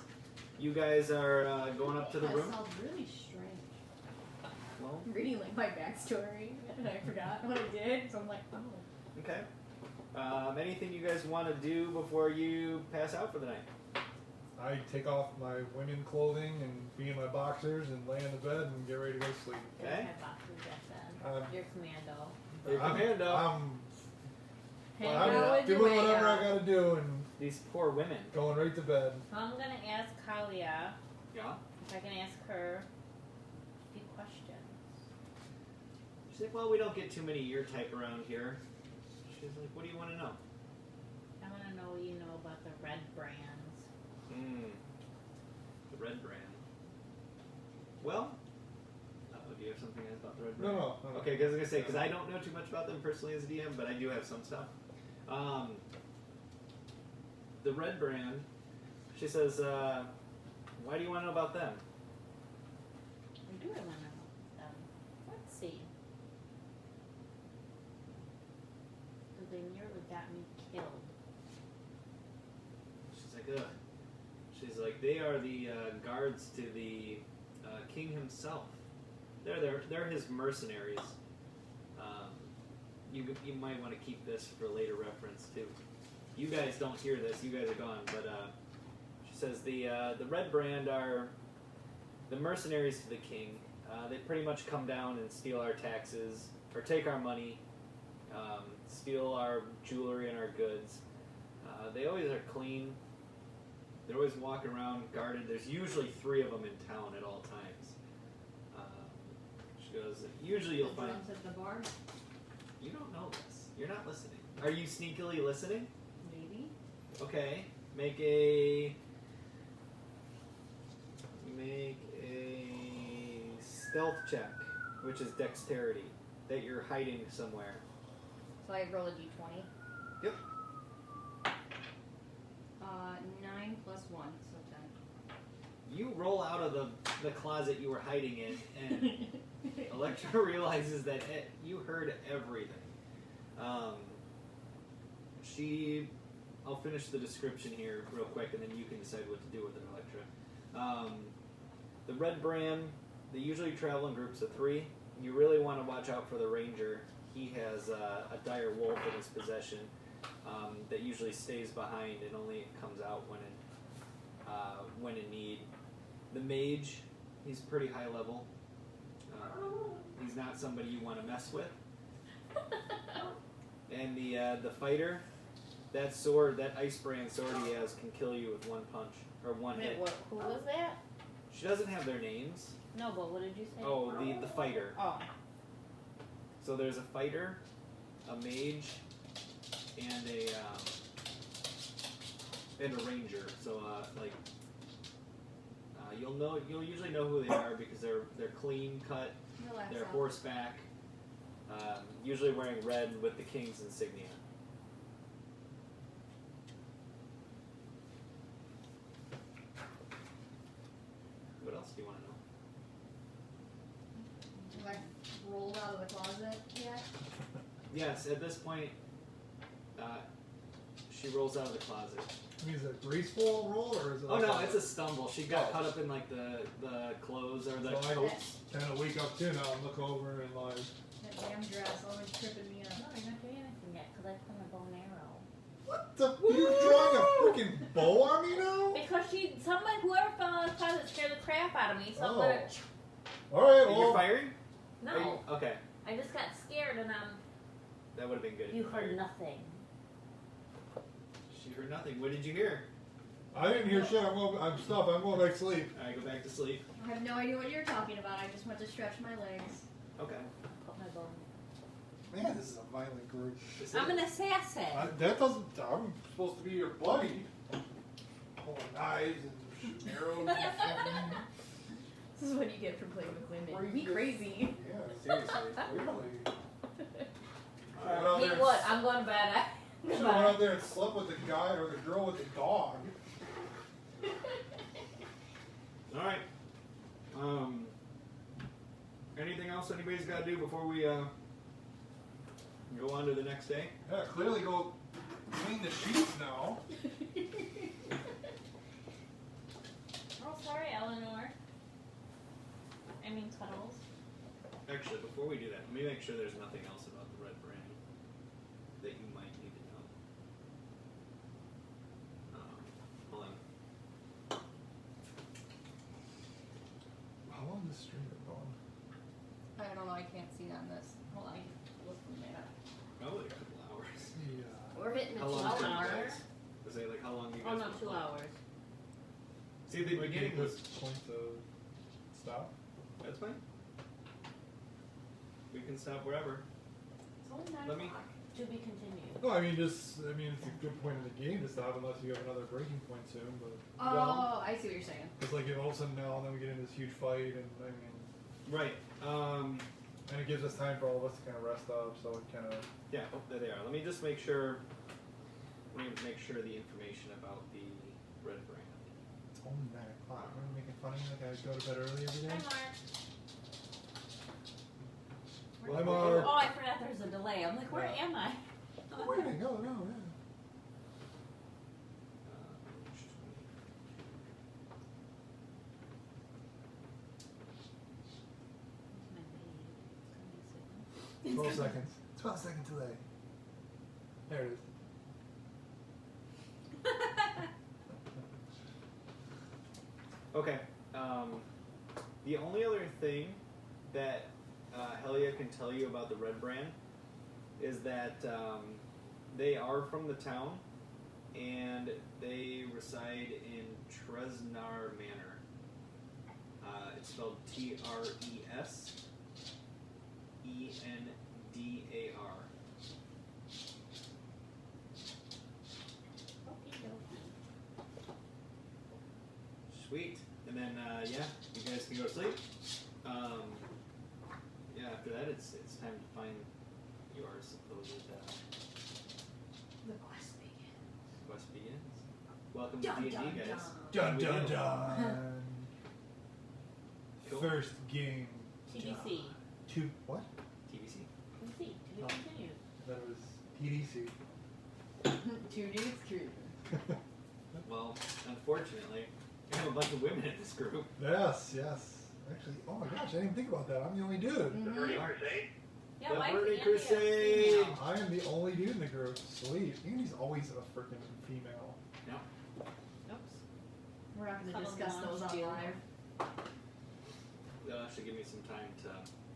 You guys are going up to the That room. sounds really strange. Well, I'm reading like my backstory, and I forgot what I did, so I'm like, oh. okay. Anything you guys want to do before you pass out for the night? I take off my women clothing and be in my boxers and lay in the bed and get ready to go to sleep. There's Okay. my boxes at then. Your commando. Your commando. I'm Hang I'm out with your doing way whatever out. I gotta do and These poor women. going right to bed. So I'm gonna ask Kalia Yeah. if I can ask her a few questions. She's like, well, we don't get too many your type around here. She's like, what do you want to know? I want to know what you know about the red brands. The red brand. Well, do you have something about the red brand? No. Okay, because I was gonna say, because I don't know too much about them personally as a DM, but I do have some stuff. The red brand. She says, why do you want to know about them? I do want to know them. Let's see. Because they nearly got me killed. She's like, ugh. She's like, they are the guards to the king himself. They're his mercenaries. You might want to keep this for later reference too. You guys don't hear this. You guys are gone. But she says the red brand are the mercenaries to the king. They pretty much come down and steal our taxes or take our money, steal our jewelry and our goods. They always are clean. They're always walking around guarded. There's usually 3 of them in town at all times. She goes, usually you'll The find... drums at the bar? You don't know this. You're not listening. Are you sneakily listening? Maybe. Okay. Make a stealth check, which is dexterity, that you're hiding somewhere. So I roll a d20. Yep. 9 plus 1, so 10. You roll out of the closet you were hiding in, and Electra realizes that you heard everything. I'll finish the description here real quick, and then you can decide what to do with it, Electra. The red brand, they usually travel in groups of 3. You really want to watch out for the ranger. He has a dire wolf in his possession that usually stays behind and only comes out when in need. The mage, he's pretty high level. He's not somebody you want to mess with. And the fighter, that sword, that ice brand sword he has, can kill you with 1 punch or 1 Wait, hit. who was that? She doesn't have their names. No, but what did you say? Oh, the fighter. Oh. So there's a fighter, a mage, and a ranger. So you'll usually know who they are because they're clean cut, Relax they're out. horseback, usually wearing red with the king's insignia. What else do you want to know? Have I rolled out of the closet yet? Yes, at this point, She rolls out of the closet. I mean, is it a graceful roll or is it? Oh like no, a- it's a stumble. She got Oh. caught up in like the clothes or the So I coats. kind of wake up too now and look over and like, That damn dress always tripping me No, up. you're not doing anything yet because I put my bow and arrow. what the? You're drawing a freaking bow on me now? Because whoever fell out of the closet scared the crap out of me, so I'm Oh. gonna. All right, You're well, firing? No, Are you- okay, I just got scared and that would have been good. if you fired. heard nothing. She heard nothing. What did you hear? I didn't hear shit. I'm going back to sleep. All right, go back to sleep. I have no idea what you're talking about. I just went to stretch my legs. Okay. Put my bow. Man, this is a violent group. This I'm is- an assassin. That doesn't. I'm supposed to be your buddy. Pulling knives and shooting arrows and something. This is what you get for playing with women. Be crazy. Yeah, Seriously. clearly. He would. I'm going to bed. I went out there and slept with the guy or the girl with the dog. All right. Anything else anybody's got to do before we go on to the next day? Yeah, clearly go clean the sheets now. Oh, sorry, Eleanor. I mean, Tunnels. Actually, before we do that, let me make sure there's nothing else about the red brand that you might need to know. Hold on. How long is this stream been going? I don't know. I can't see on this. Hold on. I can look from there. Probably a couple hours. Yeah. We're hitting the How long? 2 do you hour. guys? I say like how long do you guys? Oh, no, wanna 2 play? hours. See, the beginning This was. point to stop. That's fine. We can stop wherever. It's only 9 Let me- o'clock. To be continued. No, I mean it's a good point in the game to stop unless you have another breaking point soon. But Oh, I see what you're saying. it's like if all of a sudden now and then we get into this huge fight and I mean, Right. and it gives us time for all of us to kind of rest up. So it kind of Yeah. Oh, there they are. Let me just make sure. Let me make sure the information about the red brand. it's only 9 o'clock. Are you making fun of me like I go to bed early every day? Hi, Mark. Hi, Mark. Oh, I forgot there's a delay. I'm like, where Yeah. am I? Where did I go? No, yeah. It's 12 seconds. 12 seconds delay. There it is. Okay. The only other thing that Helia can tell you about the red brand is that they are from the town and they reside in Tresnar Manor. It's spelled Tresendar. Sweet. And then, yeah, you guys can go to sleep. Yeah, after that, it's time to find your supposed The quest begins. quest begins. Welcome Dun, to D&D, dun, guys. Dun We dun do. dun. Cool. First game. TBC. Two. What? TBC. TBC. To be Oh. continued. That was TDC. 2 dudes cruising. Well, unfortunately, we have a bunch of women in this group. Yes, yes. Actually, oh my gosh, I didn't even think about that. I'm the only dude. Mhm. Yeah, The why Burning can't we have Crusade. female? I am the only dude in the group. Sweet. Andy's always a freaking female. Oops. We're not going to Cuddle discuss down, those on steal. live. That'll actually give me some time to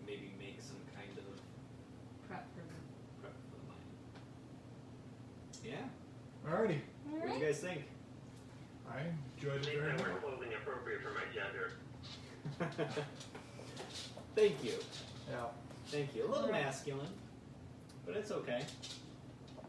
maybe make some kind of Prep for prep for the mind. Yeah. Alrighty. What do you guys think? I enjoyed it very much. clothing appropriate for my gender. Thank you. Yeah. Thank you. A little masculine, but it's okay.